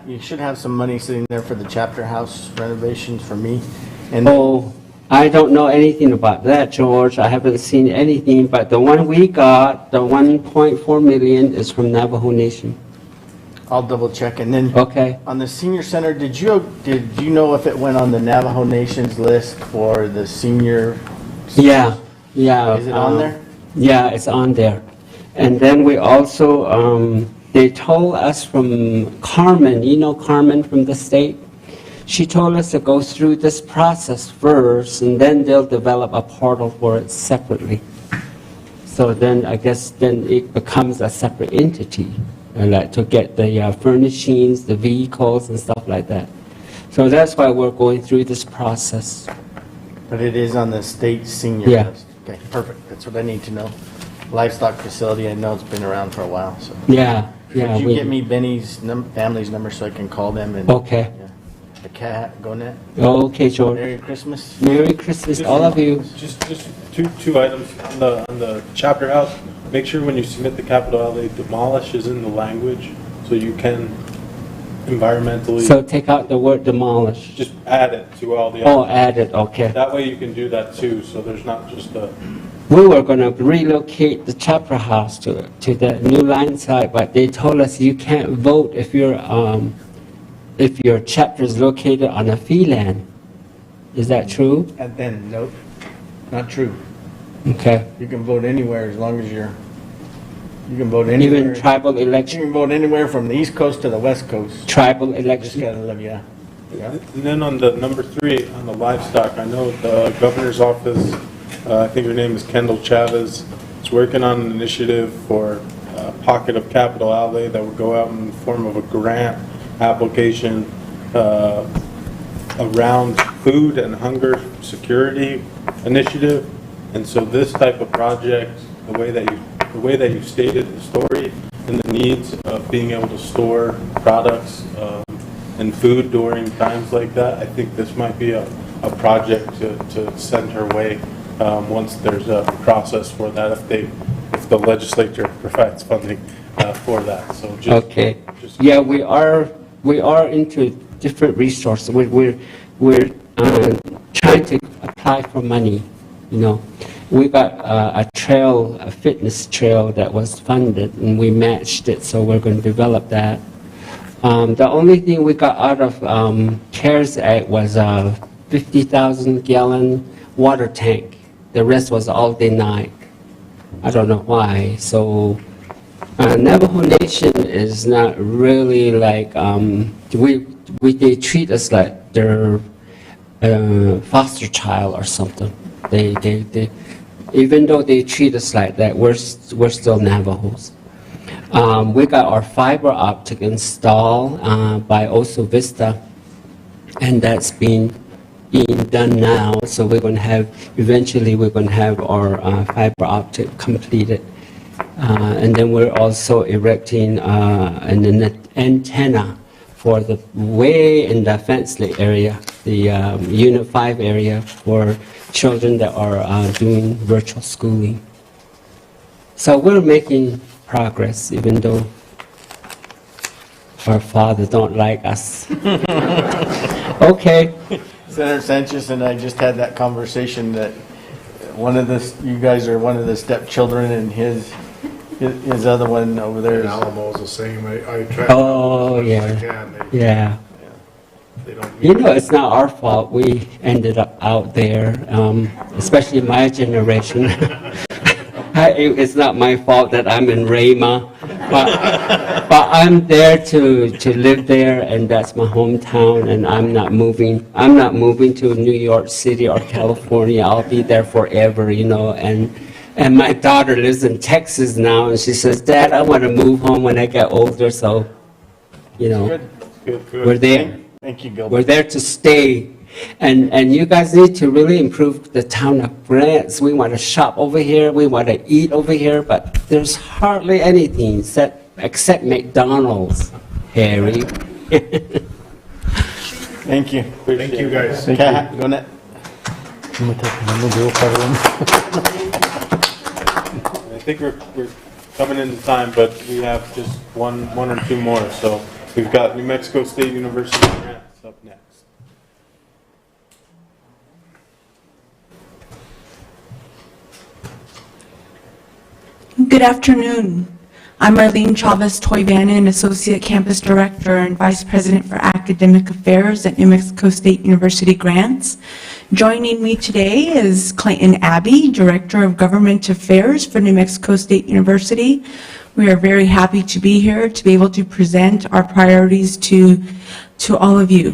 You should have some money sitting there for the chapter house renovations for me. And Oh, I don't know anything about that, George. I haven't seen anything, but the one we got, the 1.4 million is from Navajo Nation. I'll double check. And then Okay. on the senior center, did you know if it went on the Navajo Nation's list for the senior? Yeah, yeah. Is it on there? Yeah, it's on there. And then we also, they told us from Carmen, you know Carmen from the state? She told us to go through this process first, and then they'll develop a portal for it separately. So then, I guess, then it becomes a separate entity, like to get the furnishings, the vehicles, and stuff like that. So that's why we're going through this process. But it is on the state senior Yeah. list. Okay, perfect. That's what I need to know. Livestock facility, I know it's been around for a while, so. Yeah, yeah. Could you we- get me Benny's family's number so I can call them and? Okay. Yeah. The cat, go net. Okay, George. Merry Christmas. Merry Christmas, all of you. Just two items on the chapter house. Make sure when you submit the capital outlay, demolish is in the language, so you can environmentally. So take out the word demolish. Just add it to all the. Oh, other- add it, okay. That way you can do that too, so there's not just a. We were going to relocate the chapter house to the new line site, but they told us you can't vote if your chapter is located on a fee land. Is that true? And then, nope, not true. Okay. You can vote anywhere as long as you can vote anywhere. Even tribal You election, can vote anywhere from the east coast to the west coast. tribal Just election. gotta live, yeah. And then on the number 3, on the livestock, I know the governor's office, I think her name is Kendall Chavez, is working on an initiative for a pocket of capital outlay that would go out in the form of a grant application around food and hunger security initiative. And so this type of project, the way that you stated the story and the needs of being able to store products and food during times like that, I think this might be a project to send her way once there's a process for that, if the legislature provides funding for that. So just. Okay. Yeah, we are into different resources. We're trying to apply for money, you know. We got a fitness trail that was funded, and we matched it, so we're going to develop that. The only thing we got out of CARES Act was a 50,000 gallon water tank. The rest was all denied. I don't know why. So Navajo Nation is not really like, they treat us like they're foster child or something. They even though they treat us like that, we're still Navajos. We got our fiber optic installed by Oso Vista, and that's being done now. So eventually we're going to have our fiber optic completed. And then we're also erecting an antenna for the way in the Fensley area, the Unit 5 area for children that are doing virtual schooling. So we're making progress, even though our father don't like us. Okay. Senator Sanchez and I just had that conversation that you guys are one of the stepchildren, and his his other one over there And is... Alamo's the same. I track Oh, them as much as I yeah. can. Yeah. They don't You know, it's not our fault we ended up out there, especially my generation. It's not my fault that I'm in Rama, but I'm there to live there, and that's my hometown, and I'm not moving. I'm not moving to New York City or California. I'll be there forever, you know, and my daughter lives in Texas now, and she says, Dad, I want to move home when I get older, so, you know, Good. we're there. Thank you, Gilbert. We're there to stay. And you guys need to really improve the town of Grants. We want to shop over here, we want to eat over here, but there's hardly anything except McDonald's, Harry. Thank you. Thank you, guys. Okay, go net. I think we're coming into time, but we have just one or two more. So we've got New Mexico State University grants up next. Good afternoon. I'm Arlene Chavez Toivanen, Associate Campus Director and Vice President for Academic Affairs at New Mexico State University Grants. Joining me today is Clayton Abbey, Director of Government Affairs for New Mexico State University. We are very happy to be here to be able to present our priorities to all of you.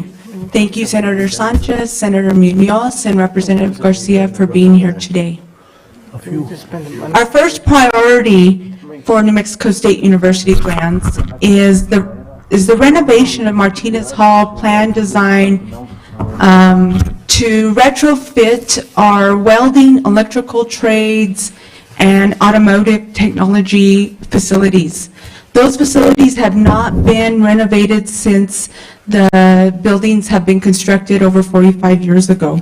Thank you, Senator Sanchez, Senator Munoz, and Representative Garcia for being here today. Our first priority for New Mexico State University grants is the renovation of Martinez Hall plan design to retrofit our welding, electrical trades, and automotive technology facilities. Those facilities have not been renovated since the buildings have been constructed over 45 years ago.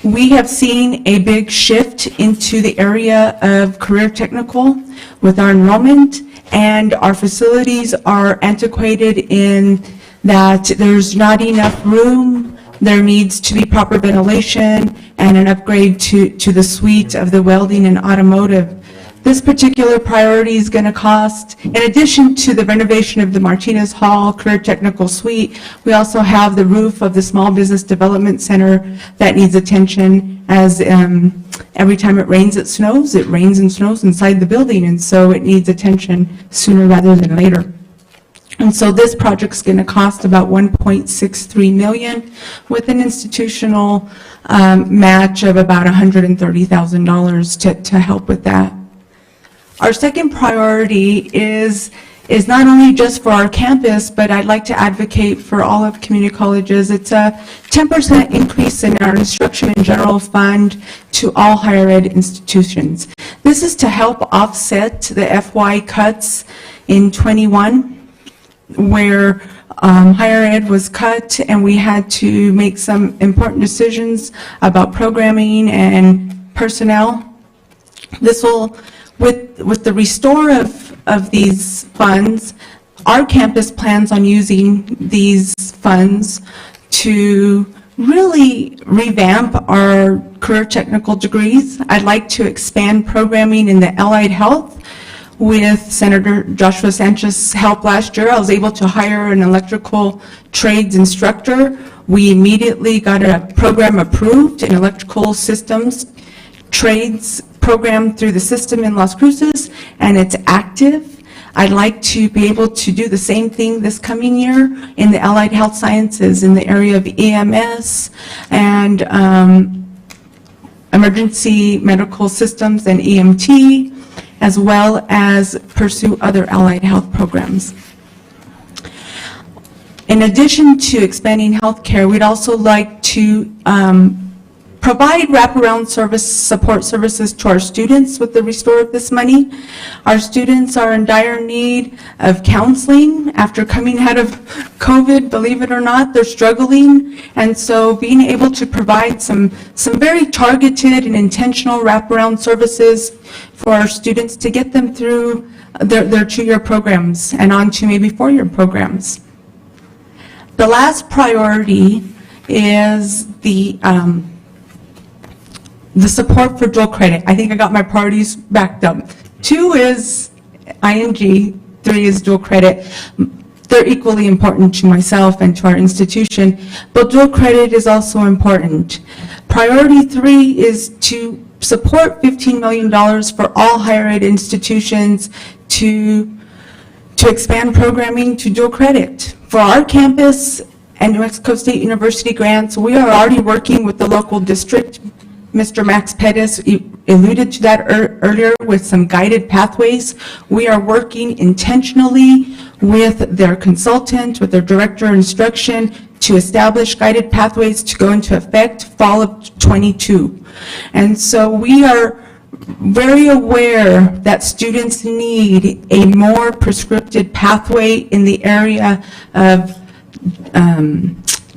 We have seen a big shift into the area of career technical with our enrollment, and our facilities are antiquated in that there's not enough room, there needs to be proper ventilation, and an upgrade to the suite of the welding and automotive. This particular priority is going to cost, in addition to the renovation of the Martinez Hall Career Technical Suite, we also have the roof of the Small Business Development Center that needs attention, as every time it rains and snows inside the building, and so it needs attention sooner rather than later. And so this project's going to cost about $1.63 million with an institutional match of about $130,000 to help with that. Our second priority is not only just for our campus, but I'd like to advocate for all of community colleges. It's a 10% increase in our instruction and general fund to all higher ed institutions. This is to help offset the FY cuts in 21, where higher ed was cut and we had to make some important decisions about programming and personnel. This will, with the restore of these funds, our campus plans on using these funds to really revamp our career technical degrees. I'd like to expand programming in the allied health. With Senator Joshua Sanchez's help last year, I was able to hire an electrical trades instructor. We immediately got a program approved in electrical systems trades program through the system in Las Cruces, and it's active. I'd like to be able to do the same thing this coming year in the allied health sciences in the area of EMS and emergency medical systems and EMT, as well as pursue other allied health programs. In addition to expanding healthcare, we'd also like to provide wraparound support services to our students with the restore of this money. Our students are in dire need of counseling after coming out of COVID. Believe it or not, they're struggling, and so being able to provide some very targeted and intentional wraparound services for our students to get them through their 2-year programs and on to maybe 4-year programs. The last priority is the support for dual credit. I think I got my priorities backed up. 2 is ING, 3 is dual credit. They're equally important to myself and to our institution, but dual credit is also important. Priority 3 is to support $15 million for all higher ed institutions to expand programming to dual credit. For our campus and New Mexico State University grants, we are already working with the local district. Mr. Max Pettis alluded to that earlier with some guided pathways. We are working intentionally with their consultant, with their director of instruction, to establish guided pathways to go into effect fall of '22. And so we are very aware that students need a more prescriptive pathway in the area of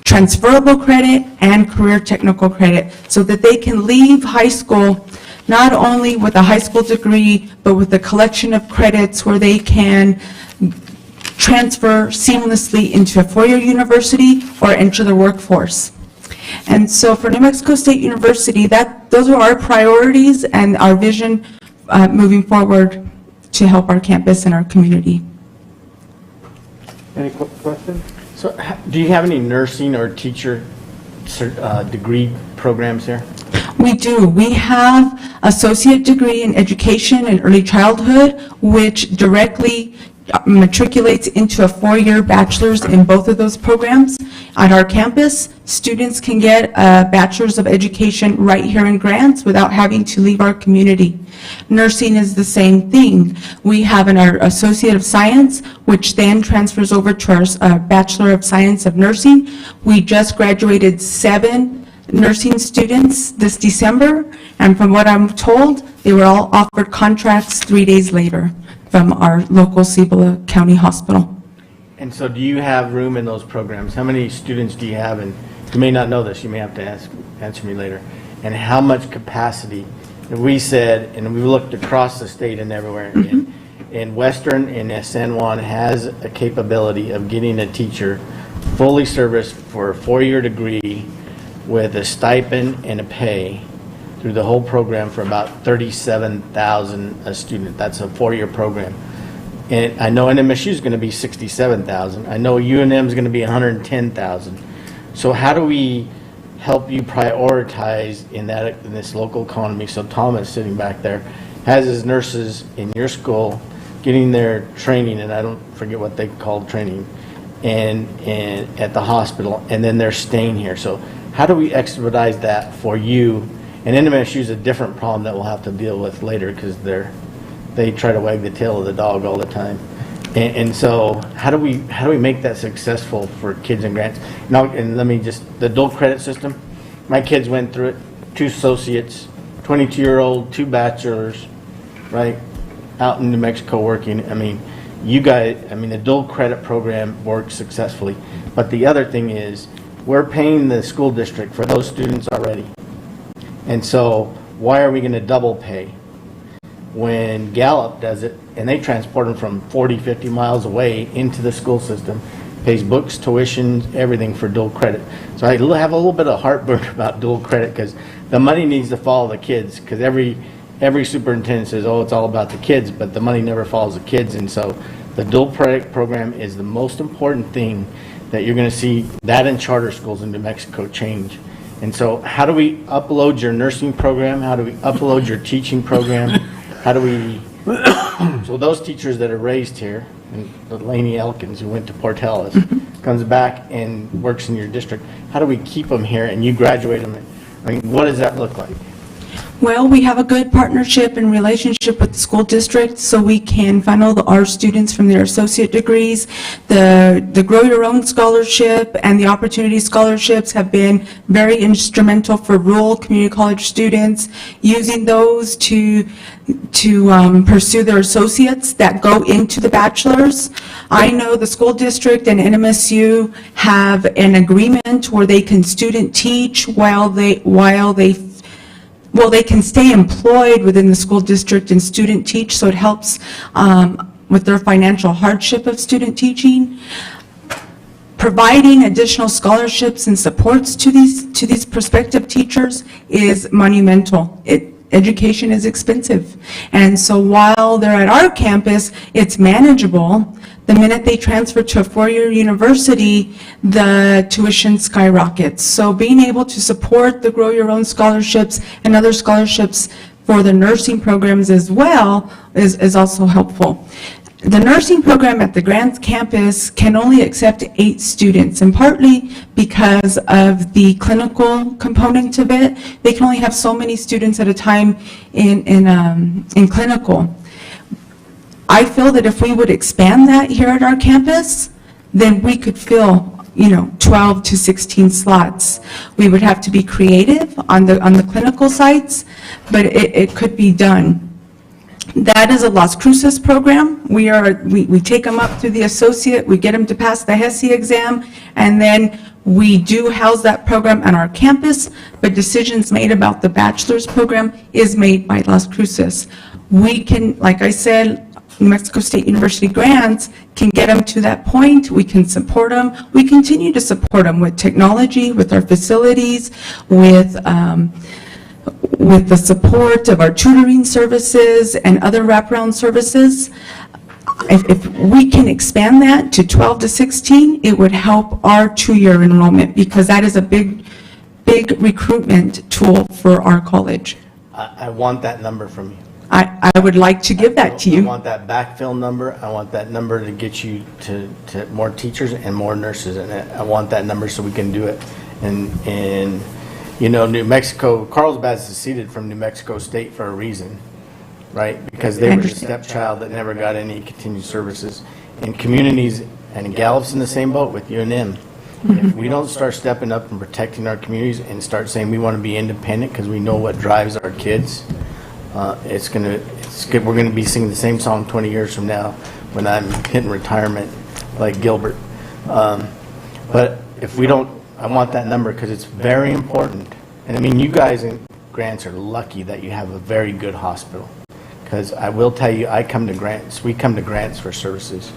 transferable credit and career technical credit so that they can leave high school not only with a high school degree, but with a collection of credits where they can transfer seamlessly into a four-year university or enter the workforce. And so for New Mexico State University, those are our priorities and our vision moving forward to help our campus and our community. Any questions? So do you have any nursing or teacher degree programs here? We do. We have associate degree in education and early childhood, which directly matriculates into a four-year bachelor's in both of those programs. At our campus, students can get a bachelor's of education right here in Grants without having to leave our community. Nursing is the same thing. We have our Associate of Science, which then transfers over to our Bachelor of Science of Nursing. We just graduated 7 nursing students this December, and from what I'm told, they were all offered contracts 3 days later from our local Cibola County Hospital. And so do you have room in those programs? How many students do you have? And you may not know this, you may have to answer me later. And how much capacity? We said, and we looked across the state and everywhere, in Western and San Juan has a capability of getting a teacher fully serviced for a 4-year degree with a stipend and a pay through the whole program for about $37,000 a student. That's a 4-year program. And I know NMSU is going to be $67,000. I know UNM is going to be $110,000. So how do we help you prioritize in this local economy? So Thomas, sitting back there, has his nurses in your school getting their training, and I don't forget what they call training, and at the hospital, and then they're staying here. So how do we expedite that for you? And NMSU is a different problem that we'll have to deal with later because they try to wag the tail of the dog all the time. And so how do we make that successful for kids in Grants? Now, and let me just, the dual credit system, my kids went through it, 2 associates, 22-year-old, 2 bachelors, right, out in New Mexico working. I mean, the dual credit program works successfully. But the other thing is, we're paying the school district for those students already. And so why are we going to double pay? When Gallup does it, and they transport them from 40, 50 miles away into the school system, pays books, tuitions, everything for dual credit. So I have a little bit of heartburn about dual credit because the money needs to follow the kids, because every superintendent says, oh, it's all about the kids, but the money never follows the kids. And so the dual credit program is the most important thing that you're going to see that in charter schools in New Mexico change. And so how do we upload your nursing program? How do we upload your teaching program? How do we, so those teachers that are raised here, and Lainey Elkins, who went to Portales, comes back and works in your district, how do we keep them here and you graduate them? I mean, what does that look like? Well, we have a good partnership and relationship with the school district, so we can funnel our students from their associate degrees. The Grow Your Own scholarship and the Opportunity scholarships have been very instrumental for rural community college students, using those to pursue their associates that go into the bachelor's. I know the school district and NMSU have an agreement where they can student teach while they can stay employed within the school district and student teach, so it helps with their financial hardship of student teaching. Providing additional scholarships and supports to these prospective teachers is monumental. education is expensive. And so while they're at our campus, it's manageable. The minute they transfer to a four-year university, the tuition skyrockets. So being able to support the Grow Your Own scholarships and other scholarships for the nursing programs as well is also helpful. The nursing program at the Grants campus can only accept 8 students, and partly because of the clinical component of it. They can only have so many students at a time in clinical. I feel that if we would expand that here at our campus, then we could fill 12 to 16 slots. We would have to be creative on the clinical sites, but it could be done. That is a Las Cruces program. We take them up through the associate, we get them to pass the HESI exam, and then we do house that program on our campus, but decisions made about the bachelor's program is made by Las Cruces. We can, like I said, New Mexico State University grants can get them to that point. We can support them. We continue to support them with technology, with our facilities, with the support of our tutoring services and other wraparound services. If we can expand that to 12 to 16, it would help our 2-year enrollment, because that is a big recruitment tool for our college. I want that number from you. I would like to give that to you. I want that backfill number. I want that number to get you to more teachers and more nurses. And I want that number so we can do it. And New Mexico, Carlsbad is seceded from New Mexico State for a reason, right? Because they were the stepchild that never got any continued services. And communities, and Gallup's in the same boat with UNM. If we don't start stepping up and protecting our communities and start saying we want to be independent because we know what drives our kids, we're gonna be singing the same song 20 years from now when I'm hitting retirement like Gilbert. But if we don't, I want that number because it's very important. And I mean, you guys in Grants are lucky that you have a very good hospital. Because I will tell you, we come to Grants for services.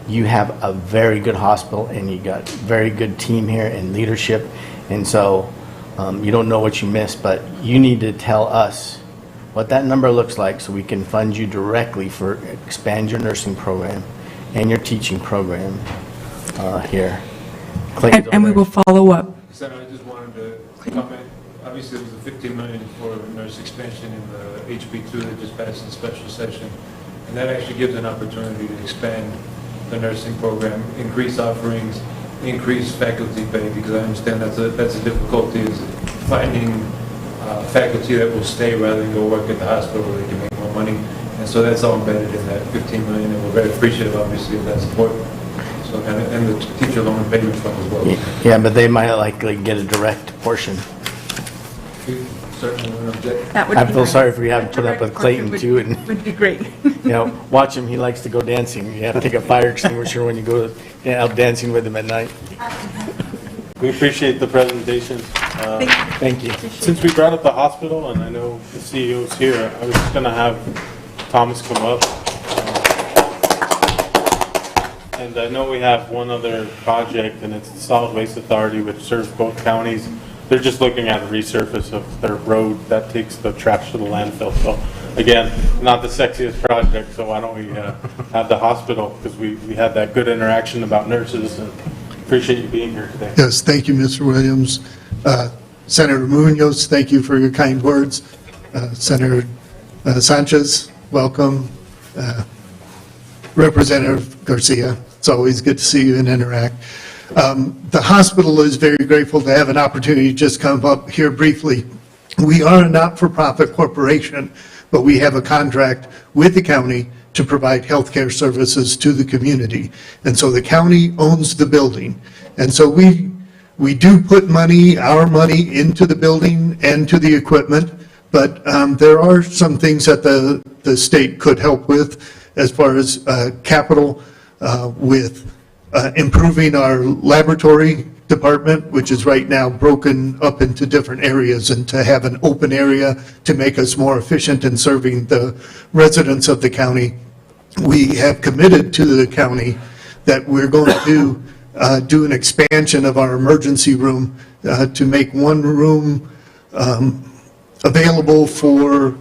You have a very good hospital and you got very good team here and leadership. And so you don't know what you missed, but you need to tell us what that number looks like so we can fund you directly for expand your nursing program and your teaching program here. And we will follow up. Senator, I just wanted to comment. Obviously, there was a $15 million for nurse expansion in the HB2 that just passed in the special session. And that actually gives an opportunity to expand the nursing program, increase offerings, increase faculty pay, because I understand that's a difficulty, is finding faculty that will stay rather than go work at the hospital where they can make more money. And so that's all embedded in that $15 million, and we're very appreciative, obviously, of that support. So, and the teacher loan payment fund as well. Yeah, but they might likely get a direct portion. Certainly wouldn't object. I feel sorry for you having to put up with Clayton too, and Would be great. watch him. He likes to go dancing. You have to take a fire extinguisher when you go out dancing with him at night. We appreciate the presentation. Thank you. Since we brought up the hospital, and I know the CEO's here, I was just going to have Thomas come up. And I know we have one other project, and it's the Solid Waste Authority, which serves both counties. They're just looking at the resurface of their road that takes the trash to the landfill. So again, not the sexiest project, so why don't we have the hospital, because we had that good interaction about nurses, and appreciate you being here today. Yes, thank you, Mr. Williams. Senator Munoz, thank you for your kind words. Senator Sanchez, welcome. Representative Garcia, it's always good to see you and interact. The hospital is very grateful to have an opportunity to just come up here briefly. We are a not-for-profit corporation, but we have a contract with the county to provide healthcare services to the community. And so the county owns the building. And so we do put money, our money, into the building and to the equipment, but there are some things that the state could help with as far as capital, with improving our laboratory department, which is right now broken up into different areas, and to have an open area to make us more efficient in serving the residents of the county. We have committed to the county that we're going to do an expansion of our emergency room to make one room available for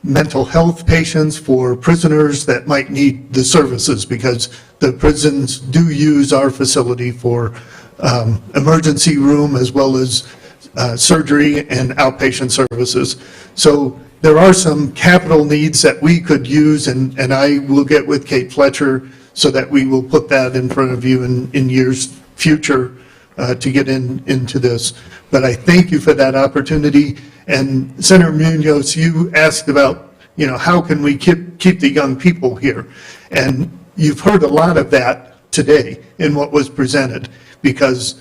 mental health patients, for prisoners that might need the services, because the prisons do use our facility for emergency room as well as surgery and outpatient services. So there are some capital needs that we could use, and I will get with Kate Fletcher so that we will put that in front of you in years future to get into this. But I thank you for that opportunity. And Senator Munoz, you asked about, how can we keep the young people here? And you've heard a lot of that today in what was presented, because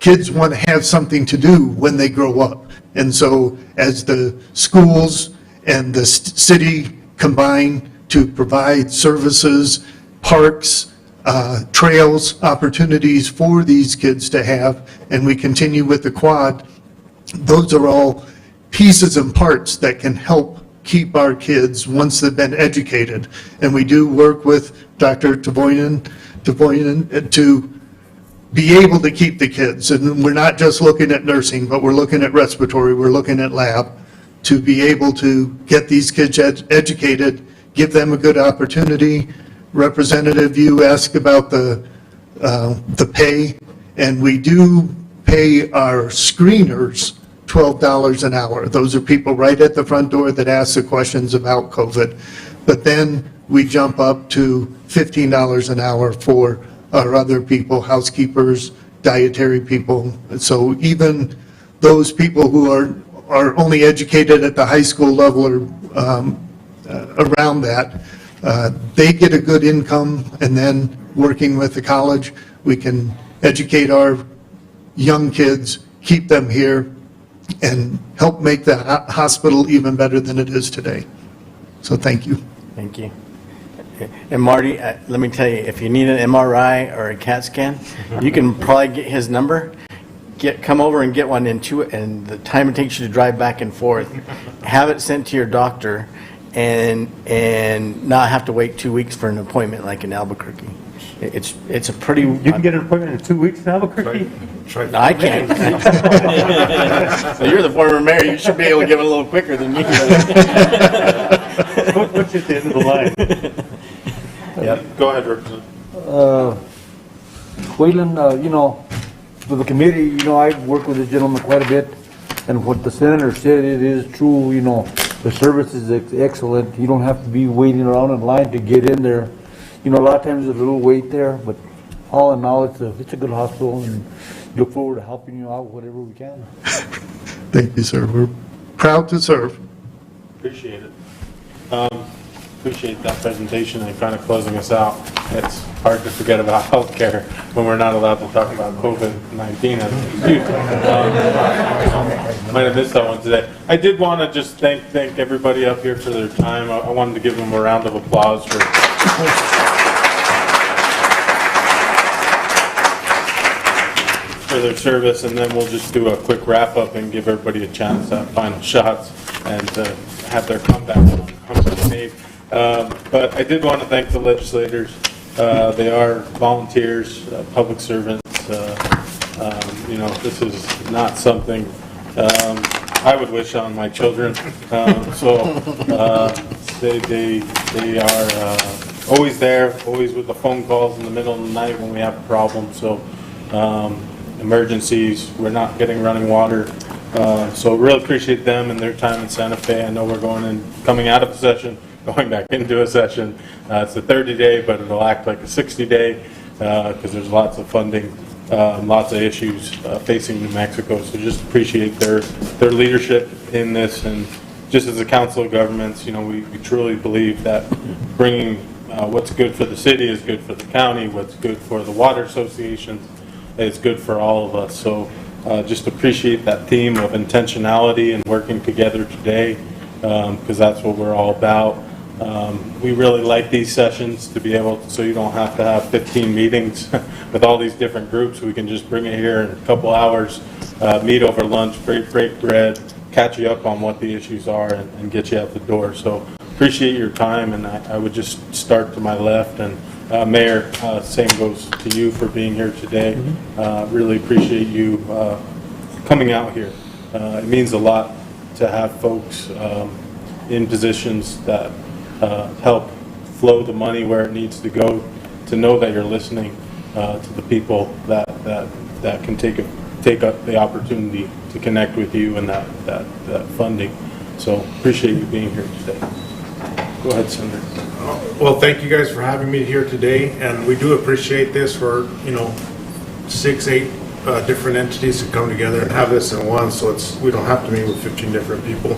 kids want to have something to do when they grow up. And so as the schools and the city combine to provide services, parks, trails, opportunities for these kids to have, and we continue with the quad, those are all pieces and parts that can help keep our kids once they've been educated. And we do work with Dr. Tavoynian to be able to keep the kids. And we're not just looking at nursing, but we're looking at respiratory, we're looking at lab, to be able to get these kids educated, give them a good opportunity. Representative, you asked about the pay, and we do pay our screeners $12 an hour. Those are people right at the front door that ask the questions about COVID. But then we jump up to $15 an hour for our other people, housekeepers, dietary people. So even those people who are only educated at the high school level or around that, they get a good income, and then working with the college, we can educate our young kids, keep them here, and help make the hospital even better than it is today. So thank you. Thank you. And Marty, let me tell you, if you need an MRI or a CAT scan, you can probably get his number. Come over and get one and the time it takes you to drive back and forth, have it sent to your doctor, and not have to wait 2 weeks for an appointment like in Albuquerque. It's a pretty. You can get an appointment in 2 weeks in Albuquerque? No, I can't. So you're the former mayor. You should be able to give it a little quicker than me. What's at the end of the line? Yep. Go ahead, Representative. Waylon, for the committee, I've worked with the gentleman quite a bit, and what the senator said, it is true, the service is excellent. You don't have to be waiting around in line to get in there. A lot of times there's a little wait there, but all in all, it's a good hospital, and look forward to helping you out whatever we can. Thank you, sir. We're proud to serve. Appreciate it. Appreciate that presentation and kind of closing us out. It's hard to forget about healthcare when we're not allowed to talk about COVID-19 as a youth. Might have missed that one today. I did want to just thank everybody up here for their time. I wanted to give them a round of applause for their service, and then we'll just do a quick wrap up and give everybody a chance at final shots and have their comeback made. But I did want to thank the legislators. They are volunteers, public servants. This is not something I would wish on my children. They are always there, always with the phone calls in the middle of the night when we have a problem. So emergencies, we're not getting running water. So really appreciate them and their time in Santa Fe. I know we're coming out of a session, going back into a session. It's a 30-day, but it'll act like a 60-day because there's lots of funding, lots of issues facing New Mexico. So just appreciate their leadership in this. And just as a council of governments, we truly believe that bringing what's good for the city is good for the county, what's good for the water associations is good for all of us. So just appreciate that theme of intentionality and working together today, because that's what we're all about. We really like these sessions to be able to, so you don't have to have 15 meetings with all these different groups. We can just bring it here in a couple hours, meet over lunch, break bread, catch you up on what the issues are, and get you out the door. So appreciate your time, and I would just start to my left. And Mayor, same goes to you for being here today. Really appreciate you coming out here. It means a lot to have folks in positions that help flow the money where it needs to go, to know that you're listening to the people that can take up the opportunity to connect with you and that funding. So appreciate you being here today. Go ahead, Senator. Well, thank you guys for having me here today, and we do appreciate this for, 6-8 different entities to come together and have this in one, so we don't have to meet with 15 different people.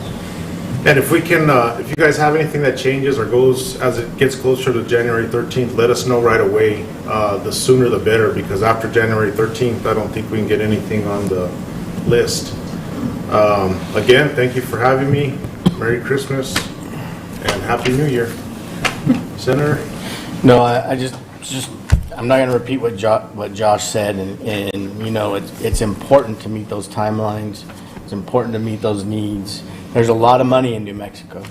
And if we can, if you guys have anything that changes or goes as it gets closer to January 13th, let us know right away. The sooner the better, because after January 13th, I don't think we can get anything on the list. Again, thank you for having me. Merry Christmas and Happy New Year. Senator? No, I just I'm not going to repeat what Josh said, and it's important to meet those timelines. It's important to meet those needs. There's a lot of money in New Mexico.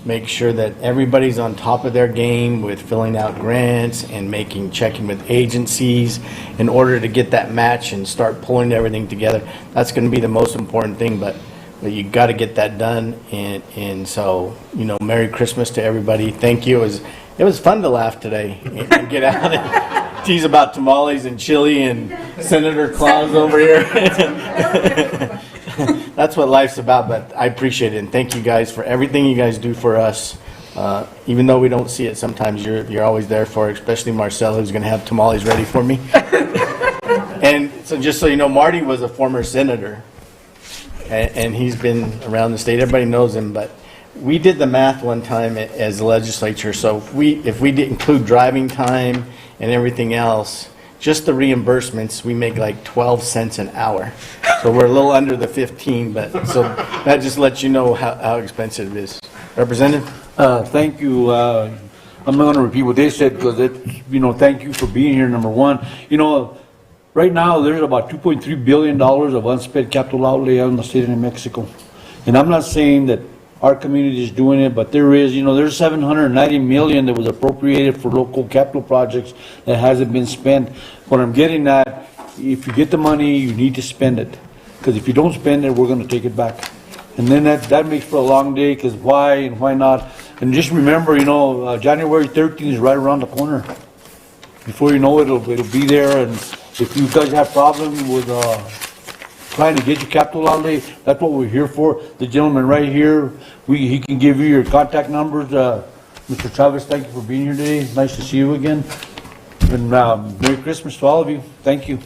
Make sure that everybody's on top of their game with filling out grants and checking with agencies in order to get that match and start pulling everything together. That's going to be the most important thing, but you got to get that done. And so, Merry Christmas to everybody. Thank you. It was fun to laugh today and get out and tease about tamales and chili and Senator Claus over here. That's what life's about, but I appreciate it, and thank you guys for everything you guys do for us. Even though we don't see it sometimes, you're always there for it, especially Marcel, who's going to have tamales ready for me. And so just so you know, Marty was a former senator, and he's been around the state. Everybody knows him, but we did the math one time as a legislature, so if we did include driving time and everything else, just the reimbursements, we make like 12 cents an hour. So we're a little under the 15, but so that just lets you know how expensive it is. Representative? Thank you. I'm not going to repeat what they said because thank you for being here, number one. Right now there's about $2.3 billion of unspent capital outlay out in the state of New Mexico. And I'm not saying that our community is doing it, but there's $790 million that was appropriated for local capital projects that hasn't been spent. What I'm getting at, if you get the money, you need to spend it. Because if you don't spend it, we're going to take it back. And then that makes for a long day, because why and why not? And just remember, January 13th is right around the corner. Before you know it, it'll be there. And if you guys have problems with trying to get your capital outlay, that's what we're here for. The gentleman right here, he can give you your contact numbers. Mr. Chavez, thank you for being here today. Nice to see you again. And Merry Christmas to all of you. Thank you.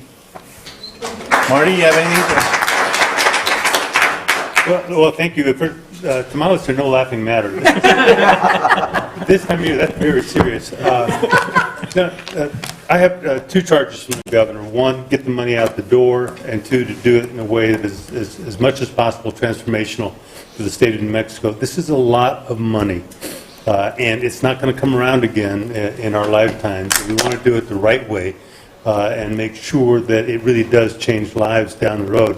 Marty, you have anything? Well, thank you. Tamales are no laughing matter. This time of year, that's very serious. I have two charges from the governor. One, get the money out the door, and two, to do it in a way that is as much as possible transformational to the state of New Mexico. This is a lot of money, and it's not going to come around again in our lifetimes. We want to do it the right way and make sure that it really does change lives down the road.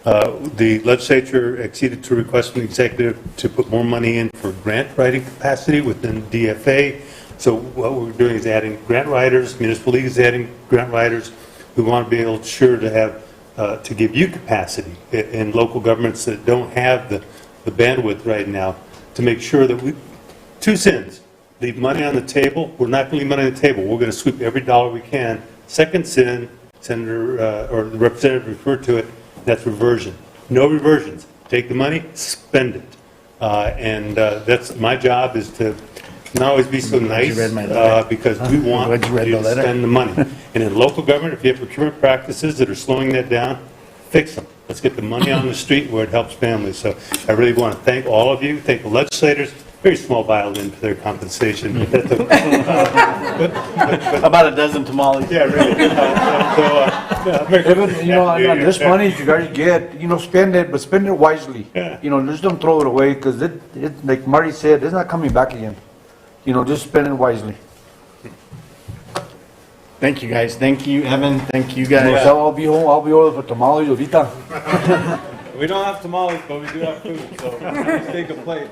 The legislature acceded to a request from the executive to put more money in for grant writing capacity within DFA. So what we're doing is adding grant writers, municipal league is adding grant writers. We want to be able to have to give you capacity in local governments that don't have the bandwidth right now to make sure that two sins, leave money on the table. We're not going to leave money on the table. We're going to sweep every dollar we can. Second sin, Senator or the representative referred to it, that's reversion. No reversions. Take the money, spend it. And that's my job, is to not always be so nice, because we want you to spend the money. And in local government, if you have procurement practices that are slowing that down, fix them. Let's get the money on the street where it helps families. So I really want to thank all of you, thank the legislators. Very small violin for their compensation. But that's about a dozen tamales. Yeah, really. This money you guys get, spend it, but spend it wisely. Yeah. Just don't throw it away, because it, like Marty said, it's not coming back again. Just spend it wisely. Thank you, guys. Thank you, Evan. Thank you, guys. So I'll be home. I'll be over for tamales ahorita. We don't have tamales, but we do have food, so let's take a plate.